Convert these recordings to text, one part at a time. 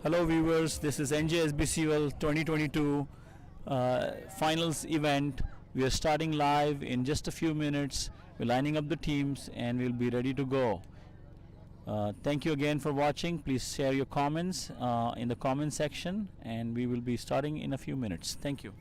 Hello viewers, this is NJSBCL 2022 finals event. We are starting live in just a few minutes. We're lining up the teams and we'll be ready to go. Thank you again for watching. Please share your comments in the comment section and we will be starting in a few minutes. Thank you.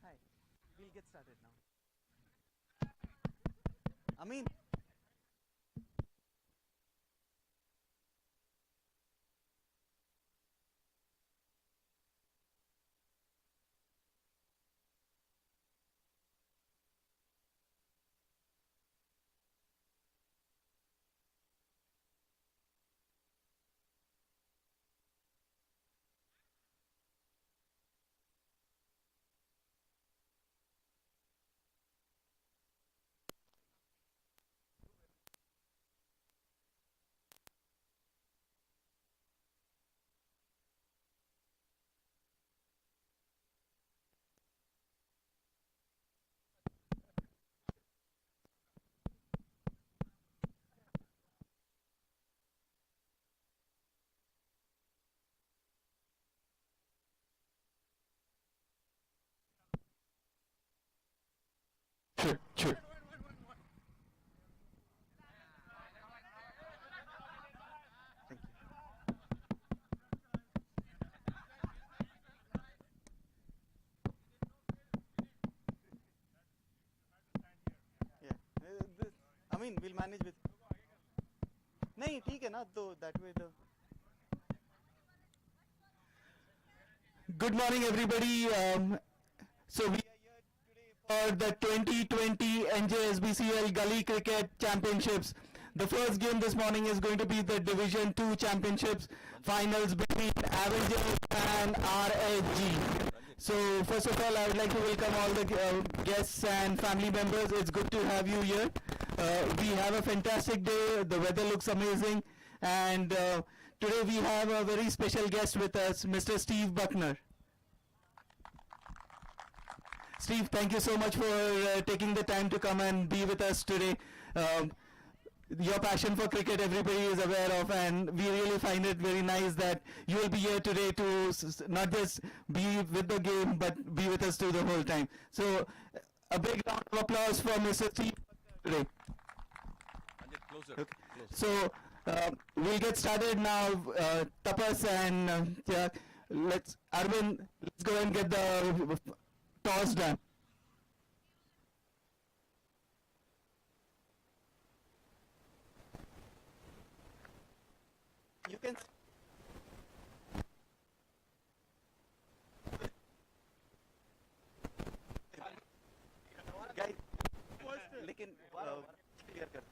Hi, we'll get started now. Amin. Sure. Thank you. Yeah. Amin, we'll manage with. नहीं ठीक है ना तो that way the. Good morning, everybody. So we are here today for the 2020 NJSBCL Gully Cricket Championships. The first game this morning is going to be the Division 2 Championships finals between Avengers and RHG. So first of all, I would like to welcome all the guests and family members. It's good to have you here. We have a fantastic day. The weather looks amazing. And today we have a very special guest with us, Mr. Steve Buckner. Steve, thank you so much for taking the time to come and be with us today. Your passion for cricket everybody is aware of, and we really find it very nice that you will be here today to not just be with the game but be with us through the whole time. So a big round of applause for Mr. Steve today. Closer. Okay. So we'll get started now. Tapas and Arvind, let's go and get the toss done. You can. Clear कर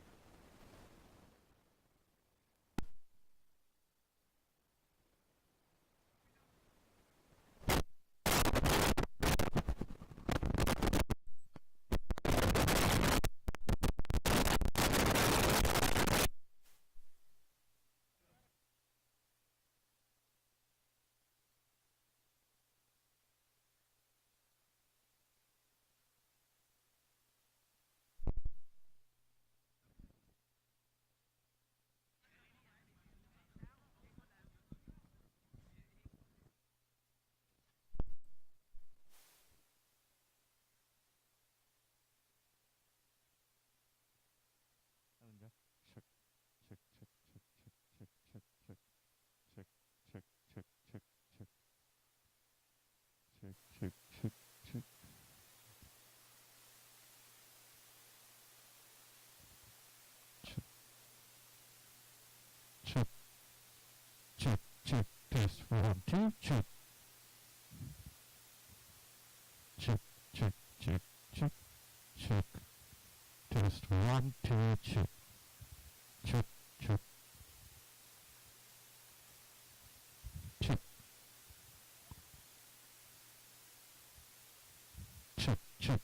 Check, test, 1, 2, check. Check, check, check, check, check. Test, 1, 2, check. Check, check. Check. Check, check.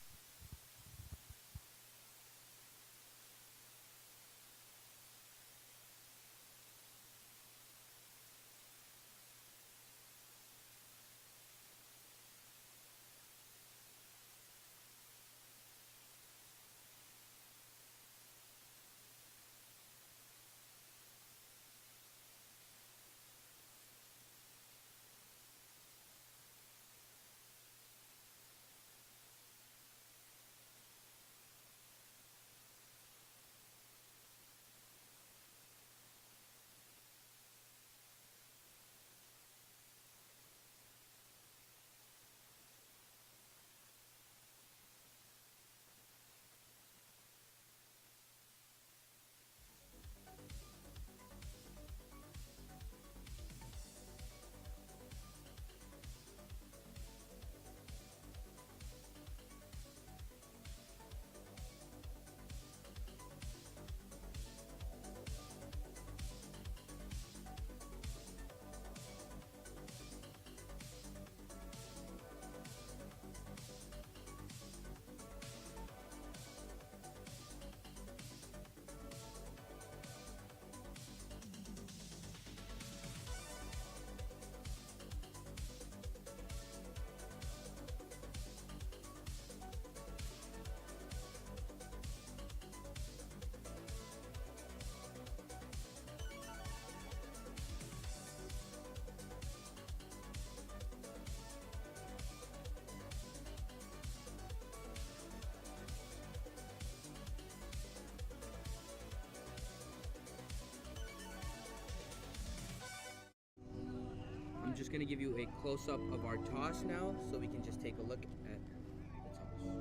I'm just going to give you a close-up of our toss now, so we can just take a look at the toss.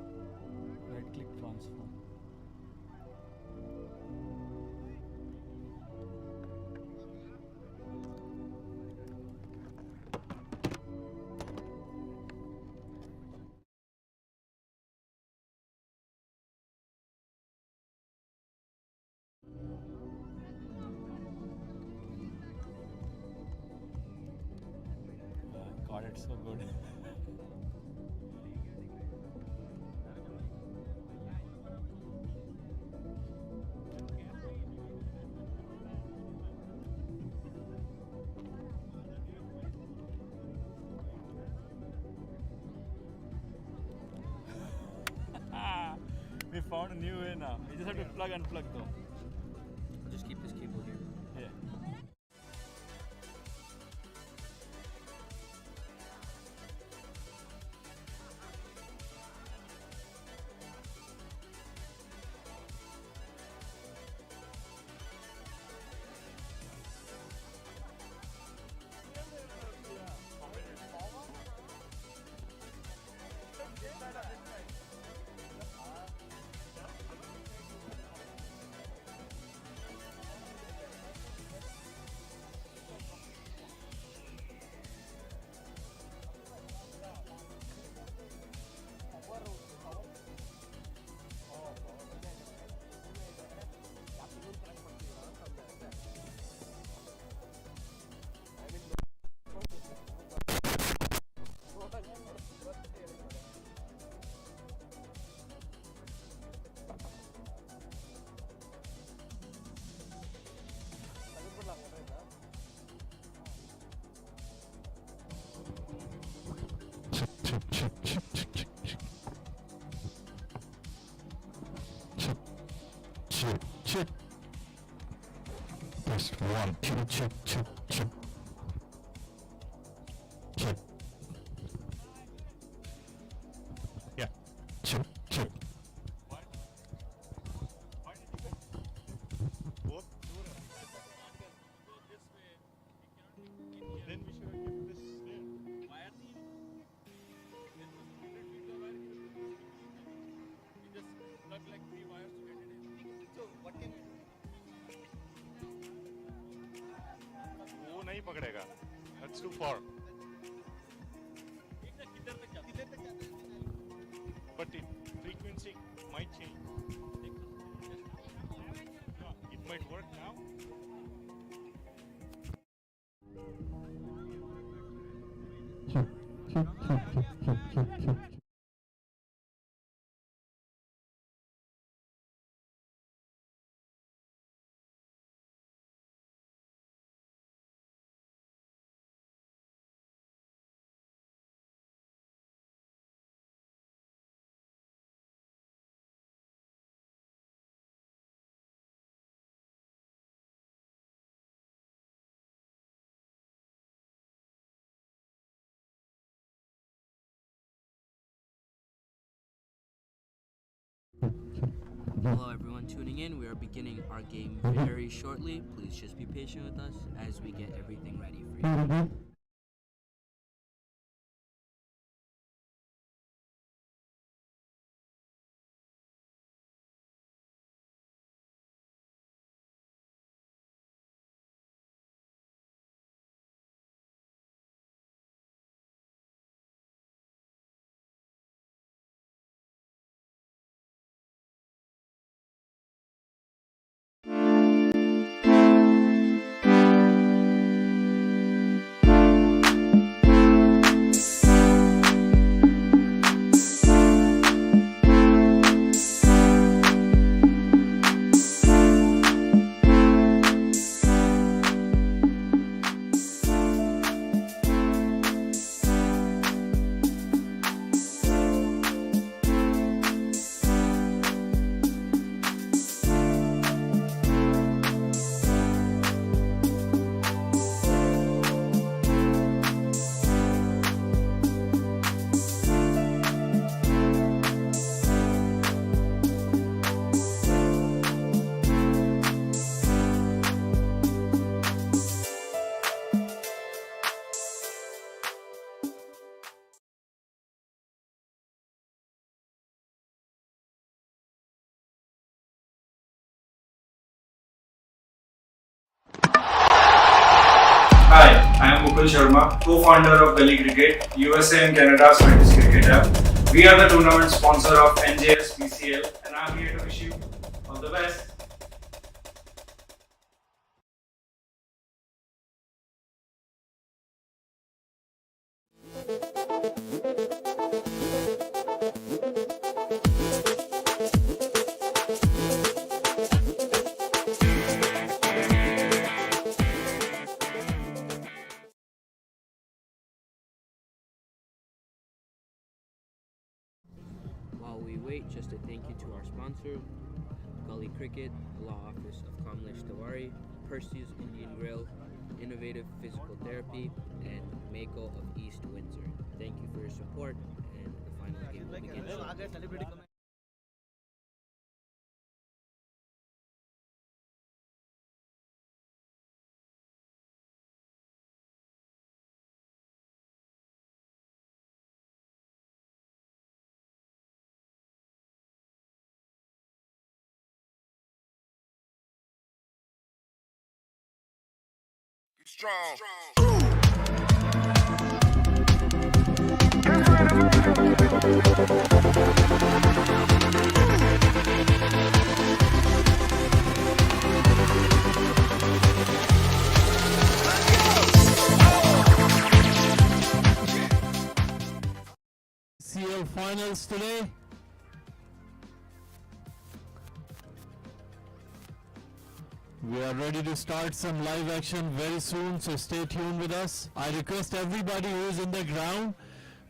Right click transfer. God, it's so good. We found a new way now. We just have to plug and plug though. I'll just keep this cable here. Yeah. Test 1, 2, check, check, check. Check. Yeah. Check, check. वो नहीं पकड़ेगा. That's too far. But the frequency might change. Yeah, it might work now. Check, check, check, check, check, check, check. Hello everyone tuning in. We are beginning our game very shortly. Please just be patient with us as we get everything ready for you. Hi, I am Mukul Sharma, co-founder of Gully Cricket, USA and Canada's fantasy cricket app. We are the tournament sponsor of NJSBCL and I am here to wish you all the best. While we wait, just a thank you to our sponsor, Gully Cricket, Law Office of Kamlesh Tiwari, Percy's Indian Grill, Innovative Physical Therapy, and Mako of East Windsor. Thank you for your support, and the final game will begin shortly. CL finals today. We are ready to start some live action very soon, so stay tuned with us. I request everybody who is in the ground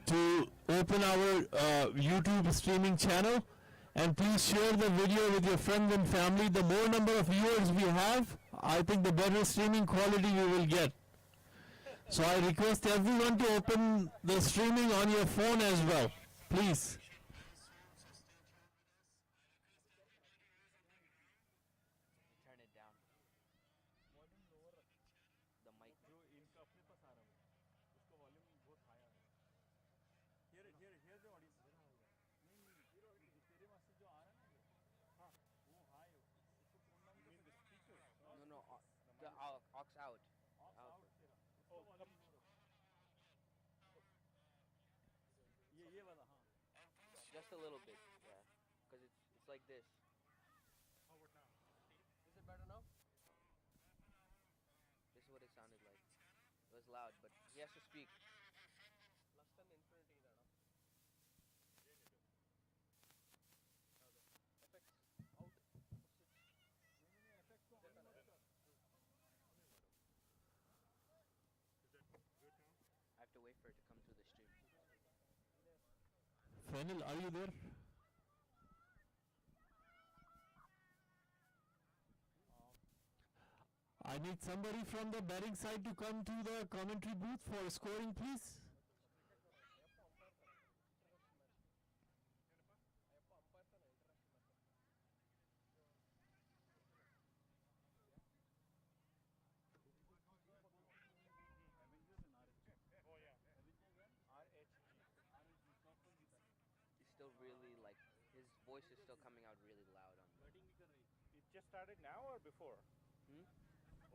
to open our YouTube streaming channel and please share the video with your friends and family. The more number of viewers we have, I think the better streaming quality we will get. So I request everyone to open the streaming on your phone as well, please. Turn it down. The mic. जो इनका अपने पास आ रहा है वो उसका volume बहुत high आ रहा है हियर द ऑडियंस नहीं तेरे वहाँ से जो आ रहा है ना हाँ वो हाई है उसको टोन डाउन कर सकते speaker No, the aux out. Out तेरा उसका वॉल्यूम ये वाला हाँ Just a little bit, yeah. Because it's like this. how about now Is it better now? This is what it sounded like. It was loud, but he has to speak. Plus 10 infinity effects out. effects को on मत कर is that good now I have to wait for it to come through the stream. Fenil, are you there? I need somebody from the batting side to come to the commentary booth for scoring, please. Avengers and RHG oh yeah Avengers and RHG He's still really like, his voice is still coming out really loud on me. Batting भी कर रही it just started now or before Hmm?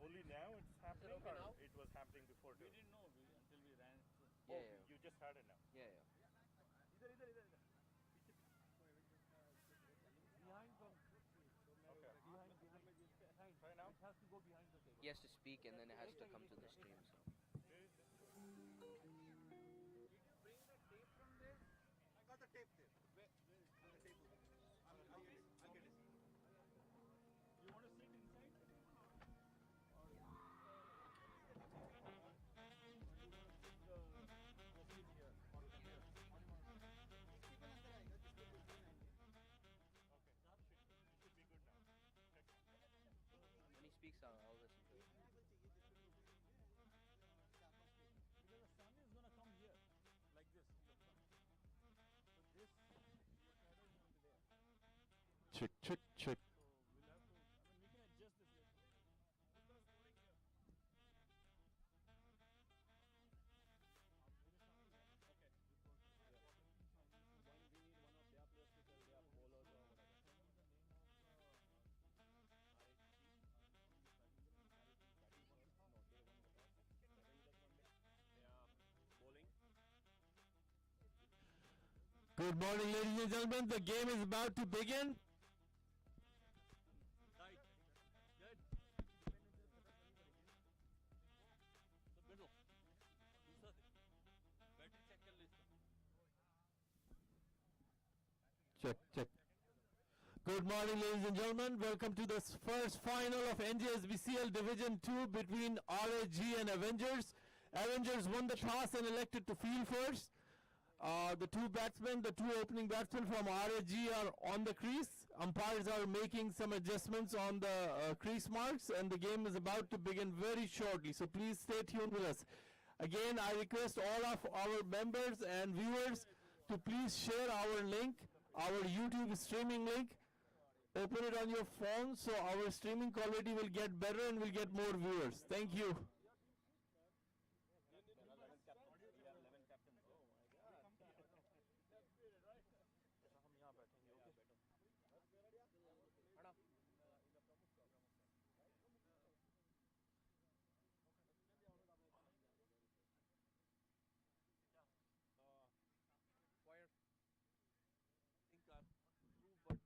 only now it's happening okay or now? it was happening before We too didn't know until we ran. Yeah, oh yeah. you just started now Yeah, yeah. इधर behind the okay try now It has to go behind the table. He has to speak and then it has to come to the stream, so. I got the tape there. Where the tape over there. I'll get it. You want to sit inside? okay it should be good now check When he speaks, I'll listen to it. Because the sun is going to come here, like this. The sun. So this, your shadow is going to be there. Check, check, check. So we'll have to, I mean, we can adjust this later. Who's going to scoring here? Okay. One, we need one of their players to tell their bowlers or whatever. Good morning, ladies and gentlemen. The game is about to begin. Right. Good. The middle. दूसरा दे. Battery check कर ले इसका. Check, check. Good morning, ladies and gentlemen. Welcome to the first final of NJSBCL Division 2 between RHG and Avengers. Avengers won the toss and elected to field first. The two opening batsmen from RHG are on the crease. Umpires are making some adjustments on the crease marks, and the game is about to begin very shortly. So please stay tuned with us. Again, I request all of our members and viewers to please share our link, our YouTube streaming link. Open it on your phone so our streaming quality will get better and we'll get more viewers. Thank you. Wire. think I'm through, but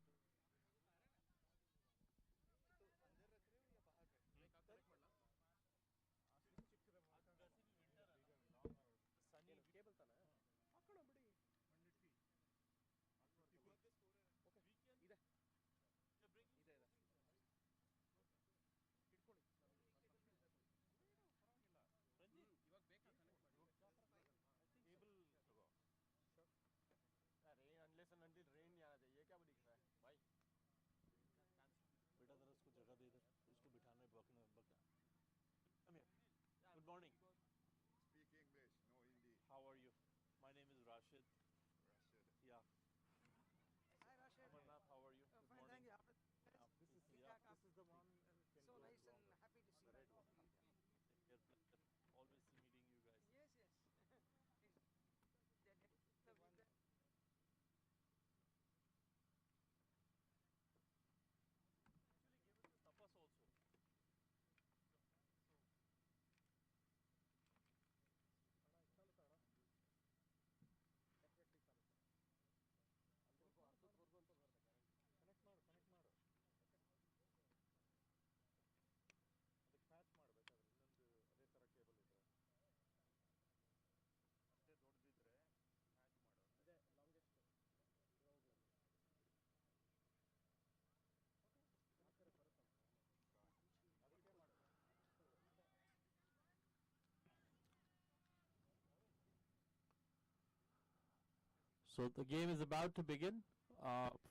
So the game is about to begin.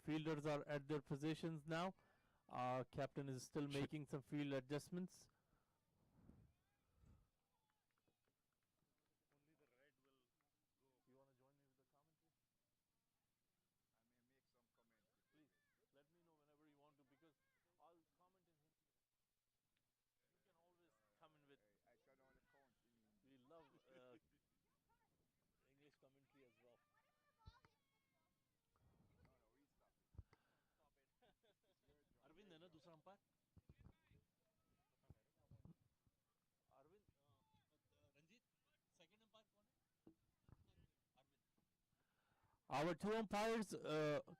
Fielders are at their positions now. Captain is still making some field adjustments. Only the red will go. You want to join me with the commentary? I may make some commentary. Please let me know whenever you want to, because I'll comment in Hindi. You can always come in with. I can only count in Hindi. We love English commentary as well. No, we stop it. Stop it. It's your job. Arvind है ना दूसरा umpire? Arvind Ranjit second umpire कौन है? Arvind. Our two umpires,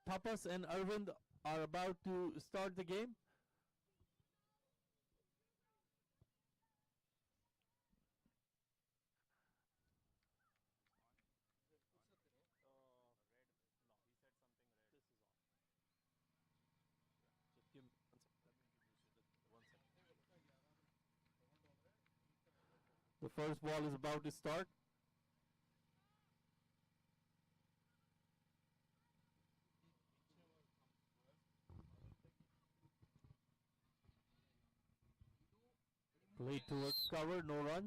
Tapas and Arvind, are about to start the game. Red. No, He said something red. this is on. Just give me 1 second. Let me introduce you. 1 second. The first ball is about to start. Play towards cover, no runs. No.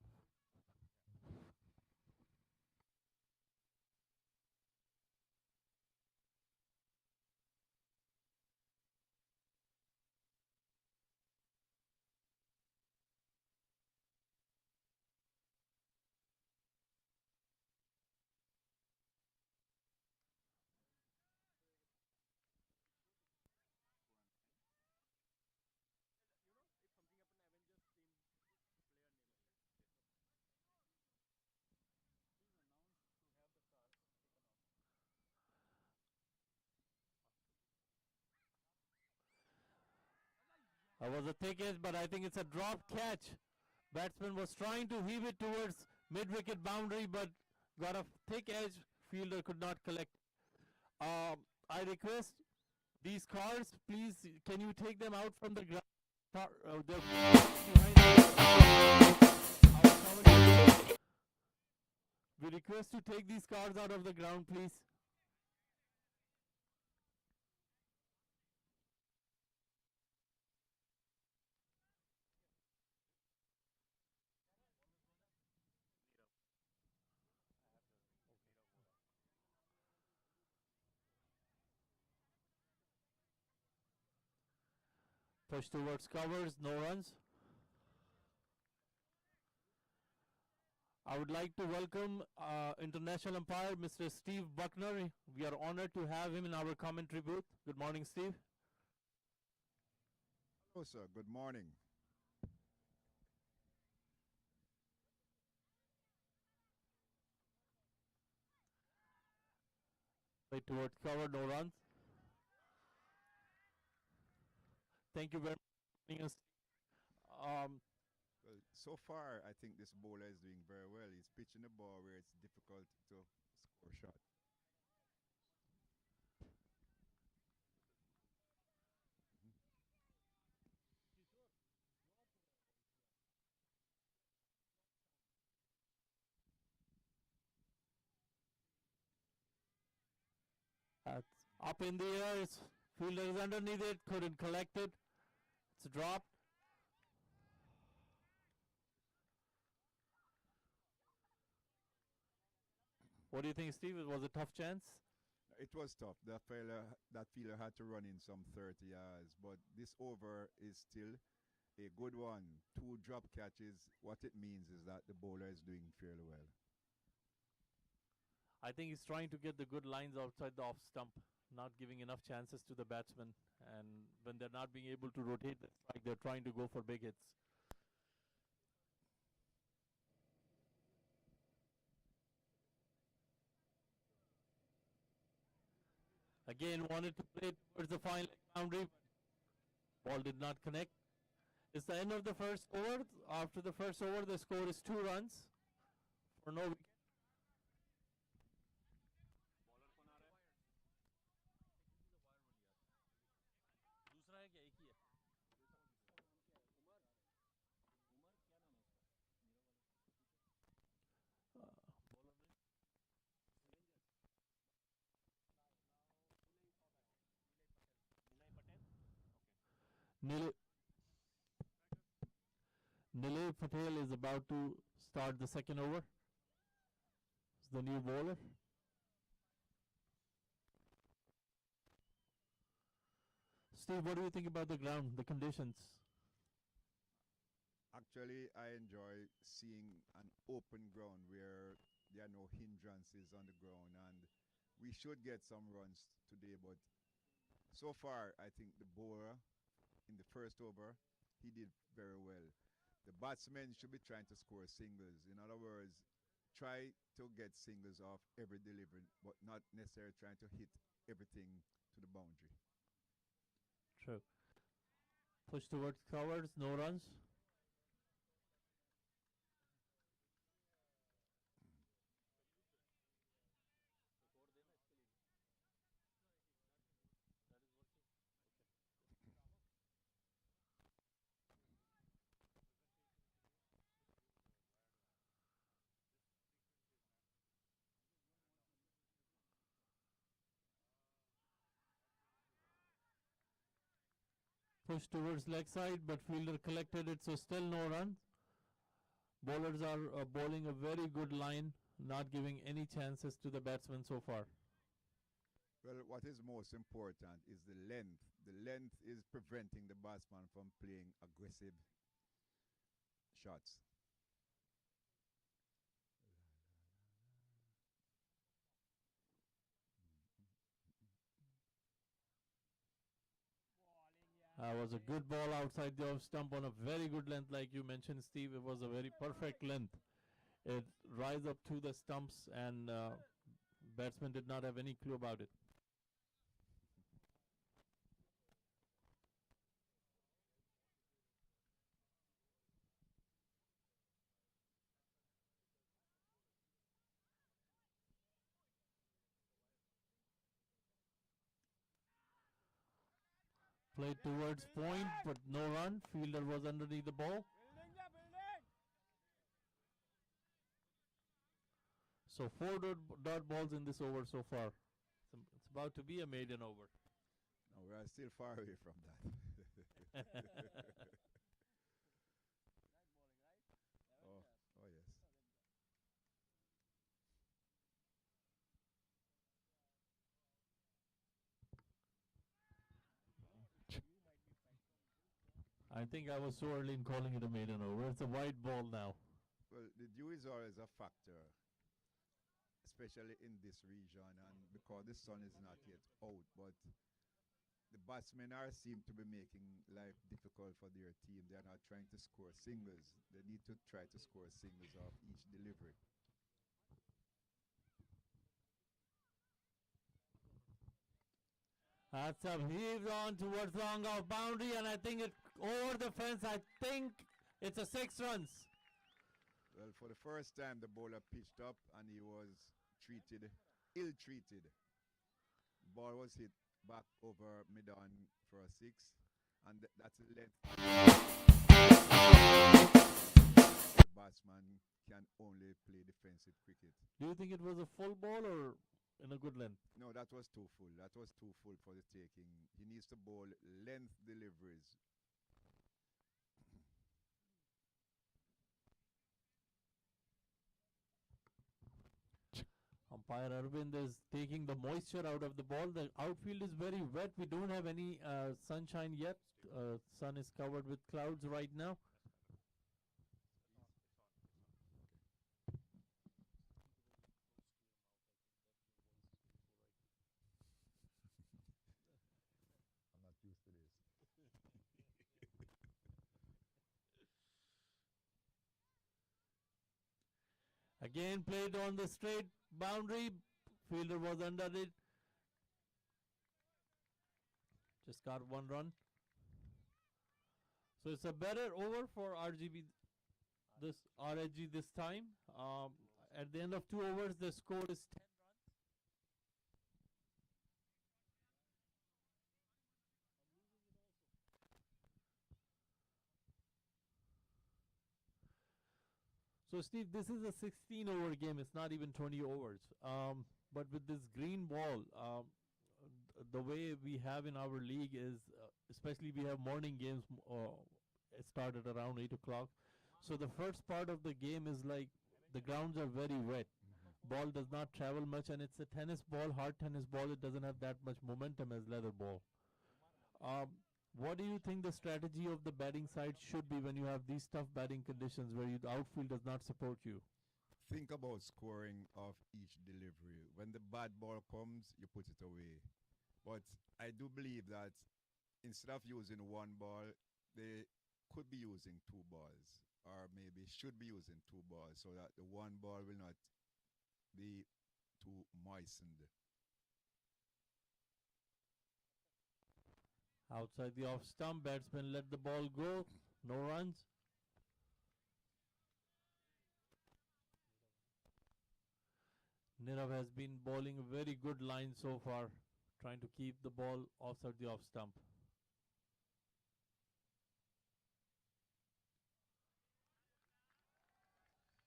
Hold it. You know, if something happened, Avengers team player name. Please announce to have the car taken off. That was a thick edge, but I think it's a drop catch. Batsman was trying to heave it towards mid-wicket boundary, but got a thick edge. Fielder could not collect. I request these cars, please, can you take them out from the ground? We request to take these cars out of the ground, please. Push towards covers, no runs. I would like to welcome international umpire Mr. Steve Buckner. We are honored to have him in our commentary booth. Good morning, Steve. Hello, sir. Good morning. Play towards cover, no runs. Thank you very much for joining us. Well, so far, I think this bowler is doing very well. He's pitching the ball where it's difficult to score shot. That's up in the air. Fielder is underneath it. Couldn't collect it. It's dropped. What do you think, Steve? It was a tough chance. It was tough. That fielder had to run in some 30 yards, but this over is still a good one. 2 drop catches. What it means is that the bowler is doing fairly well. I think he's trying to get the good lines outside the off stump, not giving enough chances to the batsman. And when they're not being able to rotate the strike, they're trying to go for big hits. Again, wanted to play towards the fine leg boundary, but ball did not connect. It's the end of the first over. After the first over, the score is 2 runs for no wicket. Bowler कौन आ रहा है? दूसरा है क्या? एक ही है? उमर क्या नाम है उसका? Nilay Patel is about to start the second over. It's the new bowler. Steve, what do you think about the ground, the conditions? Actually, I enjoy seeing an open ground where there are no hindrances on the ground, and we should get some runs today. But so far, I think the bowler in the first over, he did very well. The batsmen should be trying to score singles. In other words, try to get singles off every delivery, but not necessarily trying to hit everything to the boundary. True. Push towards covers, no runs. Push towards leg side, but fielder collected it, so still no run. Bowlers are bowling a very good line, not giving any chances to the batsmen so far. Well, what is most important is the length. The length is preventing the batsman from playing aggressive shots. Was a good ball outside the off stump on a very good length, like you mentioned, Steve. It was a very perfect length. It rise up to the stumps, and batsman did not have any clue about it. Played towards point, but no run. Fielder was underneath the ball. So 4 dot balls in this over so far. It's about to be a maiden over. No, we are still far away from that. Oh, oh yes. I think I was so early in calling it a maiden over. It's a wide ball now. Well, the dew is always a factor, especially in this region, and because the sun is not yet out. But the batsmen are seem to be making life difficult for their team. They are not trying to score singles. They need to try to score singles off each delivery. That's up, heaves on towards long off boundary, and I think it over the fence. I think it's a 6 runs. Well, for the first time, the bowler pitched up and he was treated, ill-treated. Ball was hit back over mid-on for a 6, and that's a length. The batsman can only play defensive cricket. Do you think it was a full ball or in a good length? No, that was too full. That was too full for the taking. He needs to bowl length deliveries. Umpire Arvind is taking the moisture out of the ball. The outfield is very wet. We don't have any sunshine yet. Sun is covered with clouds right now. I'm not used to this. Again played on the straight boundary. Fielder was under it. Just got 1 run. So it's a better over for RGB, this RHG this time. At the end of 2 overs, the score is 10 runs. So Steve, this is a 16 over game. It's not even 20 overs. But with this green ball, the way we have in our league is especially we have morning games. It started around 8 o'clock. So the first part of the game is like the grounds are very wet. Ball does not travel much, and it's a tennis ball, hard tennis ball. It doesn't have that much momentum as leather ball. Um, what do you think the strategy of the batting side should be when you have these tough batting conditions where the outfield does not support you? Think about scoring of each delivery. When the bad ball comes, you put it away. But I do believe that instead of using one ball, they could be using two balls, or maybe should be using two balls, so that the one ball will not be too moistened. Outside the off stump, batsman let the ball go. No runs. Nirav has been bowling a very good line so far, trying to keep the ball outside the off stump.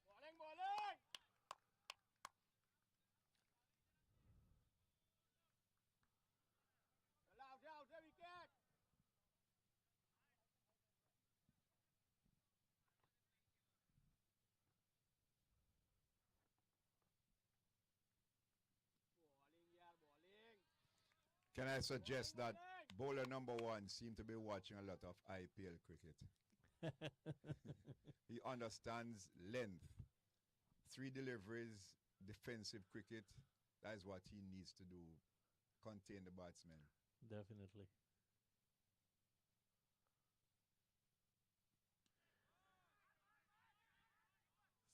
Bowling, bowling. Out, out, wicket. Bowling, yaar, bowling. Can I suggest that bowler number one seemed to be watching a lot of IPL cricket? He understands length. Three deliveries, defensive cricket. That is what he needs to do. Contain the batsman. Definitely.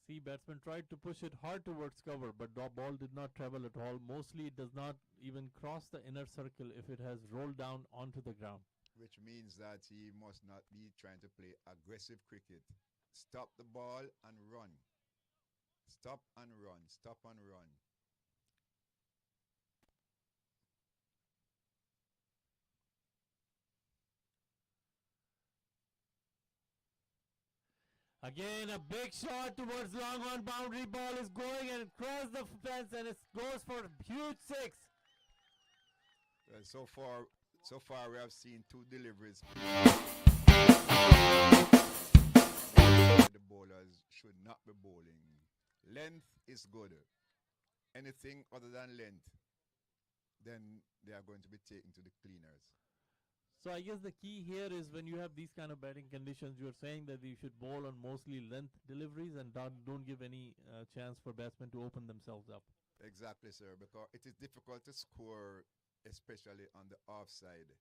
See, batsman tried to push it hard towards cover, but the ball did not travel at all. Mostly it does not even cross the inner circle if it has rolled down onto the ground. Which means that he must not be trying to play aggressive cricket. Stop the ball and run. Stop and run. Stop and run. Again, a big shot towards long on boundary. Ball is going and it crosses the fence and it goes for a huge six. So far we have seen two deliveries. The bowlers should not be bowling. Length is good. Anything other than length, then they are going to be taken to the cleaners. So I guess the key here is when you have these kind of batting conditions, you're saying that you should bowl on mostly length deliveries and don't give any chance for batsmen to open themselves up. Exactly, sir, because it is difficult to score, especially on the offside,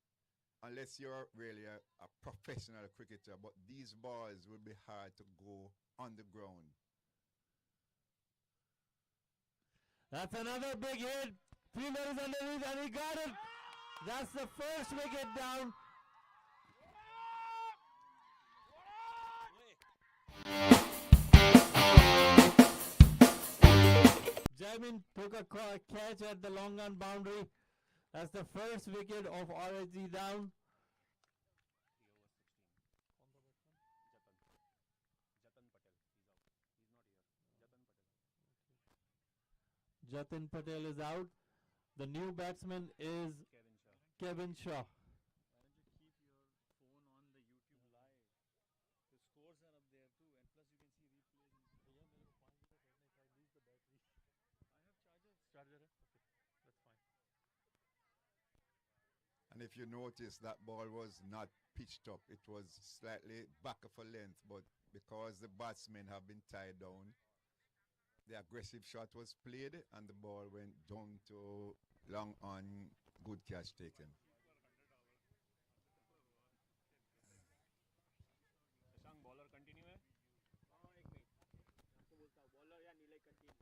unless you're really a professional cricketer. But these balls will be hard to go on the ground. That's another big hit. Fielder is underneath and he got it. That's the first wicket down. Jamin took a catch at the long on boundary. That's the first wicket of RHG down. 3 overs 16. Jatan Patel is out. Jatin Patel is out. The new batsman is Kevin Shah. Kevin Shaw. Why don't you keep your phone on the YouTube live? The scores are up there too, and plus you can see replays. I have charger. Okay, that's fine. And if you notice, that ball was not pitched up. It was slightly back of a length, but because the batsmen have been tied down, the aggressive shot was played and the ball went down to long on. Good catch taken. Shashank bowler continue है हाँ एक minute आपको बोलता हूँ bowler या नीले continue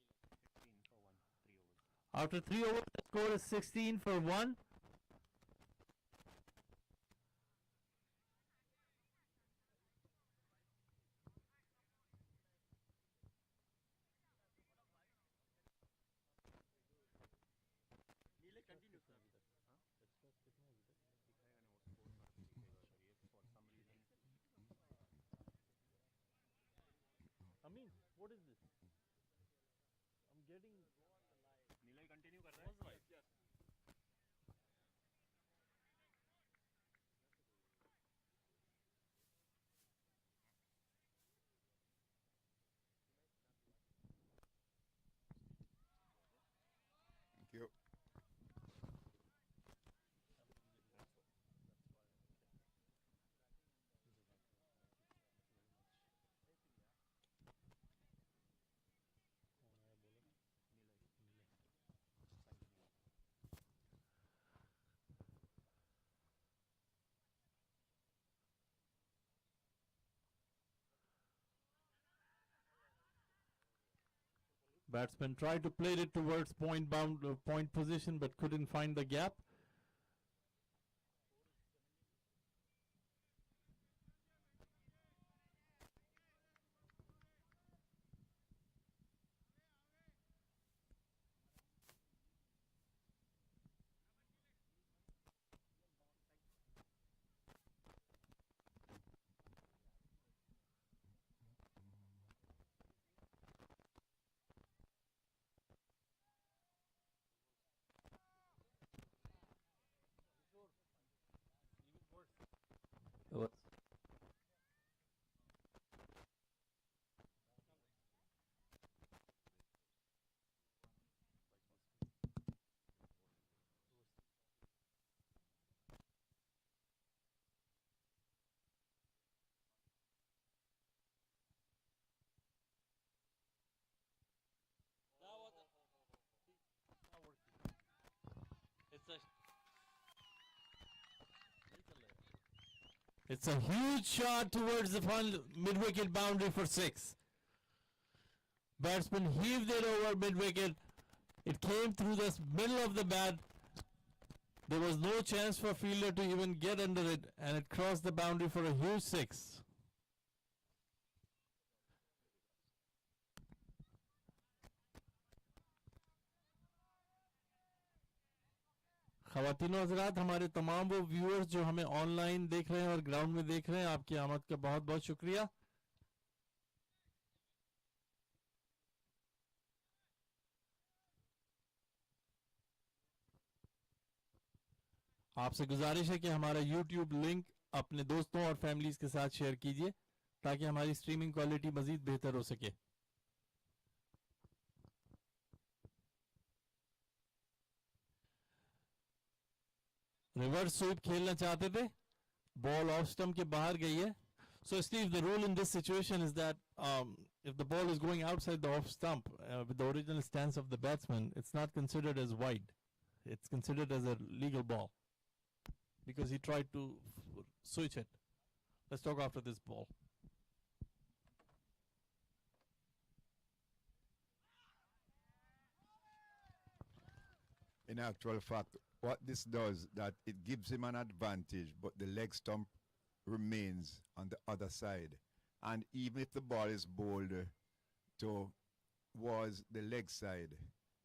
16 for 1 3 overs After 3 overs, the score is 16 for 1. नीले continue sir Amin, what is this? I'm getting. नीले कंटिन्यू कर रहा है Batsman tried to play it towards point position but couldn't find the gap. It's a huge shot towards the mid-wicket boundary for 6. Batsman heaved it over mid-wicket. It came through the middle of the bat. There was no chance for fielder to even get under it, and it crossed the boundary for a huge 6. ख़वातीन और हज़रात, हमारे तमाम वो viewers जो हमें online देख रहे हैं और ग्राउंड में देख रहे हैं, आपकी आमद का बहुत बहुत शुक्रिया। आपसे गुजारिश है कि हमारा YouTube लिंक अपने दोस्तों और फैमिलीज के साथ शेयर कीजिए ताकि हमारी स्ट्रीमिंग क्वालिटी मजीद बेहतर हो सके। रिवर्स स्वीप खेलना चाहते थे, बॉल ऑफ स्टंप के बाहर गई है। So Steve, the rule in this situation is that if the ball is going outside the off stump with the original stance of the batsman, it's not considered as wide. It's considered as a legal ball because he tried to switch it. Let's talk after this ball. In actual fact, what this does, that it gives him an advantage, but the leg stump remains on the other side. And even if the ball is bowled towards the leg side,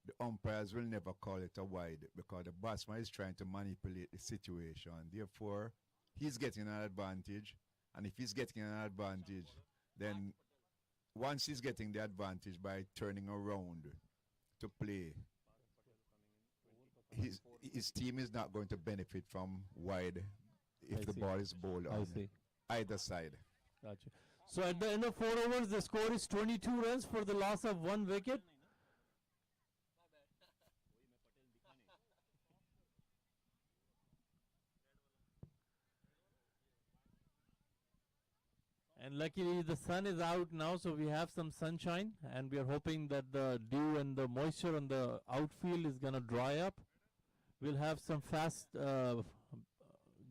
the umpires will never call it a wide because the batsman is trying to manipulate the situation. Therefore, he's getting an advantage. And if he's getting an advantage, then once he's getting the advantage by turning around to play, his team is not going to benefit from wide if the ball is bowled on either side. Gotcha. So at the end of 4 overs, the score is 22 runs for the loss of 1 wicket. And luckily the sun is out now, so we have some sunshine, and we are hoping that the dew and the moisture on the outfield is going to dry up. We'll have some fast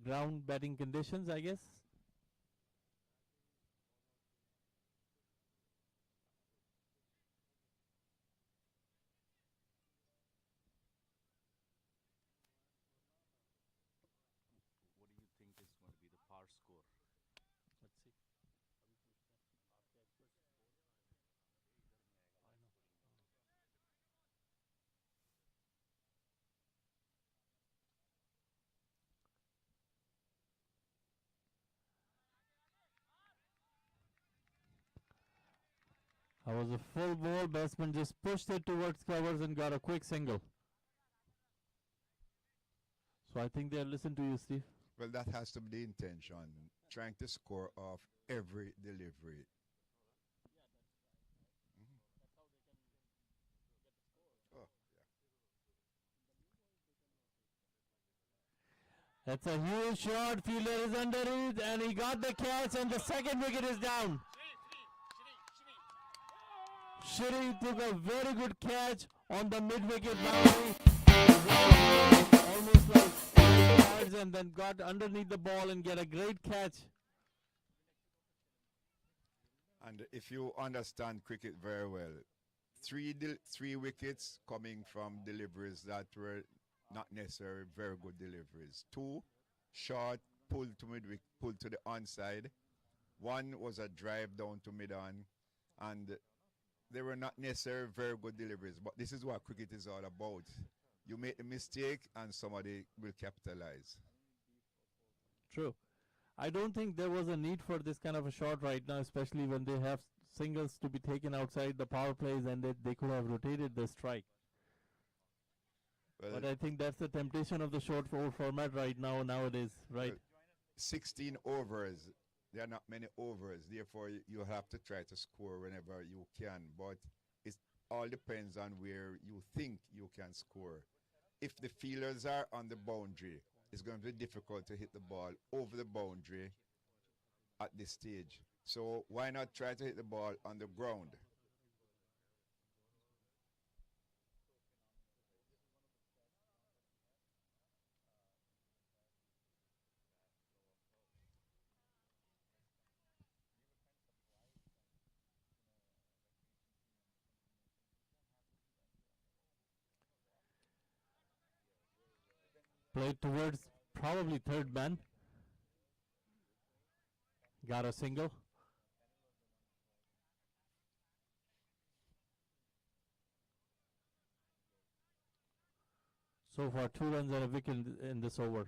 ground batting conditions, I guess. What do you think is going to be the par score? Let's see. That was a full ball. Batsman just pushed it towards covers and got a quick single. So I think they listened to you, Steve. Well, that has to be the intention, trying to score off every delivery. Oh, yeah. That's a huge shot. Fielder is under it, and he got the catch, and the second wicket is down. Shiri took a very good catch on the mid-wicket boundary, almost like 8 yards, and then got underneath the ball and get a great catch. And if you understand cricket very well, three wickets coming from deliveries that were not necessarily very good deliveries. 2 short, pulled to pulled to the onside. 1 was a drive down to mid-on, and they were not necessarily very good deliveries. But this is what cricket is all about. You make a mistake, and somebody will capitalize. True. I don't think there was a need for this kind of a shot right now, especially when they have singles to be taken outside the power plays, and they could have rotated the strike. Well, But I think that's the temptation of the short format right now nowadays, right? 16 overs. There are not many overs. Therefore, you have to try to score whenever you can. But it all depends on where you think you can score. If the fielders are on the boundary, it's going to be difficult to hit the ball over the boundary at this stage. So why not try to hit the ball on the ground? Played towards probably third man. Got a single. So far, 2 runs and a wicket in this over.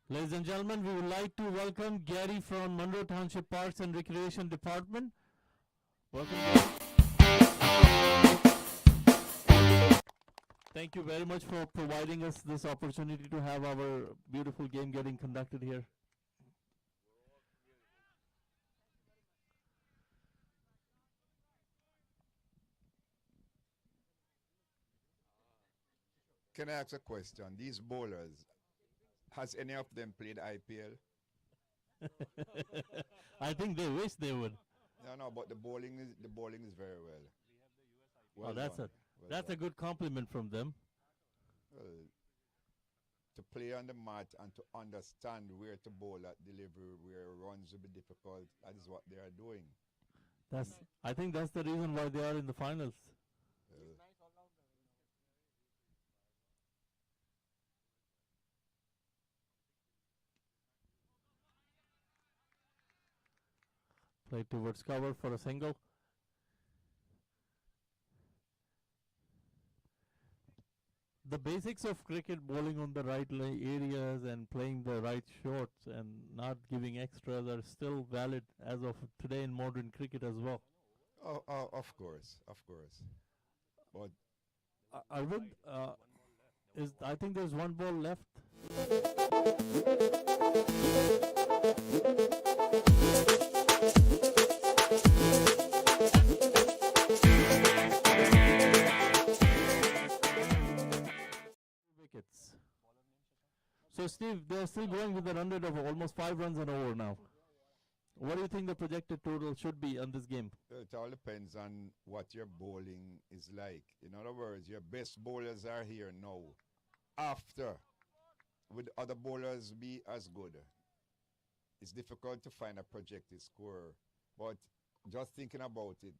Ladies and gentlemen, we would like to welcome Gary from Monroe Township Parks and Recreation Department. Welcome, Gary. Thank you very much for providing us this opportunity to have our beautiful game getting conducted here. Can I ask a question? These bowlers, has any of them played IPL? I think they wish they would. No, but the bowling is very well. Well Oh, that's done. a that's a good compliment from them. Well, to play on the mat and to understand where to bowl at delivery, where runs will be difficult, that is what they are doing. I think that's the reason why they are in the finals. Play towards cover for a single. The basics of cricket, bowling on the right areas and playing the right shots and not giving extras, are still valid as of today in modern cricket as well. Of course. But Arvind, I think there's one ball left. Wickets. So Steve, they're still going with a run rate of almost 5 runs an over now. What do you think the projected total should be on this game? it all depends on what your bowling is like. In other words, your best bowlers are here now. After, would other bowlers be as good? It's difficult to find a projected score. But just thinking about it,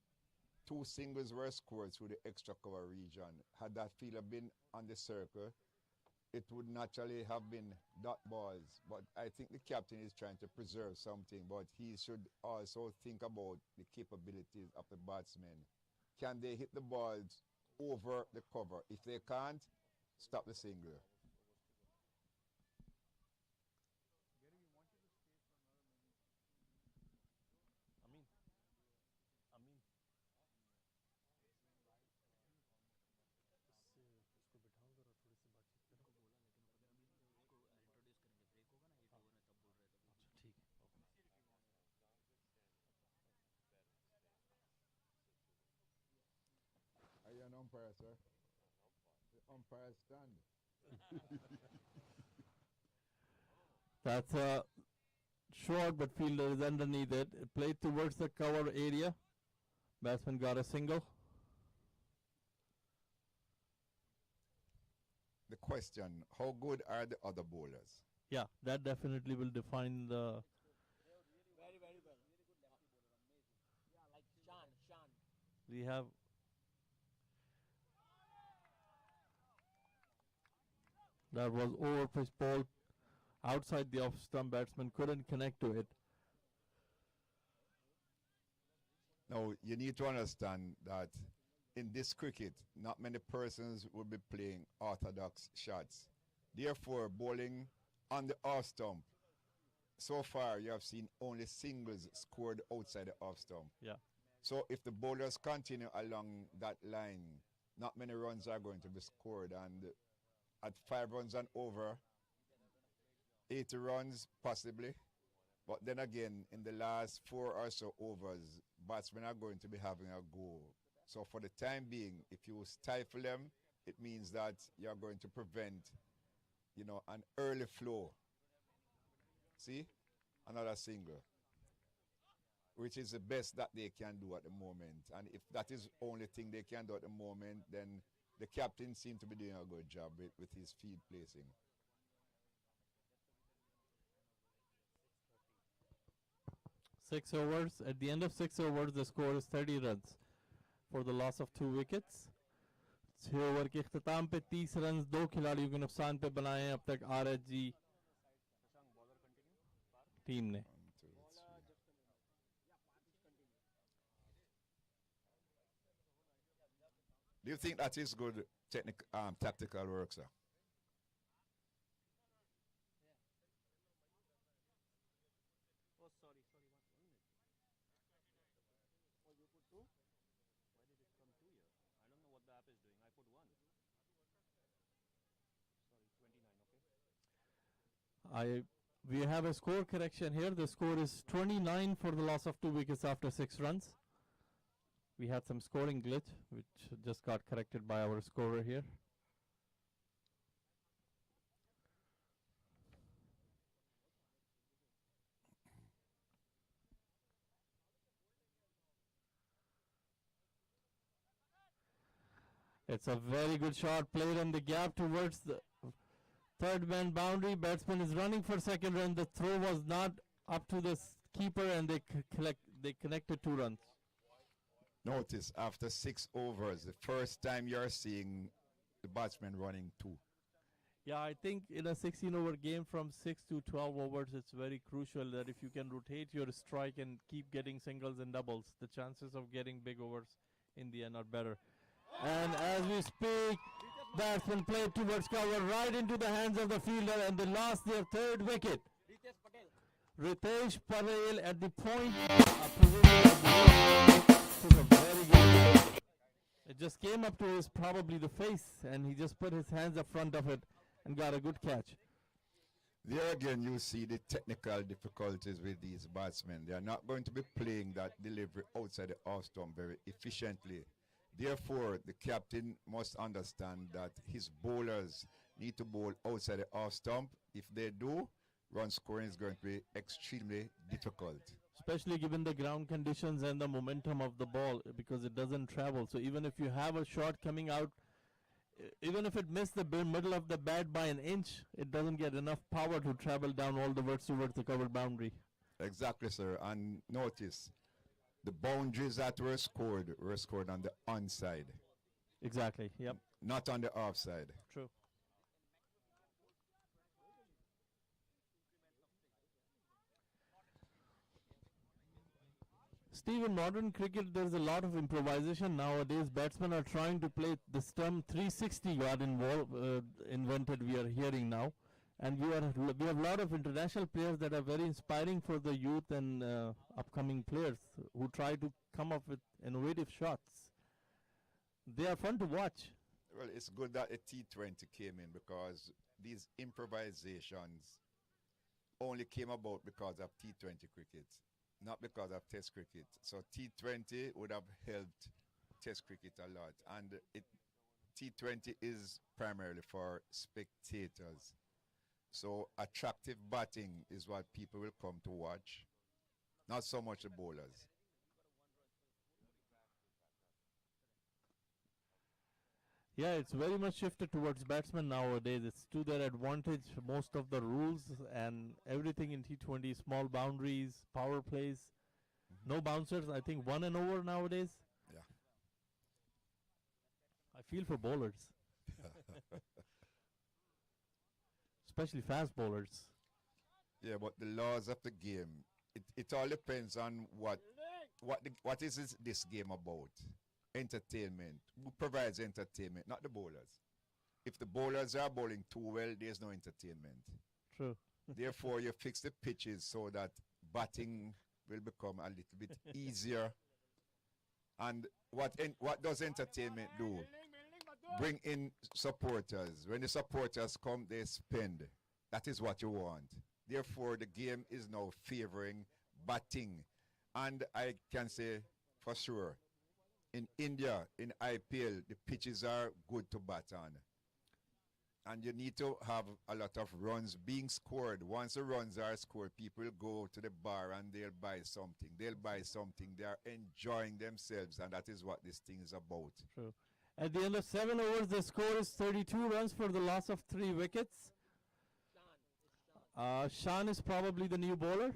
2 singles were scored through the extra cover region. Had that fielder been on the circle, it would naturally have been dot balls. But I think the captain is trying to preserve something, but he should also think about the capabilities of the batsmen. Can they hit the balls over the cover? If they can't, stop the single. Are you an umpire, sir? The umpire stand. That's a short, but fielder is underneath it. It played towards the cover area. Batsman got a single. the question, how good are the other bowlers? Yeah, that definitely will define the. Very, very well. Yeah, like Shan. We have. That was over pitch ball outside the off stump. Batsman couldn't connect to it. Now, you need to understand that in this cricket, not many persons will be playing orthodox shots. Therefore, bowling on the off stump, so far you have seen only singles scored outside the off stump. Yeah. So if the bowlers continue along that line, not many runs are going to be scored. And at 5 runs and over, 80 runs possibly. But then again, in the last 4 or so overs, batsmen are going to be having a go. So for the time being, if you stifle them, it means that you're going to prevent, an early flow. See? Another single. Which is the best that they can do at the moment. And if that is the only thing they can do at the moment, then the captain seems to be doing a good job with his field placing. Six overs. At the end of 6 overs, the score is 30 runs for the loss of 2 wickets. 6 over के इख्तिताम पे 30 run 2 खिलाड़ियों के नुकसान पे बनाए हैं अब तक RHG टीम ने. 1, 2, 3. Do you think that is good tactical work, sir? Oh, sorry. 1 minute. Oh, you put 2? Why did it come 2 here? I don't know what the app is doing. I put 1. Sorry, 29, okay. We have a score correction here. The score is 29 for the loss of 2 wickets after 6 runs. We had some scoring glitch, which just got corrected by our scorer here. It's a very good shot played on the gap towards the third man boundary. Batsman is running for second run. The throw was not up to the keeper, and they connected 2 runs. Notice after 6 overs, the first time you're seeing the batsman running 2. Yeah, I think in a 16-over game from 6 to 12 overs, it's very crucial that if you can rotate your strike and keep getting singles and doubles, the chances of getting big overs in the end are better. And as we speak, batsman played towards cover right into the hands of the fielder, and they lost their 3rd wicket. Ritesh Patel at the point. It just came up to his probably the face, and he just put his hands up front of it and got a good catch. There again, you see the technical difficulties with these batsmen. They are not going to be playing that delivery outside the off stump very efficiently. Therefore, the captain must understand that his bowlers need to bowl outside the off stump. If they do, run scoring is going to be extremely difficult. Especially given the ground conditions and the momentum of the ball, because it doesn't travel. So even if you have a shot coming out, even if it missed the middle of the bat by an inch, it doesn't get enough power to travel down all the way towards the covered boundary. Exactly, sir. And notice, the boundaries that were scored on the onside. Exactly, yep. Not on the offside. True. Steve, in modern cricket, there's a lot of improvisation nowadays. Batsmen are trying to play the stump 360 got invented, we are hearing now. And we have a lot of international players that are very inspiring for the youth and upcoming players who try to come up with innovative shots. They are fun to watch. Well, it's good that a T20 came in, because these improvisations only came about because of T20 cricket, not because of Test cricket. So T20 would have helped Test cricket a lot. And T20 is primarily for spectators. So attractive batting is what people will come to watch, not so much the bowlers. Yeah, it's very much shifted towards batsmen nowadays. It's to their advantage. Most of the rules and everything in T20, small boundaries, power plays, no bouncers. I think 1 and over nowadays. Yeah. I feel for bowlers, especially fast bowlers. Yeah, but the laws of the game, it all depends on what is this game about. Entertainment. Who provides entertainment? Not the bowlers. If the bowlers are bowling too well, there's no entertainment. True. Therefore, you fix the pitches so that batting will become a little bit easier. And what does entertainment do? Bring in supporters. When the supporters come, they spend. That is what you want. Therefore, the game is now favoring batting. And I can say for sure, in India, in IPL, the pitches are good to bat on. And you need to have a lot of runs being scored. Once the runs are scored, people go to the bar and they'll buy something. They'll buy something. They are enjoying themselves, and that is what this thing is about. True. At the end of 7 overs, the score is 32 runs for the loss of 3 wickets. Shan is probably the new bowler.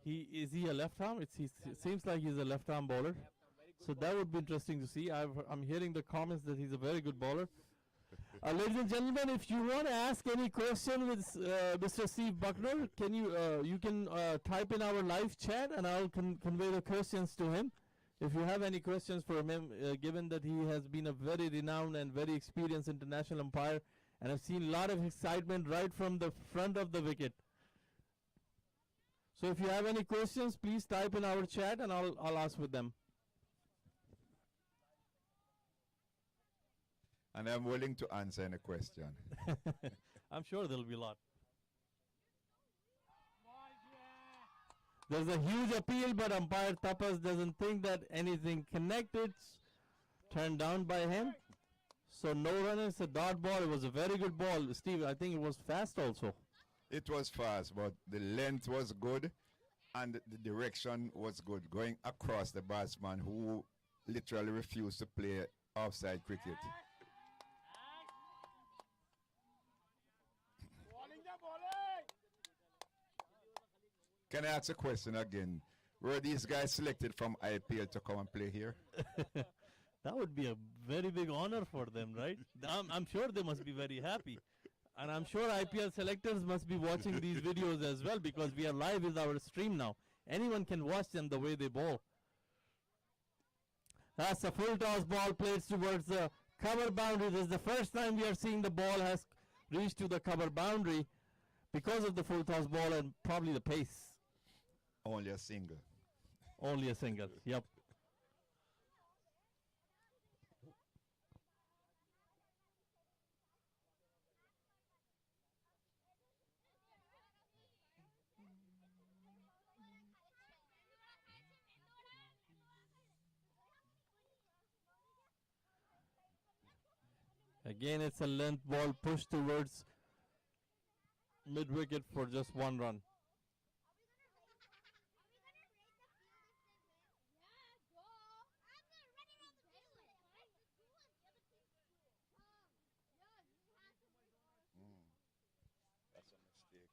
Is he a left arm? It seems like he's a left arm bowler. So that would be interesting to see. I'm hearing the comments that he's a very good bowler. Ladies and gentlemen, if you want to ask any question with Mr. Steve Buckner, can you can type in our live chat and I'll convey the questions to him. If you have any questions for him, given that he has been a very renowned and very experienced international umpire, and I've seen a lot of excitement right from the front of the wicket. So if you have any questions, please type in our chat and I'll ask with them. And I'm willing to answer any question. I'm sure there'll be a lot. There's a huge appeal, but umpire Tapas doesn't think that anything connected. Turned down by him. So no run, it's a dot ball. It was a very good ball. Steve, I think it was fast also. It was fast, but the length was good and the direction was good, going across the batsman who literally refused to play offside cricket. Can I ask a question again? Were these guys selected from IPL to come and play here? That would be a very big honor for them, right? I'm sure they must be very happy. And I'm sure IPL selectors must be watching these videos as well, because we are live with our stream now. Anyone can watch them the way they bowl. That's a full toss ball played towards the cover boundary. This is the first time we are seeing the ball has reached to the cover boundary because of the full toss ball and probably the pace. Only a single. Only a single, yep. Again, it's a length ball pushed towards mid-wicket for just 1 run. That's a mistake.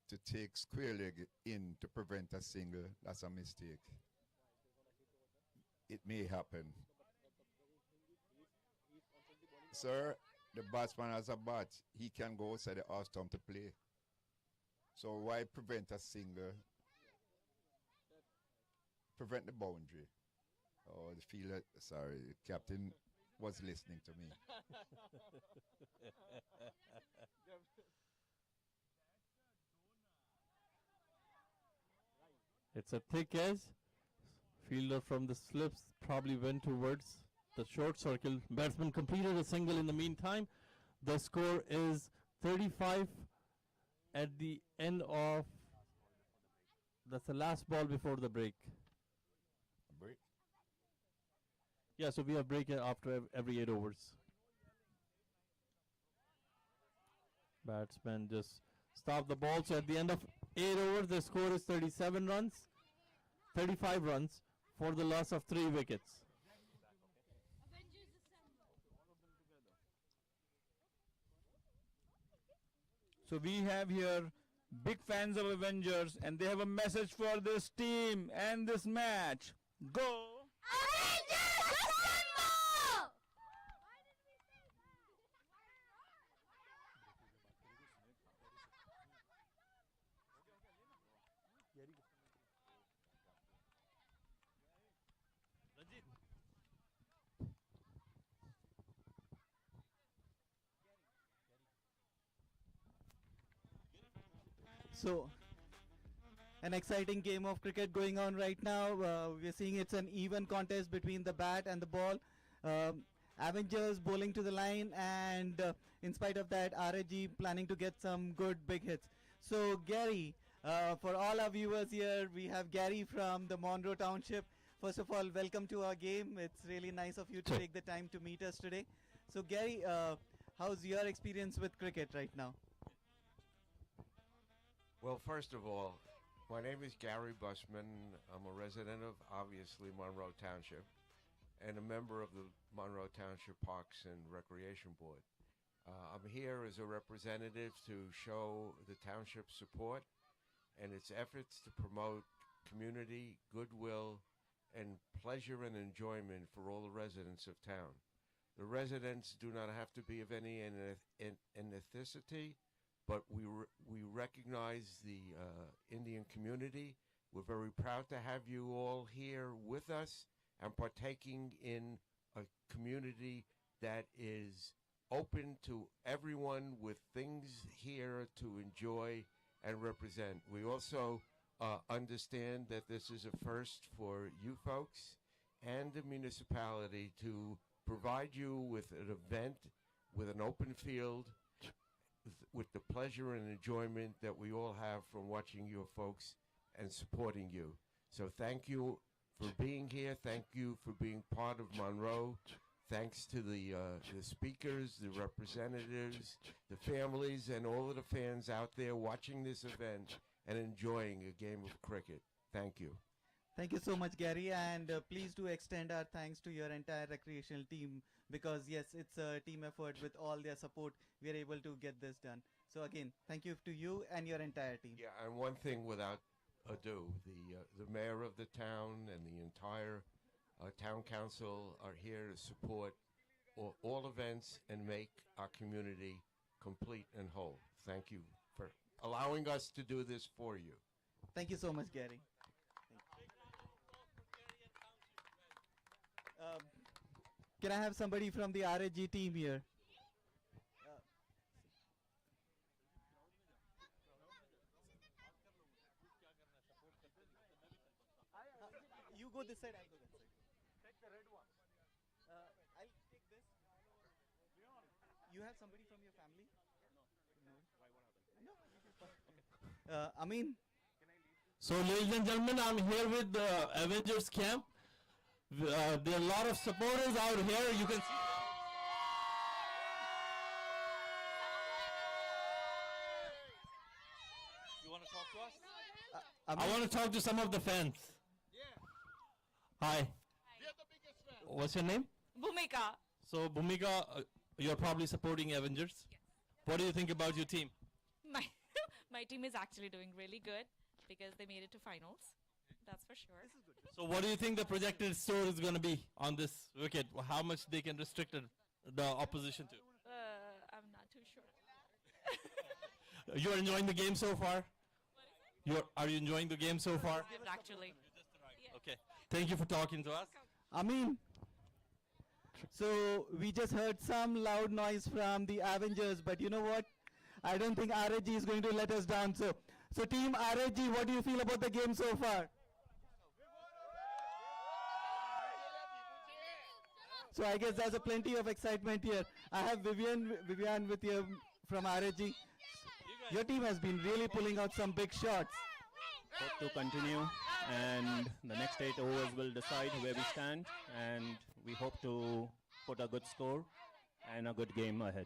To take square leg in to prevent a single, that's a mistake. It may happen. Sir, the batsman has a bat. He can go outside the off stump to play. So why prevent a single? Prevent the boundary. Oh, the fielder, sorry, the captain was listening to me. It's a thick edge. Fielder from the slips probably went towards the short circle. Batsman completed a single in the meantime. The score is 35 at the end of, that's the last ball before the break. Break? Yeah, so we have break after every 8 overs. Batsman just stopped the ball. So at the end of 8 overs, the score is 35 runs for the loss of 3 wickets. So we have here big fans of Avengers, and they have a message for this team and this match. Go! Avengers assemble! So, an exciting game of cricket going on right now. We're seeing it's an even contest between the bat and the ball. Avengers bowling to the line, and in spite of that, RHG planning to get some good big hits. So, Gary, for all our viewers here, we have Gary from the Monroe Township. First of all, welcome to our game. It's really nice of you to take the time to meet us today. So, Gary, how's your experience with cricket right now? Well, first of all, my name is Gary Busman. I'm a resident of, obviously, Monroe Township and a member of the Monroe Township Parks and Recreation Board. I'm here as a representative to show the township support and its efforts to promote community, goodwill, and pleasure and enjoyment for all the residents of town. The residents do not have to be of any ethnicity, but we recognize the Indian community. We're very proud to have you all here with us and partaking in a community that is open to everyone with things here to enjoy and represent. We also understand that this is a first for you folks and the municipality to provide you with an event with an open field with the pleasure and enjoyment that we all have from watching your folks and supporting you. So thank you for being here. Thank you for being part of Monroe. Thanks to the speakers, the representatives, the families, and all of the fans out there watching this event and enjoying a game of cricket. Thank you. Thank you so much, Gary, and please do extend our thanks to your entire recreational team, because yes, it's a team effort. With all their support, we are able to get this done. So again, thank you to you and your entire team. Yeah, and one thing without ado, the mayor of the town and the entire town council are here to support all events and make our community complete and whole. Thank you for allowing us to do this for you. Thank you so much, Gary. Can I have somebody from the RHG team here? You go this side, I'll go that side. Take the red one. I'll take this. You have somebody from your family? No. Why, what happened? No. Okay. Amin. So, ladies and gentlemen, I'm here with the Avengers camp. There are a lot of supporters out here. You can see. You want to talk to us? I want to talk to some of the fans. Hi. What's your name? Bhumika. So, Bhumika, you're probably supporting Avengers. Yes. What do you think about your team? My my team is actually doing really good because they made it to finals. That's for sure. So, what do you think the projected score is going to be on this wicket? How much they can restrict the opposition to? I'm not too sure. You're enjoying the game so far? Are you enjoying the game so far? Actually. Okay. Thank you for talking to us. Amin. So we just heard some loud noise from the Avengers, but you know what? I don't think RHG is going to let us down. So team RHG, what do you feel about the game so far? So I guess there's a plenty of excitement here. I have Vivian with you from RHG. Your team has been really pulling out some big shots. Hope to continue, and the next 8 overs will decide where we stand, and we hope to put a good score and a good game ahead.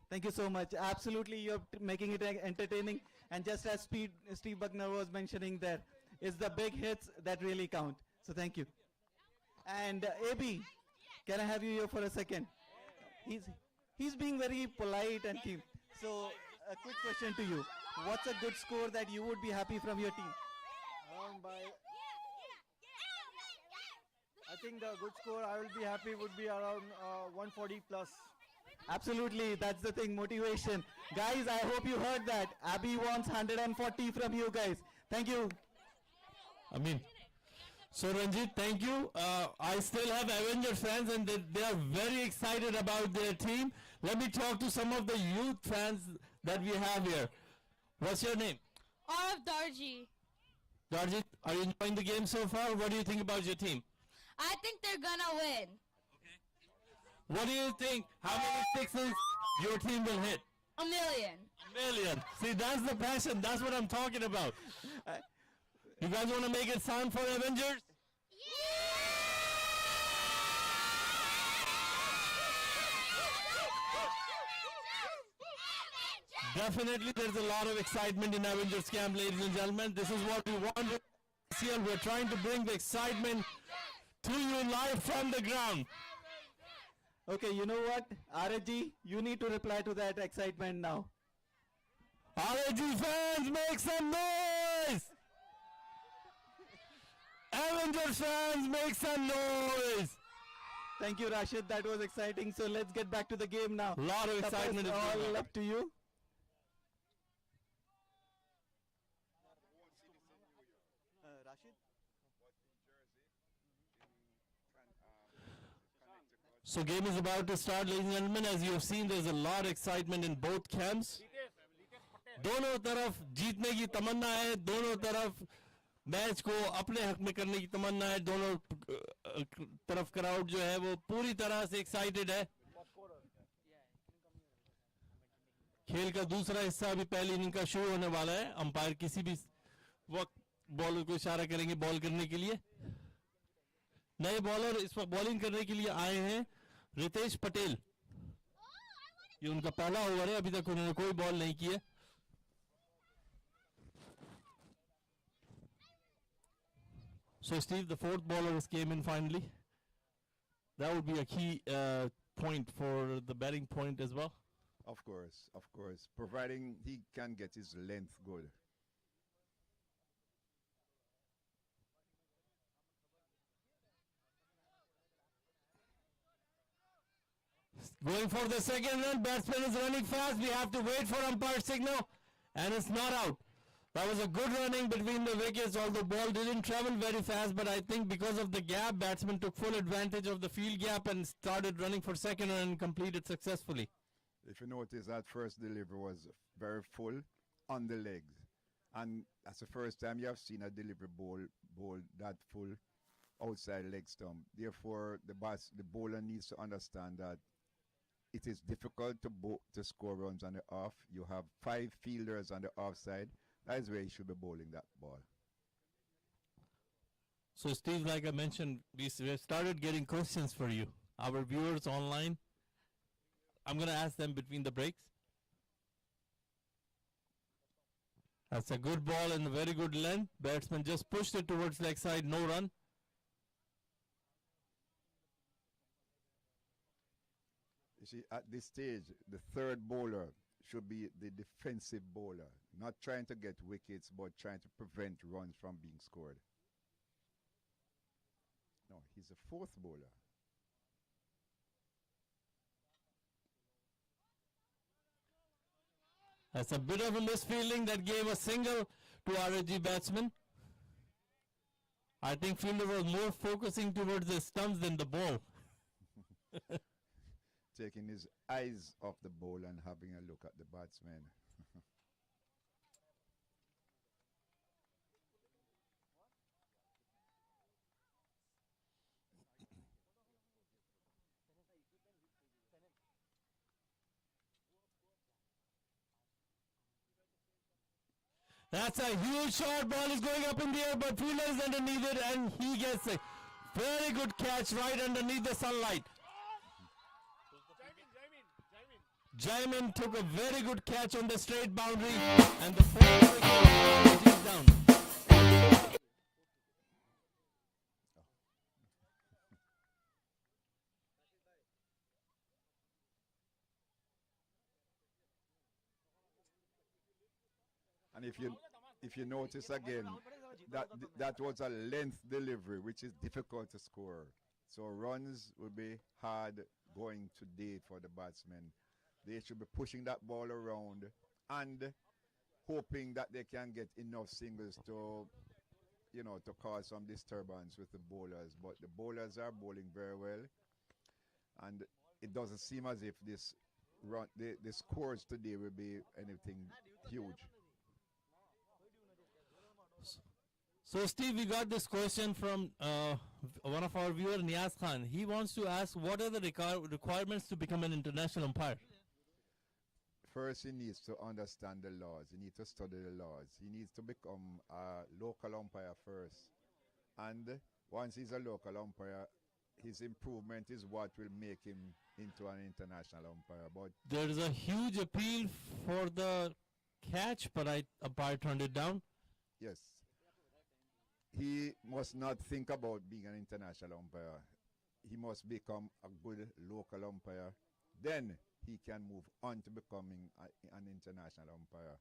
Thank you so much. Absolutely, you're making it entertaining. And just as Steve Buckner was mentioning there, it's the big hits that really count. So thank you. And AB, can I have you here for a second? He's being very polite and keen. So A quick question to you. What's a good score that you would be happy from your team? I think the good score I will be happy would be around 140 plus. Absolutely, that's the thing, motivation. Guys, I hope you heard that. Abby wants 140 from you guys. Thank you. I mean, so Ranjit, thank you. I still have Avengers fans and they are very excited about their team. Let me talk to some of the youth fans that we have here. What's your name? Of Darji. Darjit, are you enjoying the game so far? What do you think about your team? I think they're gonna win. What do you think? How many sixes your team will hit? A million. A million. See, that's the passion. That's what I'm talking about. You guys want to make it sound for Avengers? Definitely, there's a lot of excitement in Avengers camp, ladies and gentlemen. This is what we want. We're trying to bring the excitement to you live from the ground. Okay, you know what? RHG, you need to reply to that excitement now. RHG fans, make some noise! Avengers fans, make some noise! Thank you, Rashid. That was exciting. So let's get back to the game now. A lot of excitement is going all on. up to you. Rashid? So game is about to start, ladies and gentlemen. As you have seen, there's a lot of excitement in both camps. दोनों तरफ जीतने की तमन्ना है, दोनों तरफ match को अपने हक में करने की तमन्ना है, दोनों तरफ क्राउड जो है वो पूरी तरह से एक्साइटेड है. खेल का दूसरा हिस्सा अभी पहली इनिंग का शुरू होने वाला है. अंपायर किसी भी वक्त बॉलर को इशारा करेंगे बॉल करने के लिए. नए बॉलर इस वक्त बॉलिंग करने के लिए आए हैं रितेश पटेल. ये उनका पहला ओवर है, अभी तक उन्होंने कोई बॉल नहीं की है. So Steve, the fourth bowler has came in finally. That would be a key point for the batting point as well. Of course. Providing he can get his length good. Going for the second run, batsman is running fast. We have to wait for umpire signal, and it's not out. That was a good running between the wickets, although ball didn't travel very fast, but I think because of the gap, batsman took full advantage of the field gap and started running for second run and completed successfully. If you notice, that first delivery was very full on the legs. And that's the first time you have seen a delivery ball that full outside leg stump. Therefore, the bowler needs to understand that it is difficult to score runs on the off. You have 5 fielders on the offside. That is where you should be bowling that ball. So Steve, like I mentioned, we started getting questions for you. Our viewers online, I'm going to ask them between the breaks. That's a good ball and a very good length. Batsman just pushed it towards leg side, no run. You see, at this stage, the third bowler should be the defensive bowler, not trying to get wickets, but trying to prevent runs from being scored. No, he's a fourth bowler. That's a bit of a misfielding that gave a single to RHG batsman. I think fielder was more focusing towards the stumps than the ball. Taking his eyes off the ball and having a look at the batsman. That's a huge shot. Ball is going up in the air, but fielder is underneath it, and he gets a very good catch right underneath the sunlight. Jaimin took a very good catch on the straight boundary, and the fourth wicket is down. And if you notice again, that was a length delivery, which is difficult to score. So runs will be hard going today for the batsmen. They should be pushing that ball around and hoping that they can get enough singles to, to cause some disturbance with the bowlers. But the bowlers are bowling very well, and it doesn't seem as if this run, the scores today will be anything huge. So, Steve, we got this question from one of our viewer, Niaz Khan. He wants to ask, what are the requirements to become an international umpire? First, he needs to understand the laws. He needs to study the laws. He needs to become a local umpire first. And once he's a local umpire, his improvement is what will make him into an international umpire. But there is a huge appeal for the catch, but umpire turned it down. yes, he must not think about being an international umpire. He must become a good local umpire. Then he can move on to becoming an international umpire.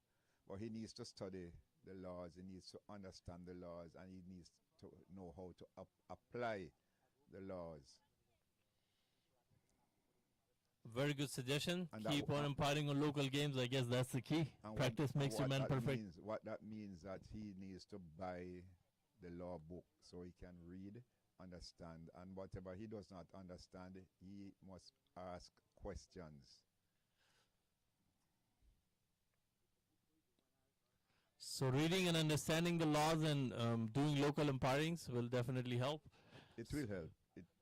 But he needs to study the laws, he needs to understand the laws, and he needs to know how to apply the laws. Very good suggestion. And Keep on umpiring on local games. I guess that's the key. Practice makes you man perfect. What that means that he needs to buy the law book so he can read, understand, and whatever he does not understand, he must ask questions. So reading and understanding the laws and doing local umpirings will definitely help. It will help.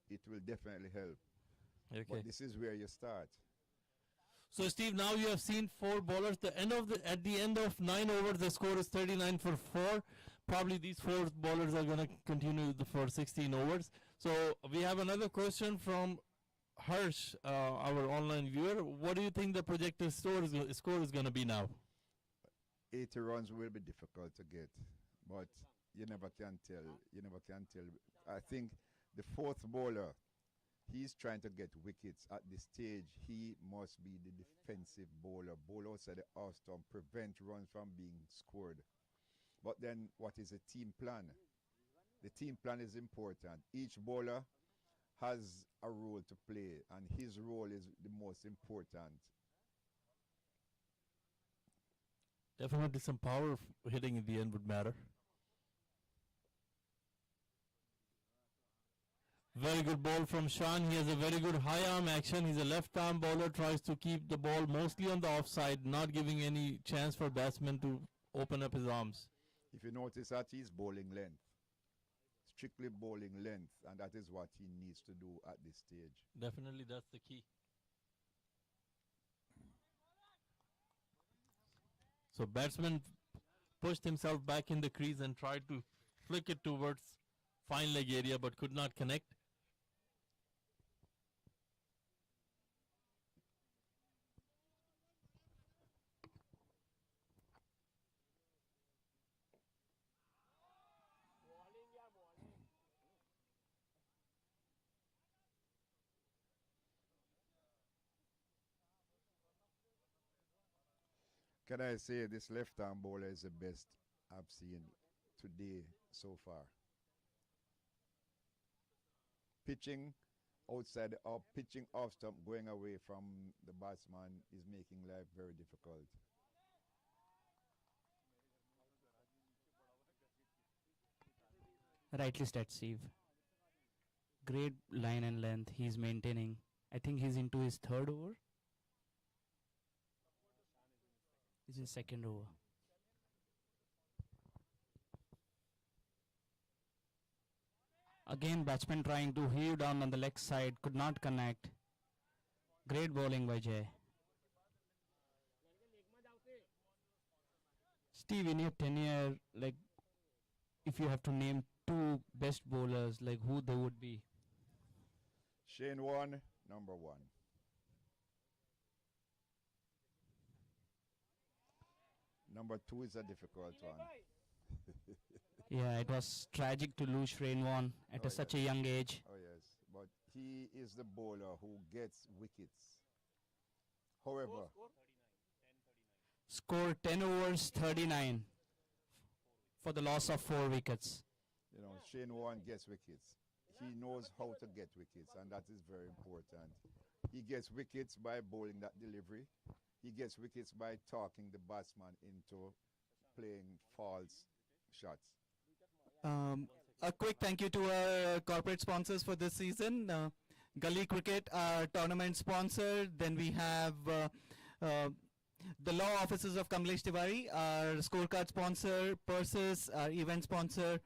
It will definitely help. Okay. But this is where you start. So Steve, now you have seen 4 bowlers. At the end of 9 overs, the score is 39 for 4. Probably these 4 bowlers are going to continue for 16 overs. So we have another question from Harsh, our online viewer. What do you think the projected score is going to be now? 80 runs will be difficult to get, but you never can tell. You never can tell. I think the 4th bowler, he's trying to get wickets. At this stage, he must be the defensive bowler. Bowl outside the off stump, prevent runs from being scored. But then, what is a team plan? The team plan is important. Each bowler has a role to play, and his role is the most important. Definitely some power hitting in the end would matter. Very good ball from Shan. He has a very good high arm action. He's a left arm bowler, tries to keep the ball mostly on the offside, not giving any chance for batsmen to open up his arms. If you notice that he's bowling length, strictly bowling length, and that is what he needs to do at this stage. Definitely that's the key. So batsman pushed himself back in the crease and tried to flick it towards fine leg area but could not connect. Can I say this left-arm bowler is the best I've seen today so far. Pitching outside or pitching off stump, going away from the batsman is making life very difficult. Rightly said, Steve. Great line and length he's maintaining. I think he's into his 3rd over. This is 2nd over. Again, batsman trying to heave down on the leg side, could not connect. Great bowling by Jay. Steve, in your tenure, like, if you have to name 2 best bowlers, like who they would be? Shane Warne, number 1. Number 2 is a difficult one. Yeah, it was tragic to lose Shane Warne at such a young age. Oh yes, but he is the bowler who gets wickets. However, Score 10 overs 39 for the loss of 4 wickets. You know, Shane Warne gets wickets. He knows how to get wickets, and that is very important. He gets wickets by bowling that delivery. He gets wickets by talking the batsman into playing false shots. A quick thank you to our corporate sponsors for this season. Gully Cricket, our tournament sponsor. Then we have the law offices of Kamlesh Tiwari, our scorecard sponsor. Persis, our event sponsor.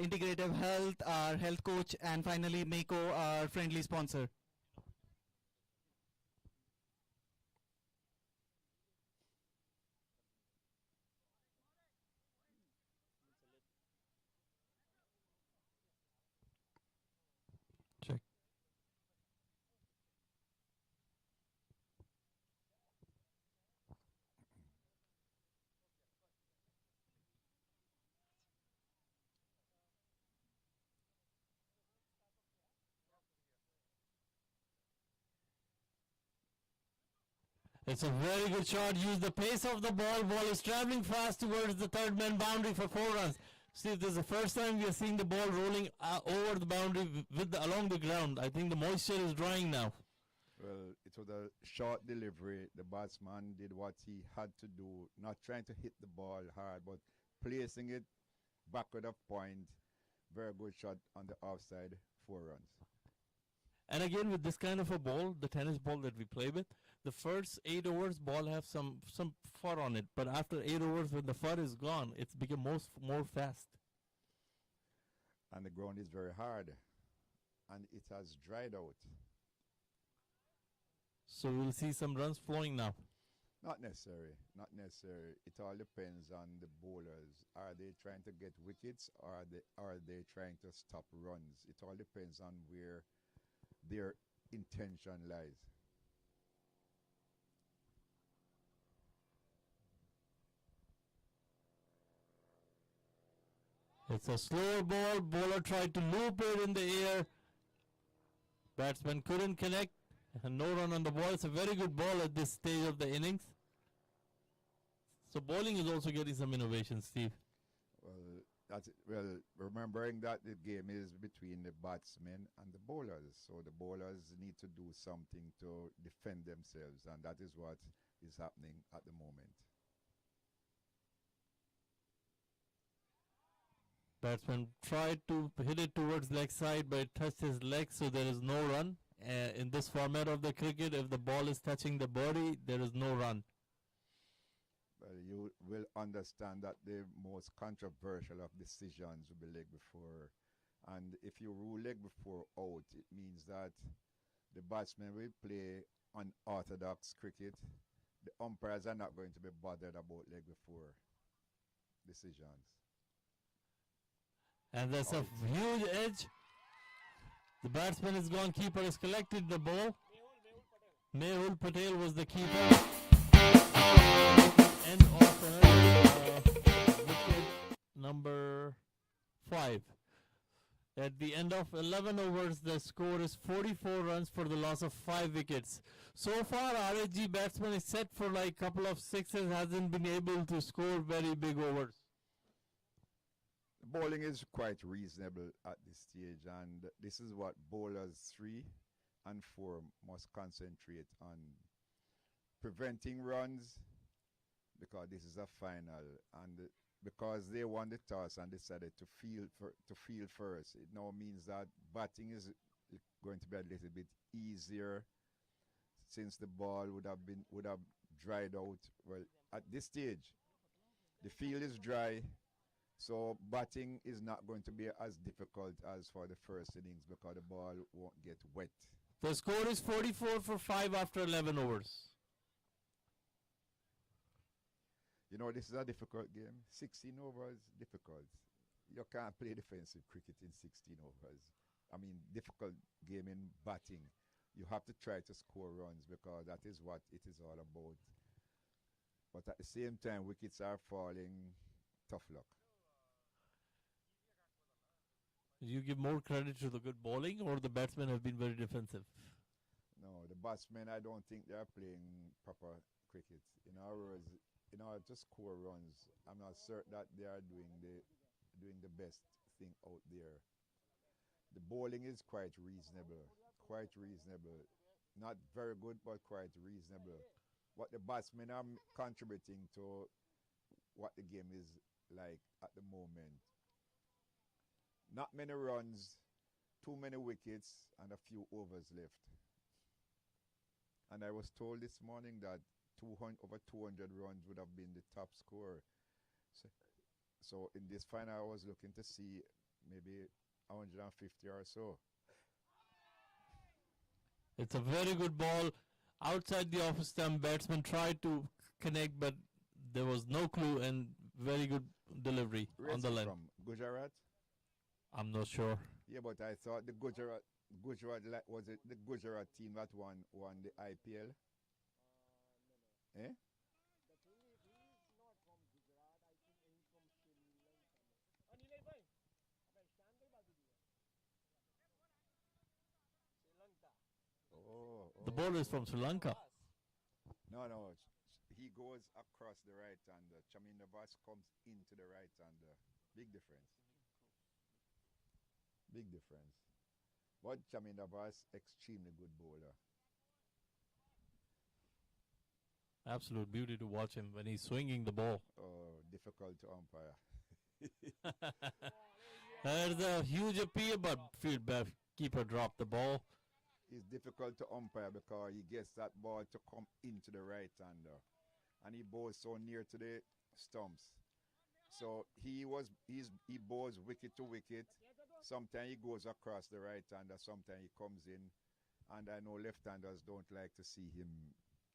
Integrative Health, our health coach. And finally, Mako, our friendly sponsor. Check. It's a very good shot. Use the pace of the ball. Ball is traveling fast towards the third man boundary for 4 runs. See, this is the first time we are seeing the ball rolling over the boundary along the ground. I think the moisture is drying now. Well, it was a short delivery. The batsman did what he had to do, not trying to hit the ball hard, but placing it backward of point. Very good shot on the offside, 4 runs. And again, with this kind of a ball, the tennis ball that we play with, the first 8 overs, ball have some fur on it. But after 8 overs, when the fur is gone, it's become more fast. And the ground is very hard, and it has dried out. So we'll see some runs flowing now. Not necessary, not necessary. It all depends on the bowlers. Are they trying to get wickets, or are they trying to stop runs? It all depends on where their intention lies. It's a slower ball. Bowler tried to loop it in the air. Batsman couldn't connect. And no run on the ball. It's a very good ball at this stage of the innings. So bowling is also getting some innovation, Steve. Well, remembering that the game is between the batsmen and the bowlers, so the bowlers need to do something to defend themselves, and that is what is happening at the moment. Batsman tried to hit it towards leg side, but it touched his leg, so there is no run. In this format of the cricket, if the ball is touching the body, there is no run. Well, you will understand that the most controversial of decisions will be leg before. And if you rule leg before out, it means that the batsmen will play unorthodox cricket. The umpires are not going to be bothered about leg before decisions. And there's a huge edge. The batsman is gone. Keeper has collected the ball. Mehul Patel was the keeper. End of wicket number 5. At the end of 11 overs, the score is 44 runs for the loss of 5 wickets. So far, RHG batsman is set for like couple of sixes, hasn't been able to score very big overs. The bowling is quite reasonable at this stage, and this is what bowlers 3 and 4 must concentrate on. Preventing runs, because this is a final, and because they won the toss and decided to field first, it now means that batting is going to be a little bit easier, since the ball would have dried out. Well, at this stage, the field is dry, so batting is not going to be as difficult as for the first innings, because the ball won't get wet. The score is 44 for 5 after 11 overs. You know, this is a difficult game. 16 overs, difficult. You can't play defensive cricket in 16 overs. I mean, difficult game in batting. You have to try to score runs, because that is what it is all about. But at the same time, wickets are falling. Tough luck. You give more credit to the good bowling, or the batsmen have been very defensive? No, the batsmen, I don't think they are playing proper cricket. In other words, in order to score runs, I'm not certain that they are doing the best thing out there. The bowling is quite reasonable, quite reasonable. Not very good, but quite reasonable. What the batsmen are contributing to what the game is like at the moment. Not many runs, too many wickets, and a few overs left. And I was told this morning that over 200 runs would have been the top score. So in this final, I was looking to see maybe 150 or so. It's a very good ball. Outside the off stump, batsman tried to connect, but there was no clue and very good delivery Where's on the he line. from? Gujarat? I'm not sure. Yeah, but I thought the Gujarat was it the Gujarat team that won the IPL? Eh? The bowler is from Sri Lanka. No. He goes across the right-hander. Chaminda Vaas comes into the right-hander. Big difference. Big difference. But Chaminda Vaas, extremely good bowler. Absolute beauty to watch him when he's swinging the ball. Oh, difficult to umpire. There's a huge appeal, but field keeper dropped the ball. It's difficult to umpire because he gets that ball to come into the right-hander. And he bowls so near to the stumps. So he bowls wicket to wicket. Sometimes he goes across the right-hander, sometimes he comes in. And I know left-handers don't like to see him.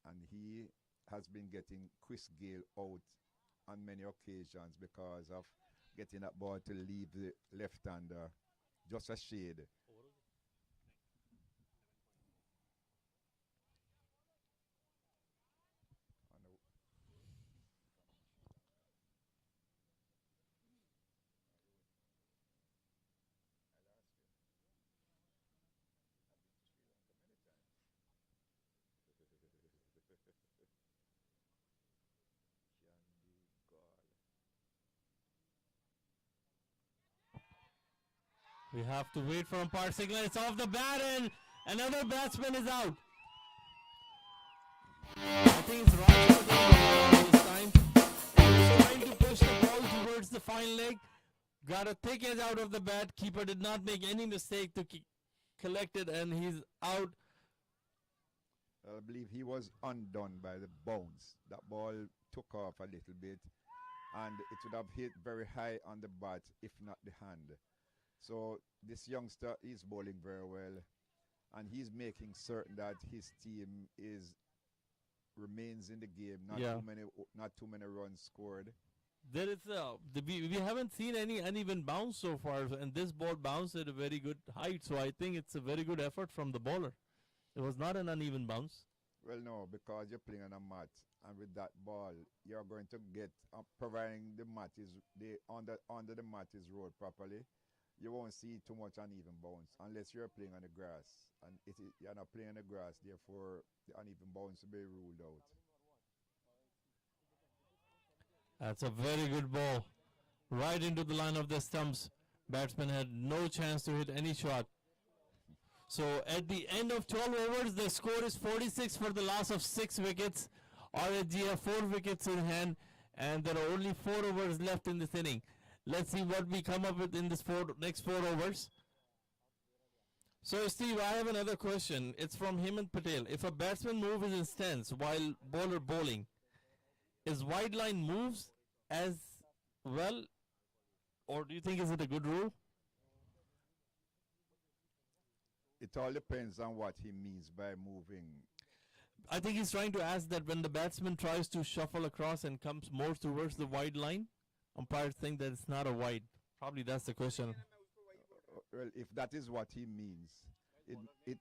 And he has been getting Chris Gale out on many occasions because of getting that ball to leave the left-hander just a shade. We have to wait for umpire signal. It's off the bat and another batsman is out. I think it's right this time. He's trying to push the ball towards the fine leg. Got a thick edge out of the bat. Keeper did not make any mistake to collect it, and he's out. I believe he was undone by the bounce. That ball took off a little bit, and it would have hit very high on the bat, if not the hand. So this youngster is bowling very well, and he's making certain that his team remains in the game. Not too many runs scored. There is we haven't seen any uneven bounce so far, and this ball bounced at a very good height. So I think it's a very good effort from the bowler. It was not an uneven bounce. Well, no, because you're playing on a mat, and with that ball, you're going to get, providing the mat is under the mat is rolled properly, you won't see too much uneven bounce unless you're playing on the grass, and you're not playing on the grass. Therefore, the uneven bounce will be ruled out. That's a very good ball, right into the line of the stumps. Batsman had no chance to hit any shot. So at the end of 12 overs, the score is 46 for the loss of 6 wickets. RHG have 4 wickets in hand, and there are only 4 overs left in this inning. Let's see what we come up with in this next 4 overs. So Steve, I have another question. It's from Hemant Patel. If a batsman moves his stance while bowler bowling, is wide line moves as well, or do you think is it a good rule? It all depends on what he means by moving. I think he's trying to ask that when the batsman tries to shuffle across and comes more towards the wide line, umpires think that it's not a wide. Probably that's the question. Well, if that is what he means, it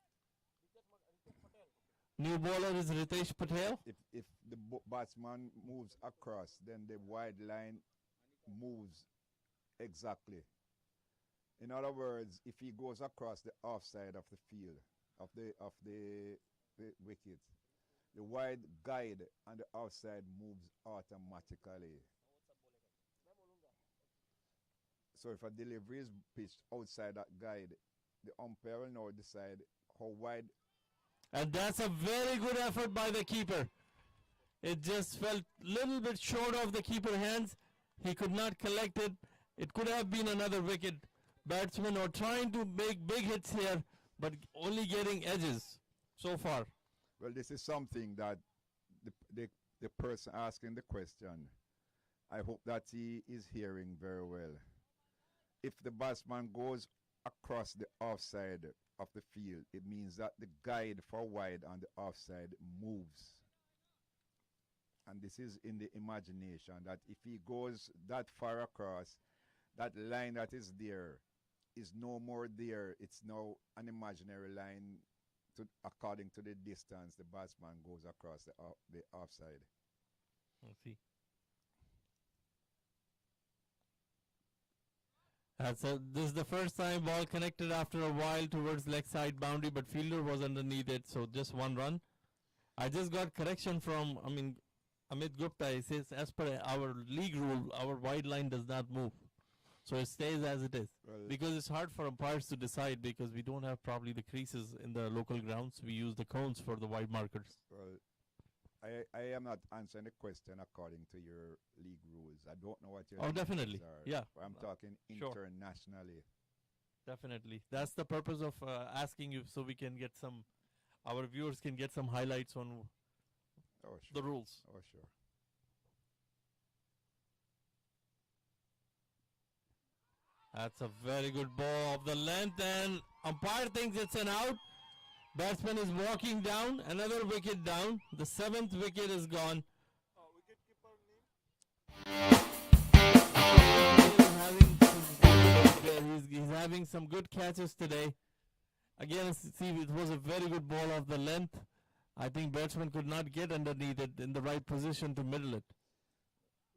New bowler is Ritesh Patel. If the batsman moves across, then the wide line moves exactly. In other words, if he goes across the offside of the field, of the wicket, the wide guide on the outside moves automatically. So if a delivery is pitched outside that guide, the umpire will now decide how wide. And that's a very good effort by the keeper. It just felt little bit short of the keeper hands. He could not collect it. It could have been another wicket. Batsmen are trying to make big hits here, but only getting edges so far. Well, this is something that the person asking the question, I hope that he is hearing very well. If the batsman goes across the offside of the field, it means that the guide for wide on the offside moves. And this is in the imagination that if he goes that far across, that line that is there is no more there. It's now an imaginary line according to the distance the batsman goes across the offside. Let's see. This is the first time ball connected after a while towards leg side boundary, but fielder was underneath it, so just one run. I just got correction from, Amit Gupta. He says, as per our league rule, our wide line does not move. So it stays as it is. Well, because it's hard for umpires to decide because we don't have probably the creases in the local grounds. We use the cones for the wide markers. Well, I am not answering the question according to your league rules. I don't know what your Oh, league definitely. rules are. Yeah. I'm talking Sure. internationally. Definitely. That's the purpose of asking you, so we can get our viewers can get some highlights on Oh, sure. the rules. Oh, sure. That's a very good ball of the length, and umpire thinks it's an out. Batsman is walking down, another wicket down. The 7th wicket is gone. He's having some good catches today. Again, see, it was a very good ball of the length. I think batsman could not get underneath it in the right position to middle it.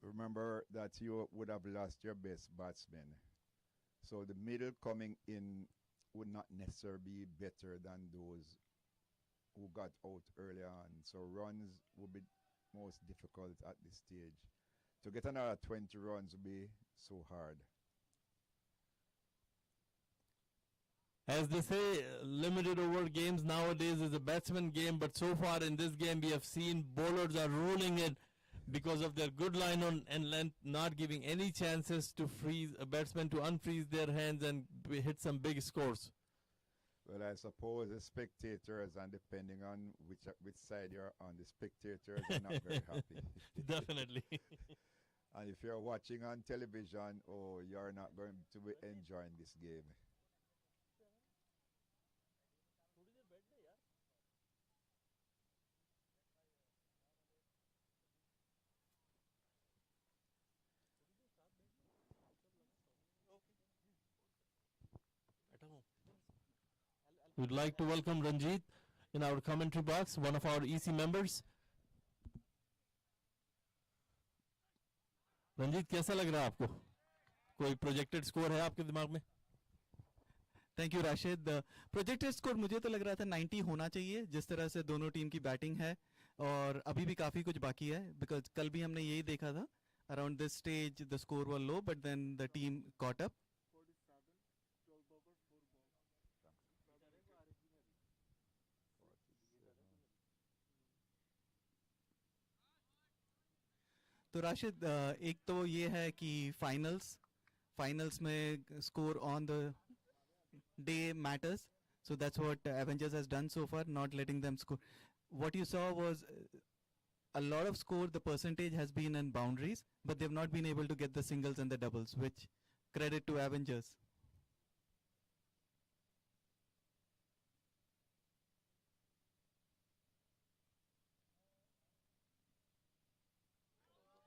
Remember that you would have lost your best batsman. So the middle coming in would not necessarily be better than those who got out early on. So runs would be most difficult at this stage. To get another 20 runs would be so hard. As they say, limited over games nowadays is a batsman game, but so far in this game we have seen bowlers are ruling it because of their good line on and length, not giving any chances to freeze a batsman to unfreeze their hands and hit some big scores. Well, I suppose the spectators, and depending on which side you're on, the spectators are not very happy. Definitely. And if you're watching on television, oh, you're not going to be enjoying this game. We'd like to welcome Ranjit in our commentary box, one of our EC members. Ranjit कैसा लग रहा है आपको? कोई projected score है आपके दिमाग में? Thank you Rashid. Projected score मुझे तो लग रहा था 90 होना चाहिए, जिस तरह से दोनों टीम की बैटिंग है, और अभी भी काफ़ी कुछ बाकी है, बिकॉज कल भी हमने यही देखा था. Around this stage the score was low, but then the team caught up. तो राशिद, एक तो ये है कि फाइनल्स में score on the day matters, so that's what Avengers has done so far, not letting them score. What you saw was a lot of score, the percentage has been in boundaries, but they've not been able to get the singles and the doubles, which credit to Avengers.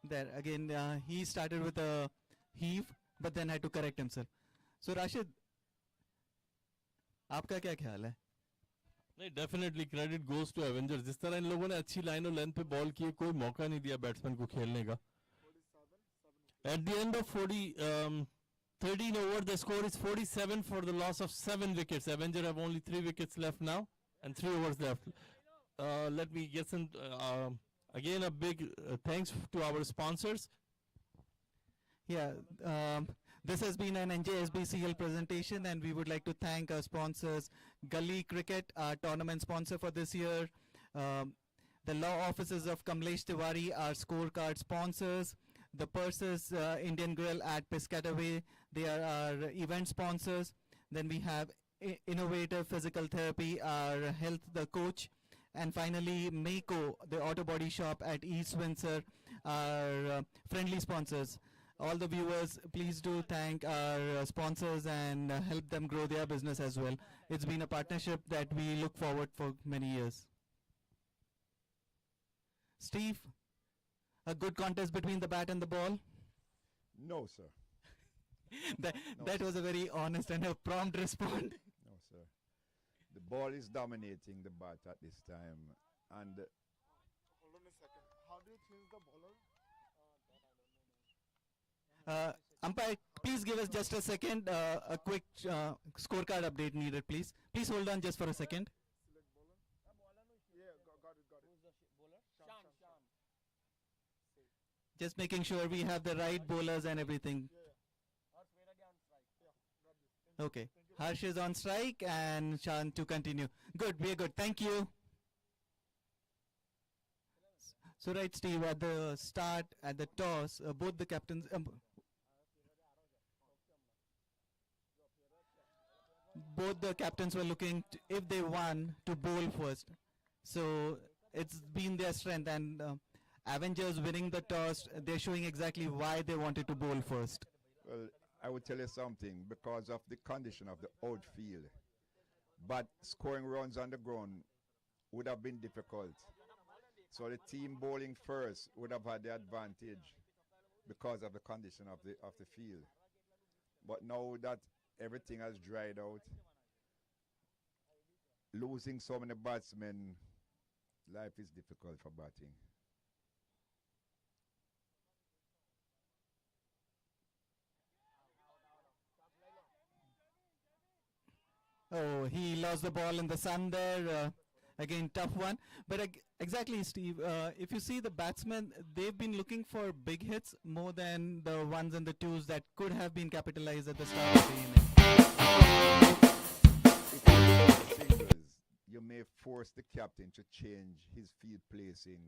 There again, he started with a heave, but then had to correct himself. So Rashid, आपका क्या ख्याल है? नहीं, definitely credit goes to Avengers. जिस तरह इन लोगों ने अच्छी लाइन और लेंथ पे बॉल किए, कोई मौका नहीं दिया बैट्समैन को खेलने का. At the end of 13 over, the score is 47 for the loss of 7 wickets. Avengers have only 3 wickets left now and 3 overs left. let me get some. Again, a big thanks to our sponsors. Yeah, this has been an NJSBCL presentation, and we would like to thank our sponsors, Gully Cricket, our tournament sponsor for this year, the law offices of Kamlesh Tiwari, our scorecard sponsors, the Purses Indian Grill at Piscataway, they are our event sponsors. Then we have Innovative Physical Therapy, our health, the coach. And finally, Mako, the auto body shop at East Windsor, our friendly sponsors. All the viewers, please do thank our sponsors and help them grow their business as well. It's been a partnership that we look forward for many years. Steve, a good contest between the bat and the ball? No, sir. That was a very honest and a prompt response. No, sir. The ball is dominating the bat at this time. And Hold on a second. How do you change the bowler? Umpire, please give us just a second, a quick scorecard update needed, please. Please hold on just for a second. Select bowler. Yeah, got it. Who's the bowler? Sham. Just making sure we have the right bowlers and everything. Okay. Harsh is on strike and Shan to continue. Good, we are good. Thank you. So right, Steve, at the start, at the toss, both the captains, were looking if they won to bowl first. So it's been their strength, and Avengers winning the toss, they're showing exactly why they wanted to bowl first. well, I would tell you something, because of the condition of the outfield. But scoring runs on the ground would have been difficult. So the team bowling first would have had the advantage because of the condition of the field. But now that everything has dried out, losing so many batsmen, life is difficult for batting. Oh, he lost the ball in the sun there. Again, tough one. But exactly, Steve, if you see the batsmen, they've been looking for big hits more than the ones and the twos that could have been capitalized at the start of the inning. If you look at singles, you may force the captain to change his field placing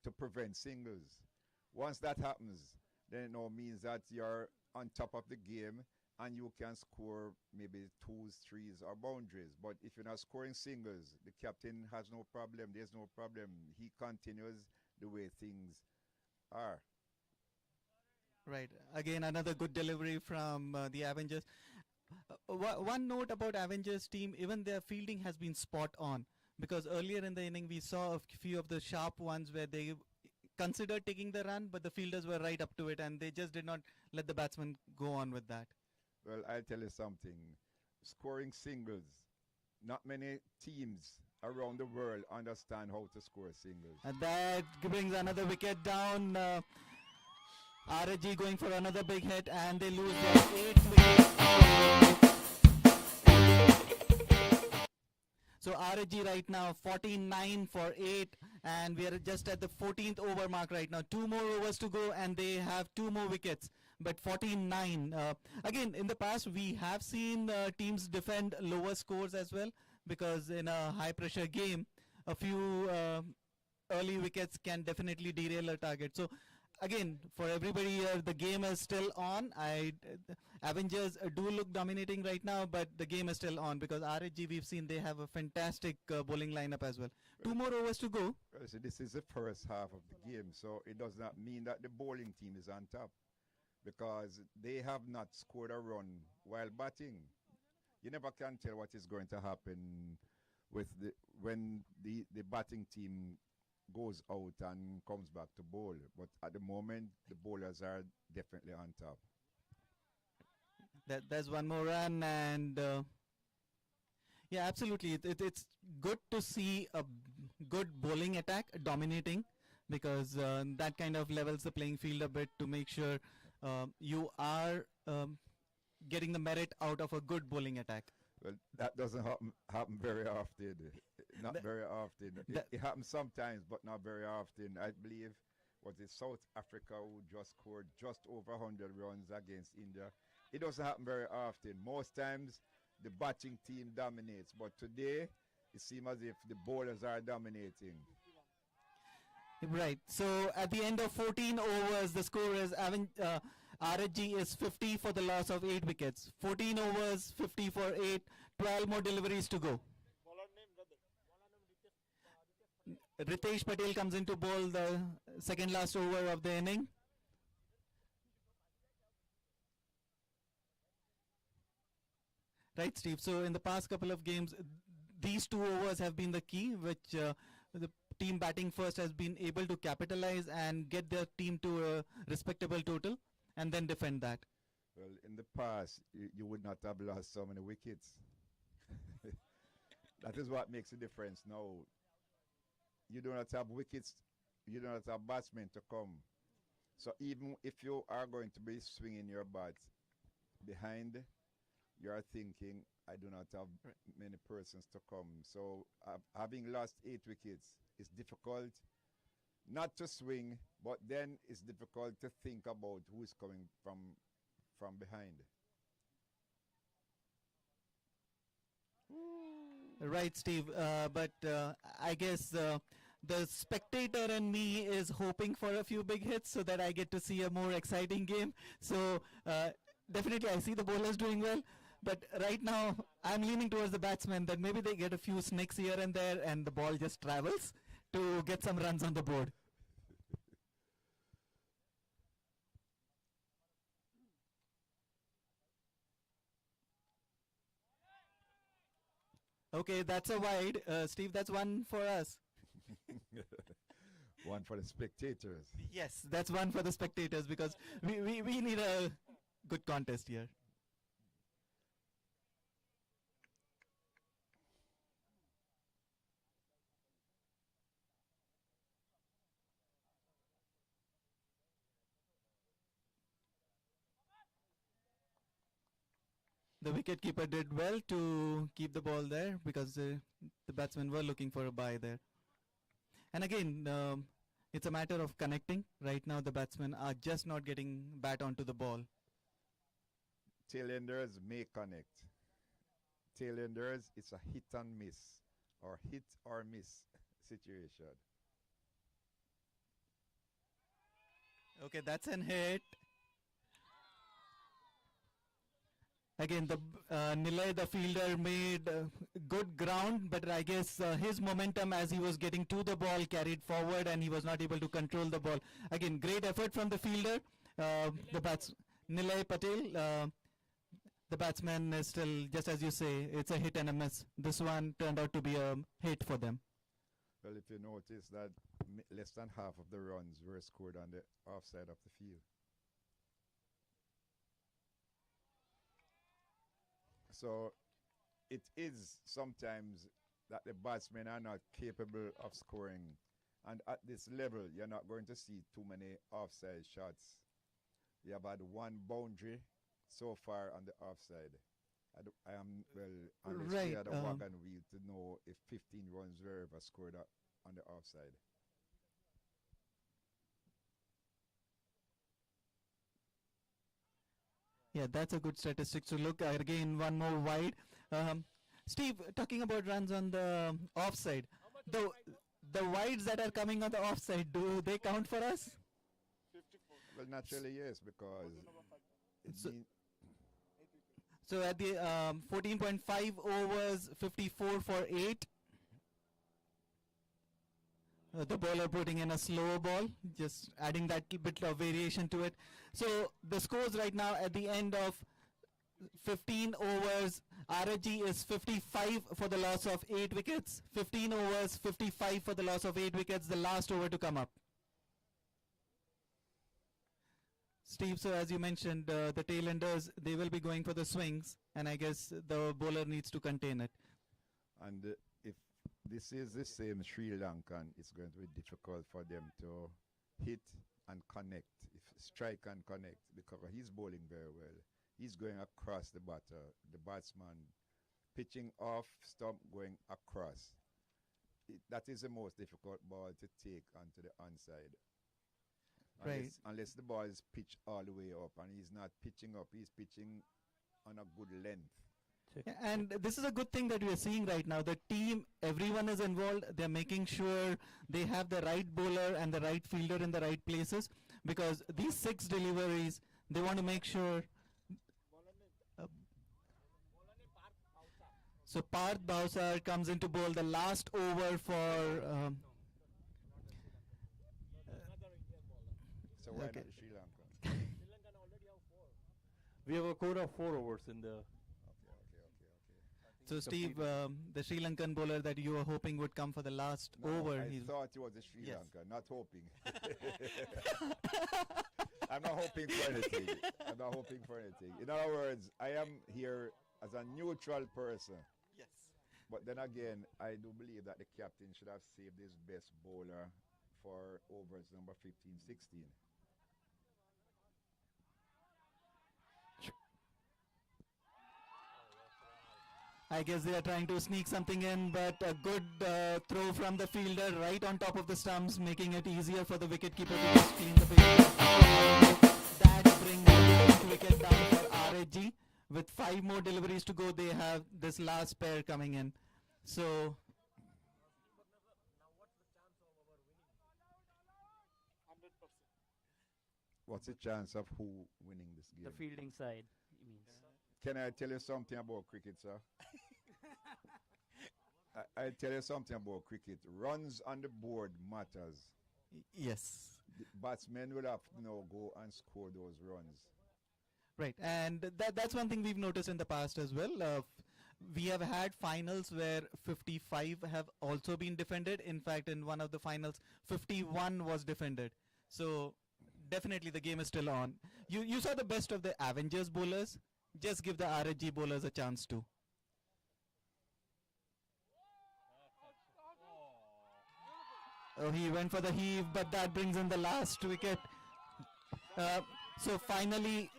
to prevent singles. Once that happens, then it now means that you're on top of the game and you can score maybe twos, threes, or boundaries. But if you're not scoring singles, the captain has no problem. There's no problem. He continues the way things are. Right. Again, another good delivery from the Avengers. One note about Avengers team, even their fielding has been spot on. Because earlier in the inning, we saw a few of the sharp ones where they considered taking the run, but the fielders were right up to it, and they just did not let the batsman go on with that. Well, I'll tell you something. Scoring singles, not many teams around the world understand how to score singles. And that brings another wicket down. RHG going for another big hit, and they lose their 8th wicket. So RHG right now 49 for 8, and we are just at the 14th over mark right now. 2 more overs to go, and they have 2 more wickets. But 49. Again, in the past, we have seen teams defend lower scores as well, because in a high-pressure game, a few early wickets can definitely derail a target. So, again, for everybody here, the game is still on. Avengers do look dominating right now, but the game is still on, because RHG, we've seen they have a fantastic bowling lineup as well. 2 more overs to go. Well, so this is the first half of the game, so it does not mean that the bowling team is on top, because they have not scored a run while batting. You never can tell what is going to happen with when the batting team goes out and comes back to bowl. But at the moment, the bowlers are definitely on top. There's one more run, and yeah, absolutely. It's good to see a good bowling attack dominating, because that kind of levels the playing field a bit to make sure you are getting the merit out of a good bowling attack. Well, that doesn't happen very often. Not That- very often. that- It happens sometimes, but not very often. I believe was it South Africa who just scored just over 100 runs against India. It doesn't happen very often. Most times the batting team dominates, but today it seems as if the bowlers are dominating. Right. So at the end of 14 overs, the score is RHG is 50 for the loss of 8 wickets. 14 overs, 50 for 8, 12 more deliveries to go. Ritesh Patel comes in to bowl the second last over of the inning. Right, Steve. So in the past couple of games, these 2 overs have been the key, which the team batting first has been able to capitalize and get their team to a respectable total and then defend that. Well, in the past, you would not have lost so many wickets. That is what makes a difference now. You do not have wickets, you do not have batsmen to come. So even if you are going to be swinging your bat behind, you are thinking, I do not have many persons to come. So having lost 8 wickets, it's difficult not to swing, but then it's difficult to think about who is coming from behind. Right, Steve. But I guess the spectator in me is hoping for a few big hits so that I get to see a more exciting game. So definitely I see the bowlers doing well. But right now I'm leaning towards the batsmen that maybe they get a few snicks here and there and the ball just travels to get some runs on the board. Okay, that's a wide. Steve, that's one for us. One for the spectators. Yes, that's one for the spectators because we need a good contest here. The wicketkeeper did well to keep the ball there because the batsmen were looking for a bye there. And again, it's a matter of connecting. Right now, the batsmen are just not getting bat onto the ball. Tailenders may connect. Tailenders, it's a hit and miss or hit or miss situation. Okay, that's an hit. Again, the Nilay, the fielder, made good ground, but I guess his momentum as he was getting to the ball carried forward and he was not able to control the ball. Again, great effort from the fielder. Nilay Patel, the batsman is still, just as you say, it's a hit and a miss. This one turned out to be a hit for them. Well, if you notice that less than half of the runs were scored on the offside of the field. So it is sometimes that the batsmen are not capable of scoring. And at this level, you're not going to see too many offside shots. We have had one boundary so far on the offside. I am, well, unless we Right, had a wagon wheel to know if 15 runs were ever scored on the offside. Yeah, that's a good statistic to look at. Again, one more wide. Steve, talking about runs on the offside, the wides that are coming on the offside, do they count for us? Well, naturally, yes, because So at the 14.5 overs, 54 for 8. The bowler putting in a slow ball, just adding that bit of variation to it. So the scores right now at the end of 15 overs, RHG is 55 for the loss of 8 wickets. 15 overs, 55 for the loss of 8 wickets, the last over to come up. Steve, so as you mentioned, the tailenders, they will be going for the swings, and I guess the bowler needs to contain it. And if this is the same Sri Lankan, it's going to be difficult for them to hit and connect, if strike and connect, because he's bowling very well. He's going across the batter, the batsman pitching off, stump going across. that is the most difficult ball to take onto the onside. Right. Unless the ball is pitched all the way up, and he's not pitching up, he's pitching on a good length. Yeah, and this is a good thing that we are seeing right now. The team, everyone is involved. They're making sure they have the right bowler and the right fielder in the right places, because these 6 deliveries, they want to make sure. So Parth Bhavsar comes into bowl the last over for. So why Okay. not Sri Lanka? We have a core of 4 overs in the. So Steve, the Sri Lankan bowler that you were hoping would come for the last over. I he's thought it was a Sri Yes. Lanka, not hoping. I'm not hoping for anything. I'm not hoping for anything. In other words, I am here as a neutral person. Yes. But then again, I do believe that the captain should have saved his best bowler for overs number 15, 16. I guess they are trying to sneak something in, but a good throw from the fielder right on top of the stumps, making it easier for the wicketkeeper to just clean the wicket. That brings the wicket down for RHG. With 5 more deliveries to go, they have this last pair coming in. So What's the chance of who winning this game? The fielding side, he means. Can I tell you something about cricket, sir? I tell you something about cricket. Runs on the board matters. yes. The batsmen will have to now go and score those runs. Right, and that's one thing we've noticed in the past as well. We have had finals where 55 have also been defended. In fact, in one of the finals, 51 was defended. So definitely the game is still on. You saw the best of the Avengers bowlers. Just give the RHG bowlers a chance too. Oh, he went for the heave, but that brings in the last wicket. So finally,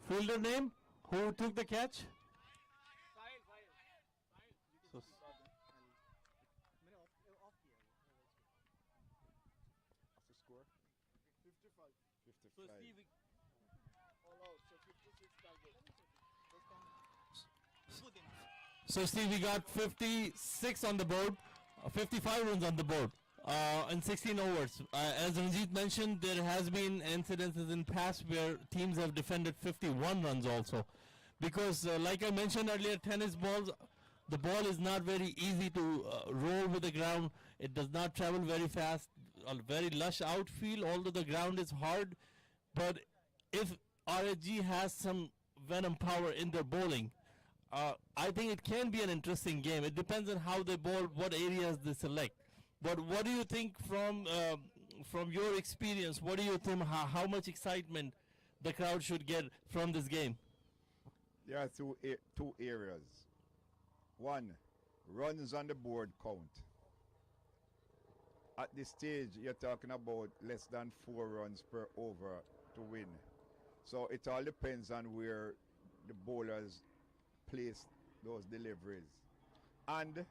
Fielder name? Who took the catch? So, What's the score? 55. 55. So Steve, we got 56 on the board, 55 runs on the board, in 16 overs. As Ranjit mentioned, there has been incidences in past where teams have defended 51 runs also. Because like I mentioned earlier, tennis balls, the ball is not very easy to roll with the ground. It does not travel very fast, a very lush outfield, although the ground is hard. But if RHG has some venom power in their bowling, I think it can be an interesting game. It depends on how they bowl, what areas they select. But what do you think from your experience? What do you think? How much excitement the crowd should get from this game? There are two areas. One, runs on the board count. At this stage, you're talking about less than 4 runs per over to win. So it all depends on where the bowlers place those deliveries and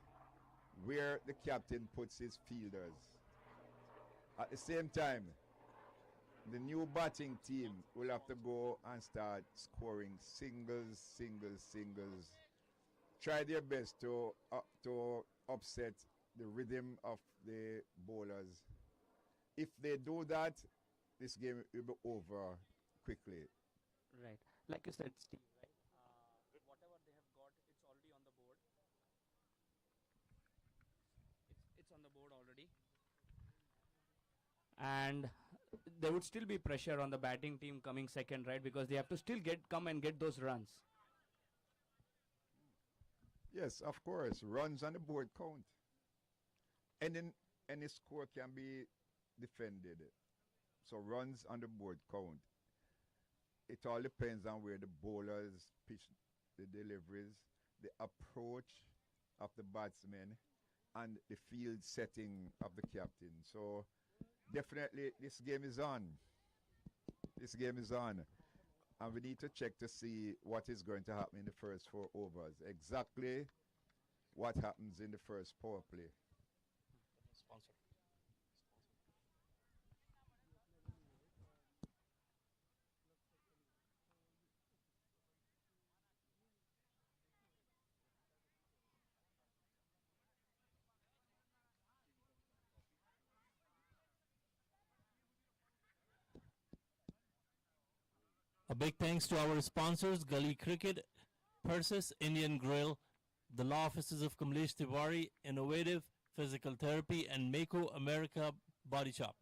where the captain puts his fielders. At the same time, the new batting team will have to go and start scoring singles. Try their best to upset the rhythm of the bowlers. If they do that, this game will be over quickly. Right. Like you said, Steve, right? Whatever they have got, it's already on the board. It's on the board already. And there would still be pressure on the batting team coming second, right? Because they have to still come and get those runs. Yes, of course. Runs on the board count. And then any score can be defended. So runs on the board count. It all depends on where the bowlers pitch the deliveries, the approach of the batsmen, and the field setting of the captain. So definitely this game is on. This game is on. And we need to check to see what is going to happen in the first 4 overs. Exactly what happens in the first power play. A big thanks to our sponsors, Gully Cricket, Persis, Indian Grill, the law offices of Kamlesh Tiwari, Innovative Physical Therapy, and Mako America Body Shop.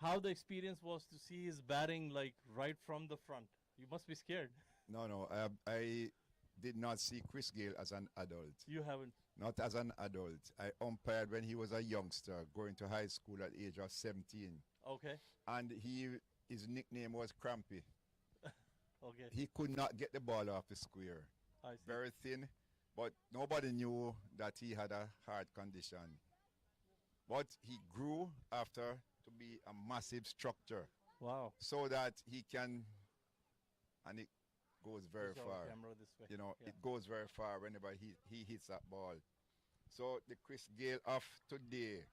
How the experience was to see his batting like right from the front. You must be scared. No, I did not see Chris Gale as an adult. You haven't. Not as an adult. I umpired when he was a youngster, going to high school at the age of 17. Okay. And his nickname was Crampy. Okay. He could not get the ball off the square. I see. Very thin, but nobody knew that he had a heart condition. But he grew after to be a massive structure. Wow. So that he can, and it goes very Push our far. camera this way. You know, Yeah. it goes very far whenever he hits that ball. So the Chris Gale of today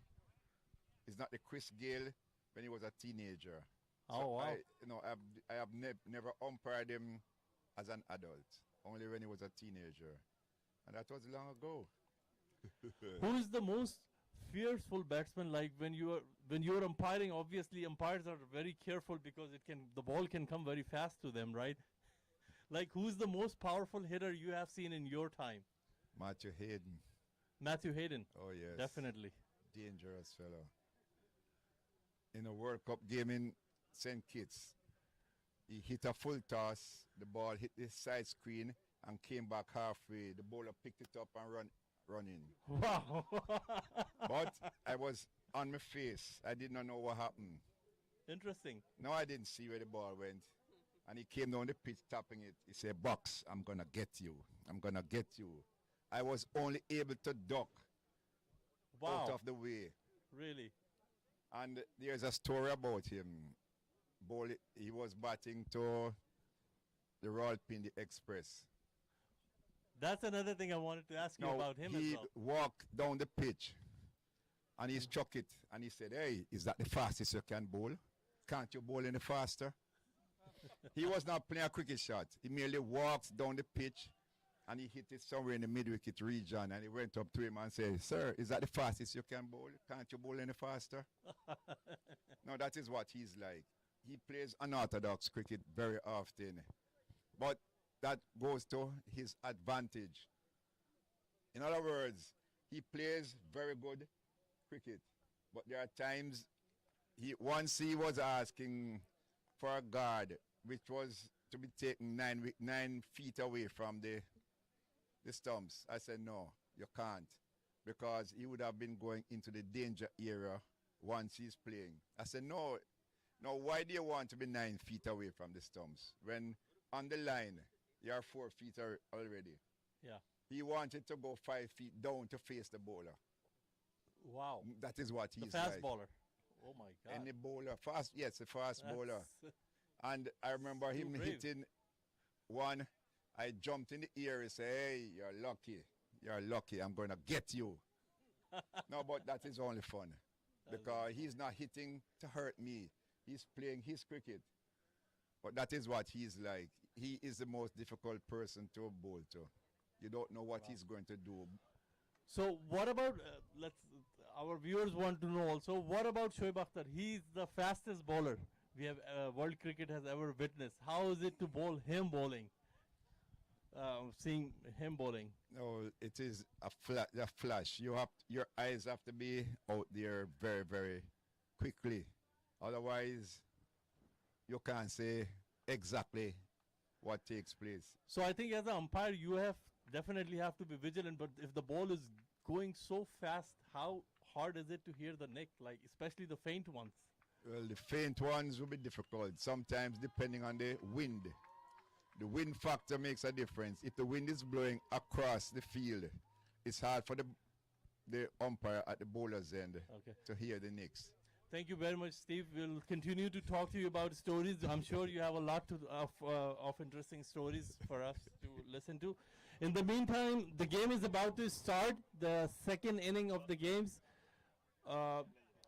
is not the Chris Gale when he was a teenager. Oh, So wow. I have never umpired him as an adult, only when he was a teenager, and that was long ago. Who is the most fearful batsman? Like when you're umpiring, obviously umpires are very careful because the ball can come very fast to them, right? Like who's the most powerful hitter you have seen in your time? Matthew Hayden. Matthew Hayden. Oh yes, Definitely. Dangerous fellow. In a World Cup game in St. Kitts, he hit a full toss. The ball hit the side screen and came back halfway. The bowler picked it up and run in. Wow. But I was on my face. I did not know what happened. Interesting. No, I didn't see where the ball went. And he came down the pitch tapping it. He said, "Box, I'm going to get you. I'm going to get you." I was only able to duck Wow. out of the way. Really? And there's a story about him. He was batting to the Rawalpindi Express. That's another thing I wanted to ask you Now, about him as he well. walked down the pitch and he struck it and he said, "Hey, is that the fastest you can bowl? Can't you bowl any faster?" He was not playing a cricket shot. He merely walked down the pitch and he hit it somewhere in the mid-wicket region, and he went up to him and said, "Sir, is that the fastest you can bowl? Can't you bowl any faster?" No, that is what he's like. He plays unorthodox cricket very often, but that goes to his advantage. In other words, he plays very good cricket, but there are times once he was asking for a guard which was to be taken 9 feet away from the stumps. I said, "No, you can't," because he would have been going into the danger area once he's playing. I said, "No, why do you want to be 9 feet away from the stumps when on the line you are 4 feet already?" Yeah. He wanted to go 5 feet down to face the bowler. Wow. That is what The he's fast like. bowler. Oh my God. And the bowler, fast, yes, a fast bowler. That's- And I remember too him brave. hitting one. I jumped in the air and said, hey, you're lucky. You're lucky. I'm going to get you. No, but that is only fun. Because he's not hitting to hurt me. He's playing his cricket. But that is what he's like. He is the most difficult person to bowl to. You don't know what he's going to do. So what about our viewers want to know also, what about Shoaib Akhtar? He's the fastest bowler we have world cricket has ever witnessed. How is it to bowl him bowling? Seeing him bowling. No, it is a flash. Your eyes have to be out there very, very quickly. Otherwise, you can't say exactly what takes place. So I think as an umpire, you definitely have to be vigilant. But if the ball is going so fast, how hard is it to hear the nick? Like especially the faint ones. Well, the faint ones will be difficult. Sometimes depending on the wind. The wind factor makes a difference. If the wind is blowing across the field, it's hard for the umpire at the bowler's end to hear the nicks. Thank you very much, Steve. We'll continue to talk to you about stories. I'm sure you have a lot of interesting stories for us to listen to. In the meantime, the game is about to start. The second inning of the games.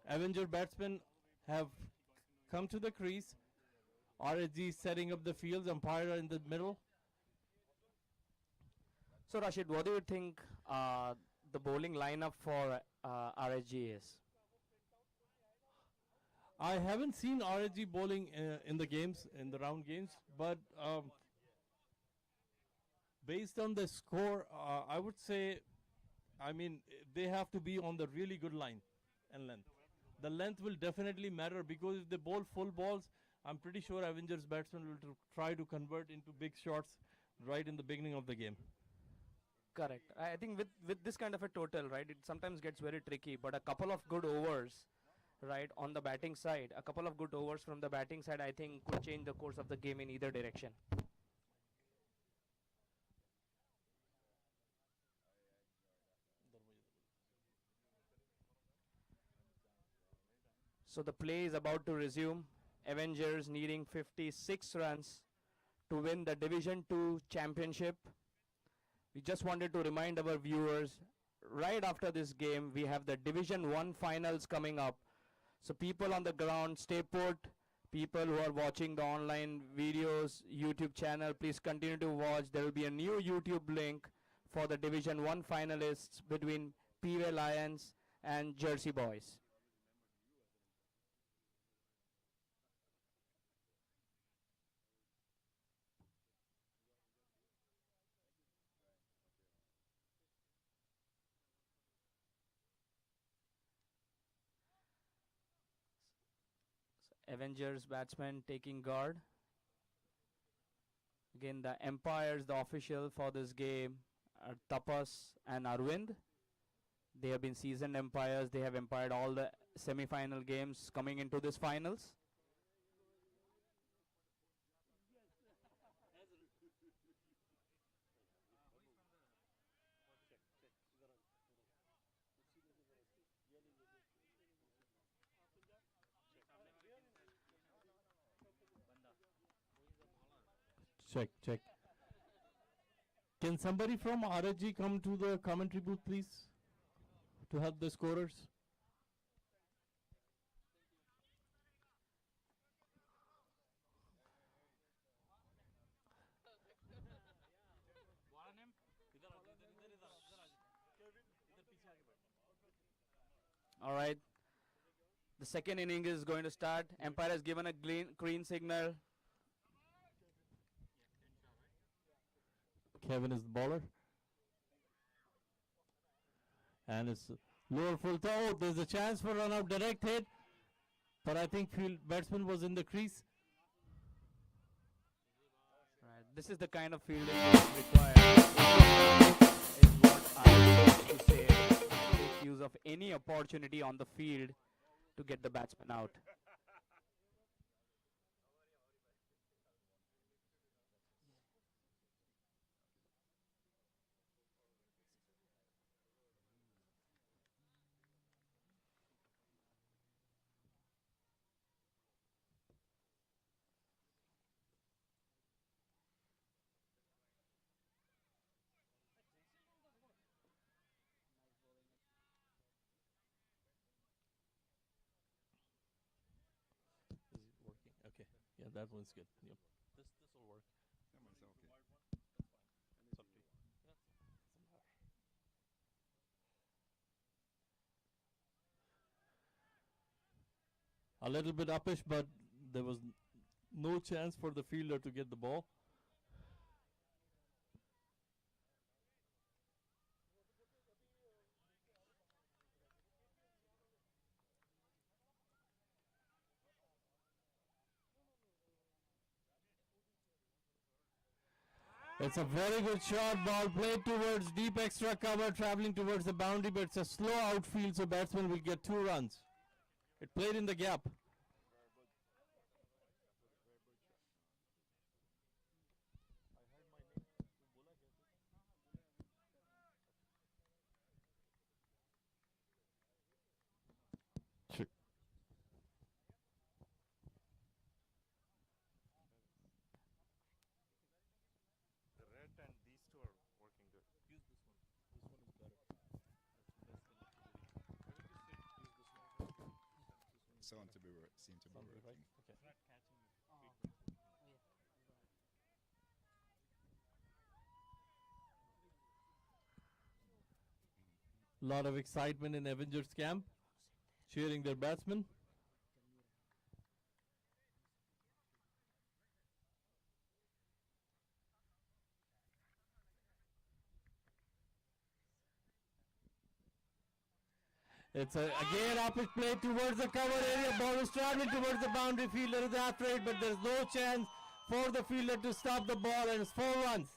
Avenger batsmen have come to the crease. RHG setting up the fields, umpire in the middle. So Rashid, what do you think the bowling lineup for RHG is? I haven't seen RHG bowling in the games, in the round games, but based on the score, I would say, they have to be on the really good line and length. The length will definitely matter because if they bowl full balls, I'm pretty sure Avengers batsmen will try to convert into big shots right in the beginning of the game. Correct. I think with this kind of a total, right, it sometimes gets very tricky, but a couple of good overs, right, on the batting side, a couple of good overs from the batting side, I think could change the course of the game in either direction. So the play is about to resume. Avengers needing 56 runs to win the Division 2 championship. We just wanted to remind our viewers, right after this game, we have the Division 1 finals coming up. So people on the ground, stay put. People who are watching the online videos, YouTube channel, please continue to watch. There will be a new YouTube link for the Division 1 finalists between Peeway Lions and Jersey Boys. Avengers batsman taking guard. Again, the umpires, the official for this game are Tapas and Arvind. They have been seasoned umpires. They have umpired all the semi-final games coming into this finals. Check. Can somebody from RHG come to the commentary booth, please, to help the scorers? All right. The second inning is going to start. Umpire has given a green signal. Kevin is the bowler. And it's lower full throw. Oh, there's a chance for run out, direct hit. But I think field batsman was in the crease. Right. This is the kind of fielding required. Is what I want to say. Make use of any opportunity on the field to get the batsman out. that one's good. Yep. This will work. It's up to you. A little bit uppish, but there was no chance for the fielder to get the ball. It's a very good shot. Ball played towards deep extra cover, traveling towards the boundary, but it's a slow outfield, so batsman will get 2 runs. It played in the gap. Sure. The red and these two are working good. Use this one. This one is better. Sound to be seem to be Sound good, working. right? Okay. It's not catching it frequently. Lot of excitement in Avengers camp, cheering their batsmen. It's again opposite play towards the cover area. Ball is traveling towards the boundary. Fielder is after it, but there's no chance for the fielder to stop the ball, and it's 4 runs.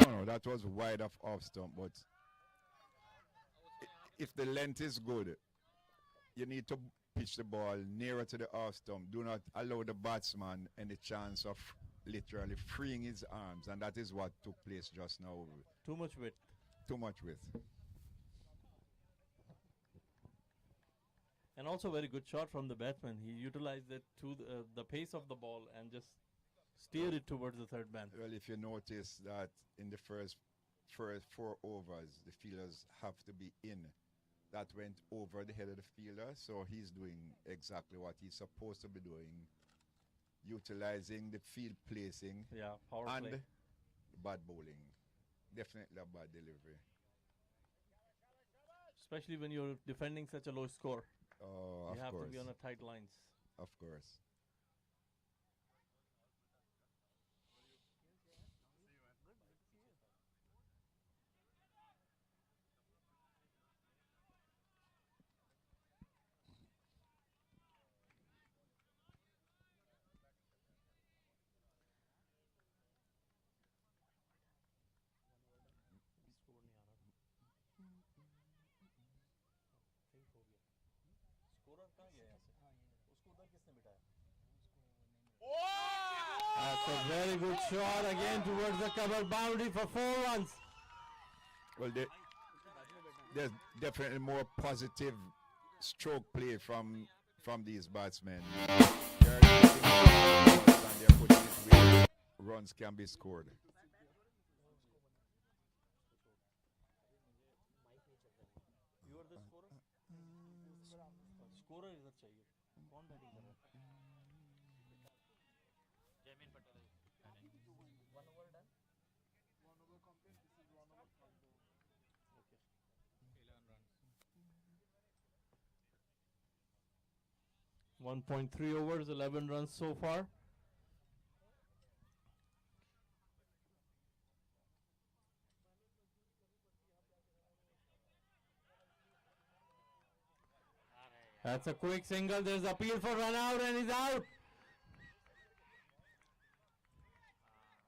No, that was wide off stump, but if the length is good, you need to pitch the ball nearer to the off stump. Do not allow the batsman any chance of literally freeing his arms, and that is what took place just now. Too much width. Too much width. And also very good shot from the batsman. He utilized it to the pace of the ball and just steered it towards the third man. Well, if you notice that in the first 4 overs, the fielders have to be in. That went over the head of the fielder, so he's doing exactly what he's supposed to be doing, utilizing the field placing power and play. bad bowling. Definitely a bad delivery. Especially when you're defending such a low score. Oh, you of have course. to be on a tight lines. Of course. That's a very good shot again towards the cover boundary for 4 runs. Well, there's definitely more positive stroke play from these batsmen. They're getting balls and they're putting it where runs can be scored. You are the scorer? Scorer इधर चाहिए. कौन batting कर रहा है? Jamin Patel. 1 over done? 1 over complete. This is 1 over 5 over. Okay. 11 runs. 1.3 overs, 11 runs so far. That's a quick single. There's appeal for run out and he's out.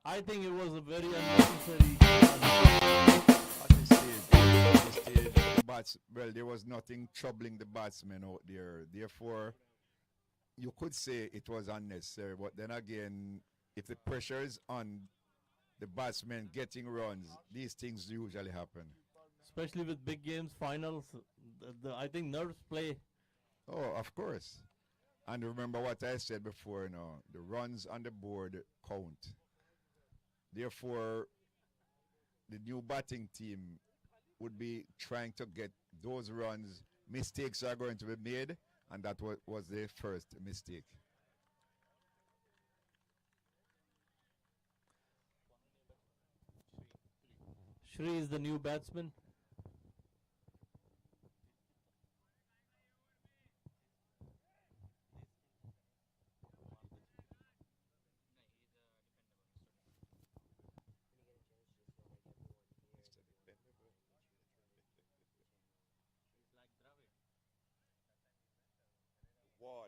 I think it was a very unnecessary. At this stage, well, there was nothing troubling the batsmen out there. Therefore, you could say it was unnecessary. But then again, if the pressure is on the batsmen getting runs, these things usually happen. Especially with big games, finals, I think nerves play. Oh, of course. And remember what I said before, the runs on the board count. Therefore, the new batting team would be trying to get those runs. Mistakes are going to be made, and that was the first mistake. Shri is the new batsman. Wall.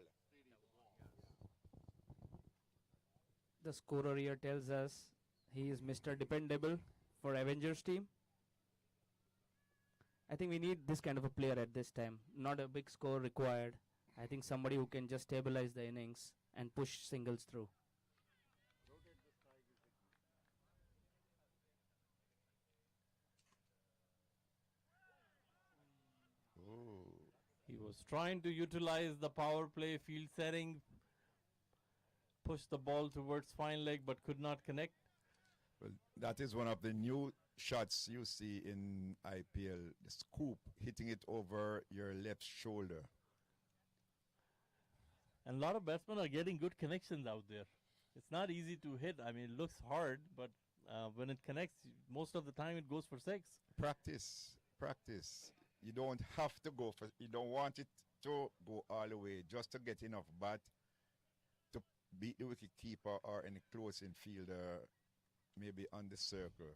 The scorer here tells us he is Mr. Dependable for Avengers team. I think we need this kind of a player at this time. Not a big score required. I think somebody who can just stabilize the innings and push singles through. He was trying to utilize the power play field setting, push the ball towards fine leg, but could not connect. Well, that is one of the new shots you see in IPL, the scoop, hitting it over your left shoulder. And a lot of batsmen are getting good connections out there. It's not easy to hit. I mean, it looks hard, but when it connects, most of the time it goes for six. Practice, practice. You don't have to go for, you don't want it to go all the way, just to get enough bat to beat the wicket keeper or any close infielder, maybe on the circle.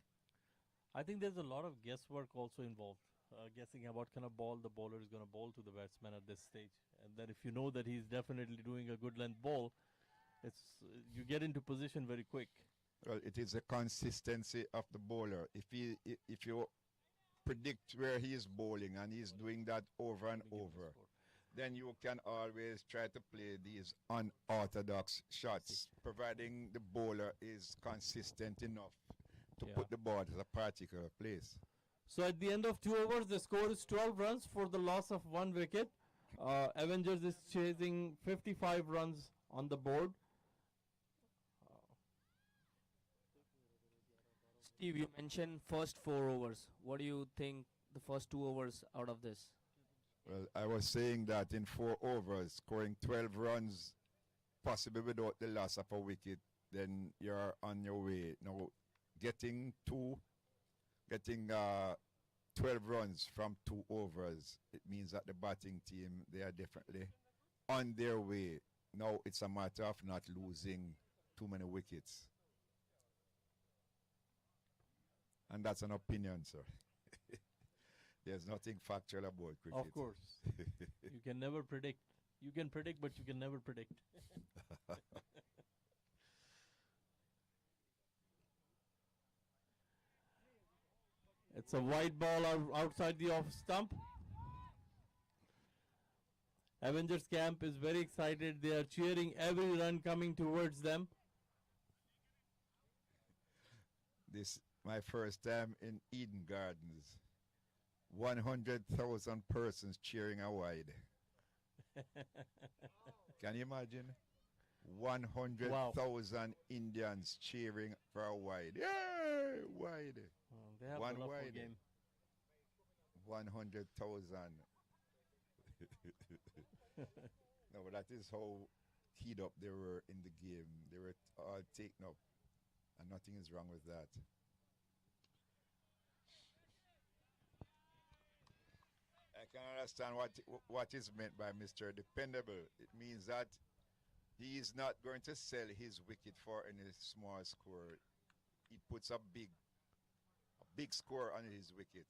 I think there's a lot of guesswork also involved, guessing what kind of ball the bowler is going to bowl to the batsman at this stage. And then if you know that he's definitely doing a good length ball, it's you get into position very quick. Well, it is a consistency of the bowler. If you predict where he is bowling and he's doing that over and over, then you can always try to play these unorthodox shots, providing the bowler is consistent enough to put the ball at a particular place. So at the end of 2 overs, the score is 12 runs for the loss of 1 wicket. Avengers is chasing 55 runs on the board. Steve, you mentioned first 4 overs. What do you think the first 2 overs out of this? Well, I was saying that in 4 overs, scoring 12 runs, possibly without the loss of a wicket, then you're on your way. Now, getting 12 runs from 2 overs, it means that the batting team, they are definitely on their way. Now it's a matter of not losing too many wickets. And that's an opinion, sir. There's nothing factual about cricket. Of course. You can never predict. You can predict, but you can never predict. It's a wide ball outside the off stump. Avengers camp is very excited. They are cheering every run coming towards them. This my first time in Eden Gardens. 100,000 persons cheering a wide. Can you imagine? 100,000 Indians cheering for a wide. Yay! Wide. They have One enough for wide. game. 100,000. No, but that is how keyed up they were in the game. They were all taken up, and nothing is wrong with that. I can understand what is meant by Mr. Dependable. It means that he is not going to sell his wicket for any small score. He puts a big score on his wicket.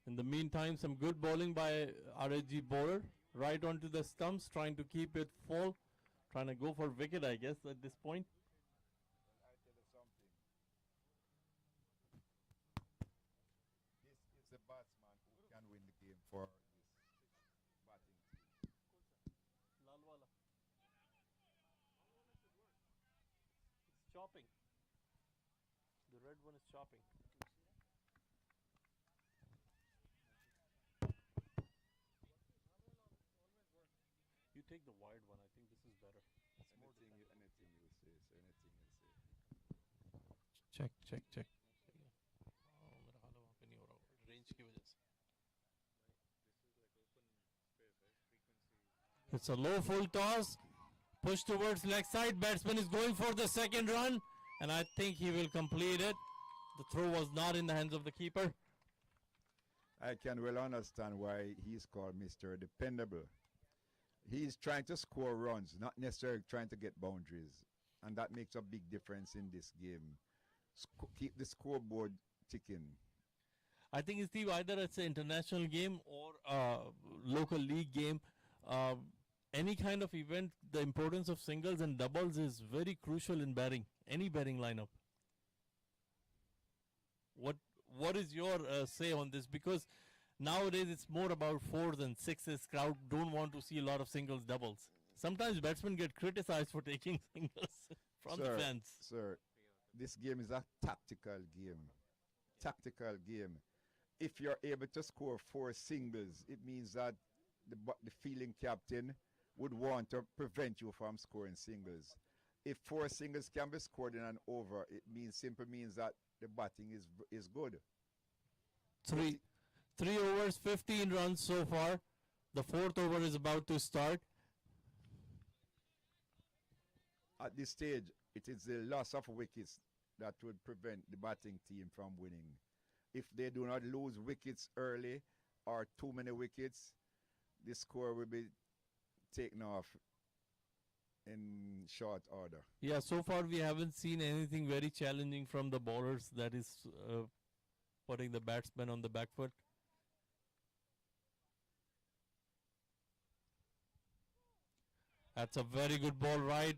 In the meantime, some good bowling by RHG bowler. Right onto the stumps, trying to keep it full. Trying to go for wicket, I guess, at this point. This is the batsman who can win the game for this batting team. It's chopping. The red one is chopping. You take the wide one. I think this is better. It's more Anything you say, sir, anything you say. check. It's a low full toss. Push towards leg side. Batsman is going for the second run. And I think he will complete it. The throw was not in the hands of the keeper. I can well understand why he's called Mr. Dependable. He's trying to score runs, not necessarily trying to get boundaries. And that makes a big difference in this game. Keep the scoreboard ticking. I think, Steve, either it's an international game or a local league game. Any kind of event, the importance of singles and doubles is very crucial in batting, any batting lineup. What is your say on this? Because nowadays it's more about fours and sixes. Crowd don't want to see a lot of singles, doubles. Sometimes batsmen get criticized for taking singles from the fans. Sir, this game is a tactical game. Tactical game. If you're able to score 4 singles, it means that the fielding captain would want to prevent you from scoring singles. If 4 singles can be scored in an over, it simply means that the batting is good. 3 overs, 15 runs so far. The 4th over is about to start. At this stage, it is the loss of wickets that would prevent the batting team from winning. If they do not lose wickets early or too many wickets, the score will be taken off in short order. Yeah, so far we haven't seen anything very challenging from the bowlers, that is putting the batsman on the back foot. That's a very good ball right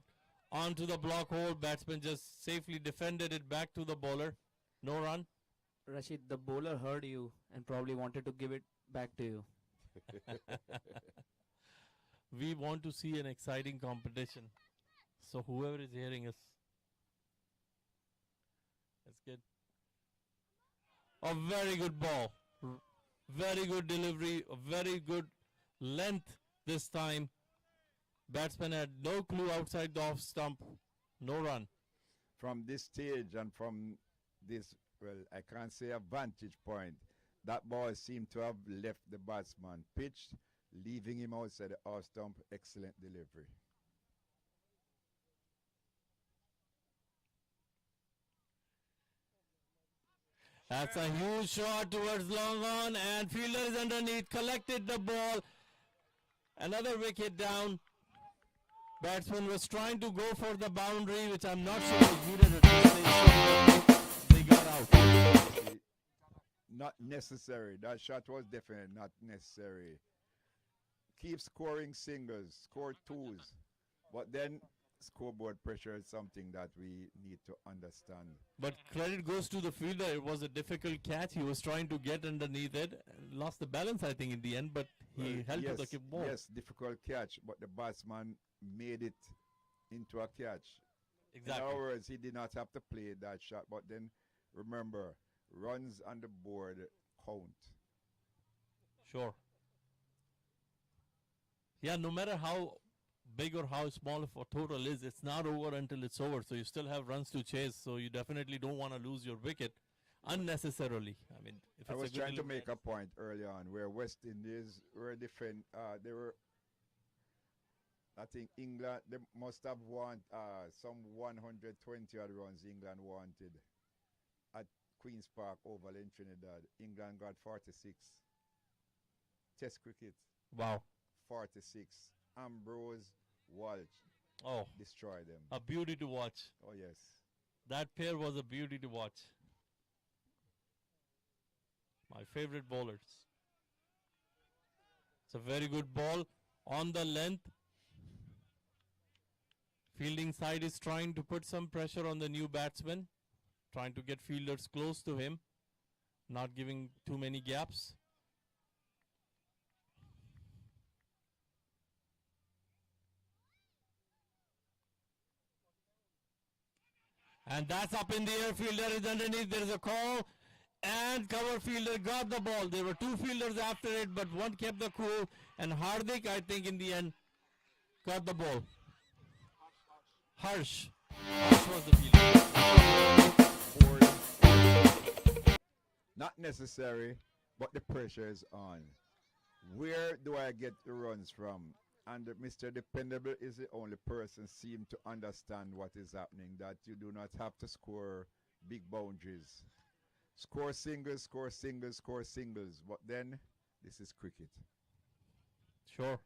onto the block hole. Batsman just safely defended it back to the bowler. No run. Rashid, the bowler heard you and probably wanted to give it back to you. We want to see an exciting competition. So whoever is hearing us, that's good. A very good ball. Very good delivery. A very good length this time. Batsman had no clue outside the off stump. No run. From this stage and from this, well, I can't say a vantage point, that ball seemed to have left the batsman pitched, leaving him outside the off stump. Excellent delivery. That's a huge shot towards long on, and fielder is underneath, collected the ball. Another wicket down. Batsman was trying to go for the boundary, which I'm not sure was needed at this stage. They got out. Not necessary. That shot was definitely not necessary. Keep scoring singles, score twos. But then scoreboard pressure is something that we need to understand. But credit goes to the fielder. It was a difficult catch. He was trying to get underneath it. Lost the balance, I think, in the end, but he held to the ball. Yes, difficult catch, but the batsman made it into a catch. Exactly. In other words, he did not have to play that shot. But then, remember, runs on the board count. Sure. Yeah, no matter how big or how small of a total is, it's not over until it's over. So you still have runs to chase. So you definitely don't want to lose your wicket unnecessarily. I mean, if I it's was a good trying to make a point early on where West Indies were they were, I think England, they must have won some 120 odd runs England wanted at Queen's Park Oval in Trinidad. England got 46. Test cricket. Wow. 46. Ambrose, Walsh. Destroy them. A beauty to watch. Oh, yes. That pair was a beauty to watch. My favorite bowlers. It's a very good ball on the length. Fielding side is trying to put some pressure on the new batsman, trying to get fielders close to him, not giving too many gaps. And that's up in the air. Fielder is underneath. There is a call. And cover fielder got the ball. There were 2 fielders after it, but one kept the cool. And Hardik, I think, in the end, got the ball. Harsh was the fielder. 4 Not necessary, but the pressure is on. Where do I get the runs from? And Mr. Dependable is the only person seem to understand what is happening, that you do not have to score big boundaries. Score singles, score singles, score singles. But then, this is cricket. Sure.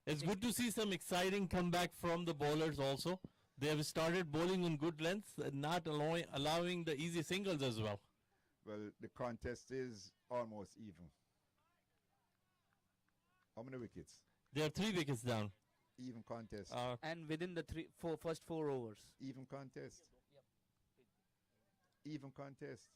It's good to see some exciting comeback from the bowlers also. They have started bowling on good lengths and not allowing the easy singles as well. Well, the contest is almost even. How many wickets? There are 3 wickets down. Even contest. And within the first 4 overs. Even contest. Even contest.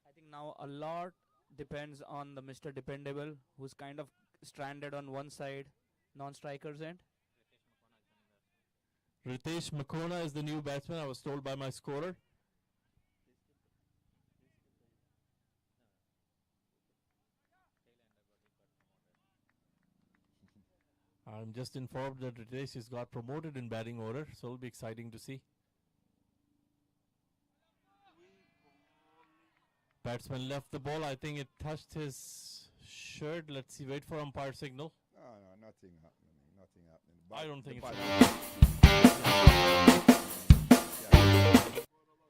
I think now a lot depends on the Mr. Dependable, who's kind of stranded on one side, non-strikers end. Ritesh Makona is the new batsman, I was told by my scorer. I'm just informed that Ritesh has got promoted in batting order, so it'll be exciting to see. Batsman left the ball. I think it touched his shirt. Let's see. Wait for umpire signal. No, nothing happening. Nothing happening. I don't think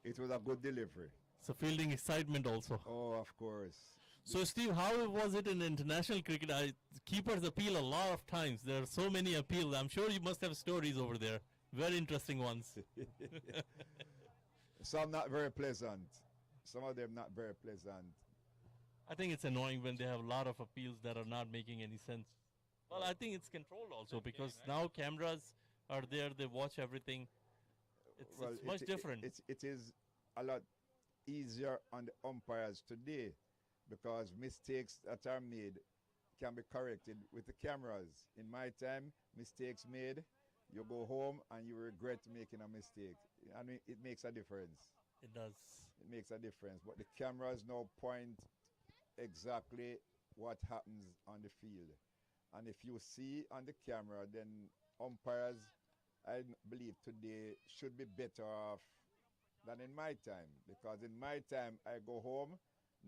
it was a good delivery. So fielding excitement also. Oh, of course. So Steve, how was it in international cricket? Keepers appeal a lot of times. There are so many appeals. I'm sure you must have stories over there. Very interesting ones. Some not very pleasant. Some of them not very pleasant. I think it's annoying when they have a lot of appeals that are not making any sense. Well, I think it's controlled also because now cameras are there. They watch everything. It's much different. It is a lot easier on the umpires today because mistakes that are made can be corrected with the cameras. In my time, mistakes made, you go home and you regret making a mistake. I mean, it makes a difference. It does. It makes a difference. But the cameras now point exactly what happens on the field. And if you see on the camera, then umpires, I believe today, should be better off than in my time. Because in my time, I go home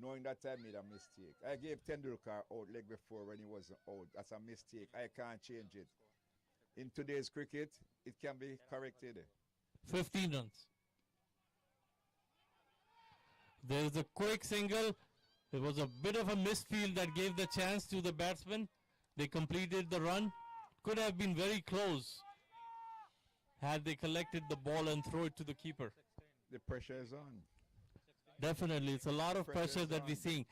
knowing that I made a mistake. I gave Tendulkar out leg before when he wasn't out. That's a mistake. I can't change it. In today's cricket, it can be corrected. 15 runs. There is a quick single. It was a bit of a misfield that gave the chance to the batsman. They completed the run. Could have been very close had they collected the ball and throw it to the keeper. The pressure is on. Definitely. It's a lot of pressure that we're seeing.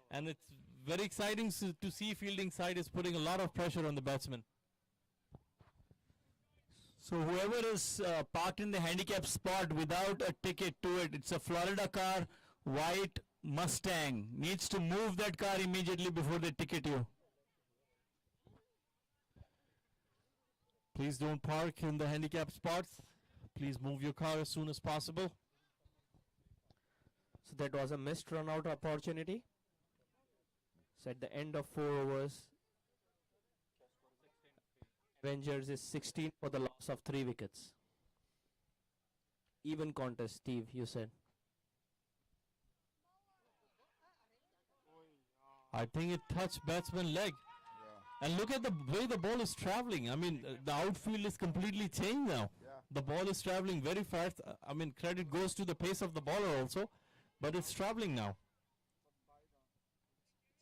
And it's very exciting to see fielding side is putting a lot of pressure on the batsman. So whoever is parked in the handicap spot without a ticket to it, it's a Florida car, white Mustang, needs to move that car immediately before they ticket you. Please don't park in the handicap spots. Please move your car as soon as possible. So that was a missed run out opportunity. So at the end of 4 overs, Avengers is 16 for the loss of 3 wickets. Even contest, Steve, you said. I think it touched batsman's leg. Yeah. And look at the way the ball is traveling. I mean, the outfield is completely changed now. Yeah. The ball is traveling very fast. I mean, credit goes to the pace of the bowler also, but it's traveling now.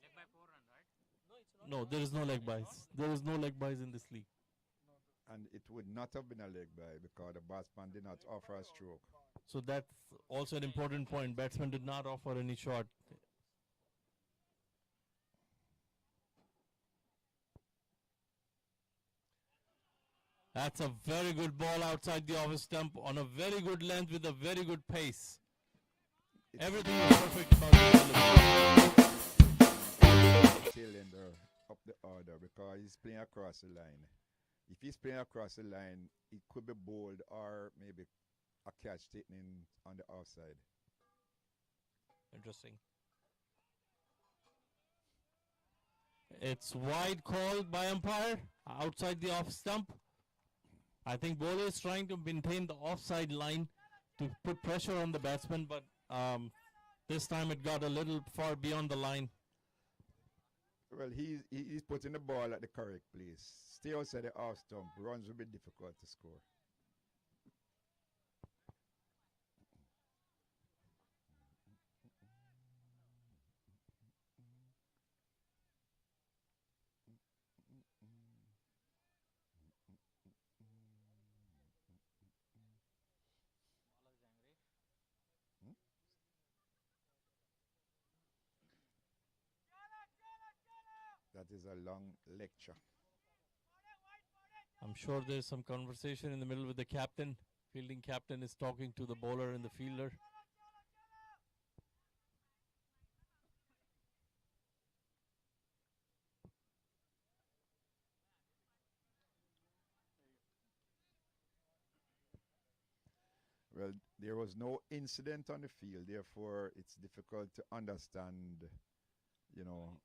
Leg by 4 runs, right? No, there is no leg buys. There is no leg buys in this league. And it would not have been a leg by because the batsman did not offer a stroke. So that's also an important point. Batsman did not offer any shot. That's a very good ball outside the off stump on a very good length with a very good pace. Everything is perfect about the tail ender up the order because he's playing across the line. If he's playing across the line, it could be bowled or maybe a catch taken in on the offside. Interesting. It's wide called by umpire outside the off stump. I think bowler is trying to maintain the offside line to put pressure on the batsman, but This time it got a little far beyond the line. Well, he's putting the ball at the correct place. Stay outside the off stump. Runs will be difficult to score. That is a long lecture. I'm sure there's some conversation in the middle with the captain. Fielding captain is talking to the bowler and the fielder. Well, there was no incident on the field, therefore it's difficult to understand, you know.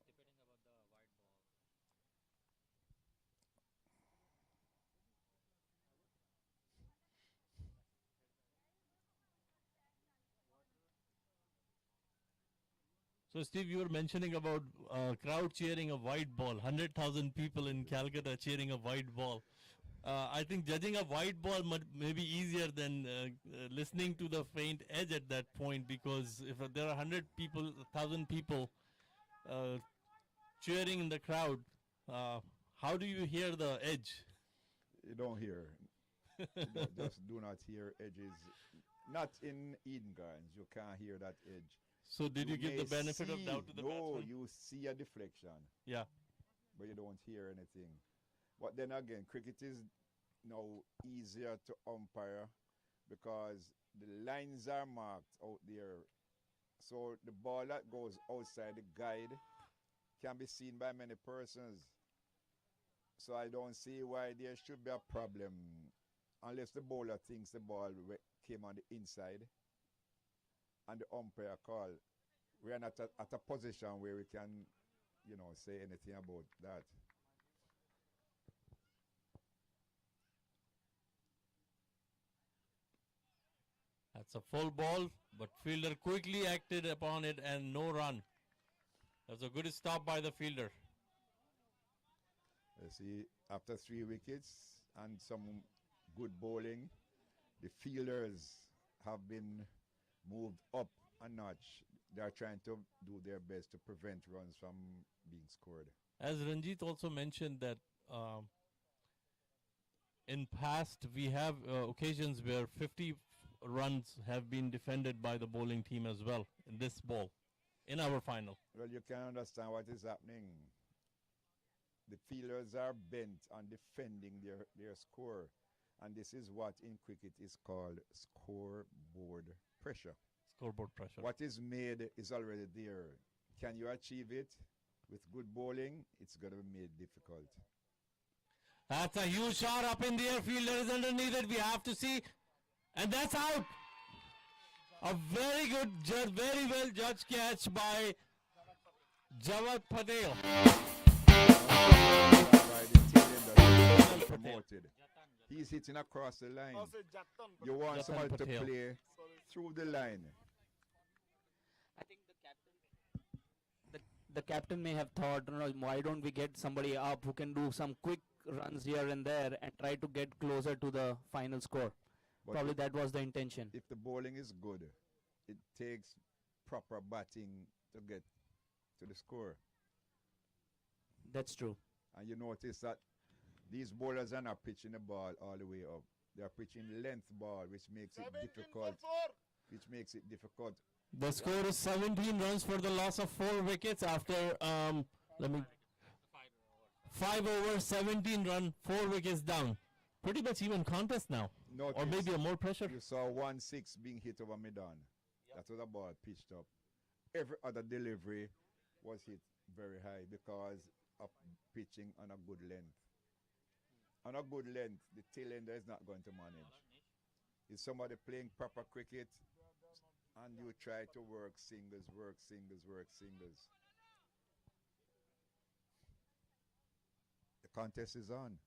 So, Steve, you were mentioning about crowd cheering a white ball. 100,000 people in Calcutta cheering a white ball. I think judging a white ball may be easier than listening to the faint edge at that point, because if there are 1,000 people cheering in the crowd, how do you hear the edge? You don't hear. Just do not hear edges. Not in Eden Gardens. You can't hear that edge. So did you give the benefit of doubt to the No, batsman? you see a deflection. Yeah. But you don't hear anything. But then again, cricket is now easier to umpire because the lines are marked out there. So the ball that goes outside the guide can be seen by many persons. So I don't see why there should be a problem unless the bowler thinks the ball came on the inside and the umpire call. We are not at a position where we can, say anything about that. That's a full ball, but fielder quickly acted upon it and no run. That's a good stop by the fielder. You see, after 3 wickets and some good bowling, the fielders have been moved up a notch. They are trying to do their best to prevent runs from being scored. As Ranjit also mentioned that in past we have occasions where 50 runs have been defended by the bowling team as well in this ball, in our final. Well, you can understand what is happening. The fielders are bent on defending their score. And this is what in cricket is called scoreboard pressure. Scoreboard pressure. What is made is already there. Can you achieve it? With good bowling, it's going to be made difficult. That's a huge shot up in the air. Fielder is underneath it. We have to see. And that's out. A very good, very well judged catch by Jawad Patel. Promoted. He's hitting across the line. You want Jatan somebody to Patel. play through the line. I think the captain may have thought, why don't we get somebody up who can do some quick runs here and there and try to get closer to the final score. But Probably that was the intention. If the bowling is good, it takes proper batting to get to the score. That's true. And you notice that these bowlers are not pitching the ball all the way up. They are pitching length ball, which makes it difficult. The score is 17 runs for the loss of 4 wickets after 5 over 17 run, 4 wickets down. Pretty much even contest now. Notice Or maybe a more pressure. You saw 1-6 being hit over mid-on. That was a ball pitched up. Every other delivery was hit very high because of pitching on a good length. On a good length, the tail ender is not going to manage. Is somebody playing proper cricket and you try to work singles. The contest is on.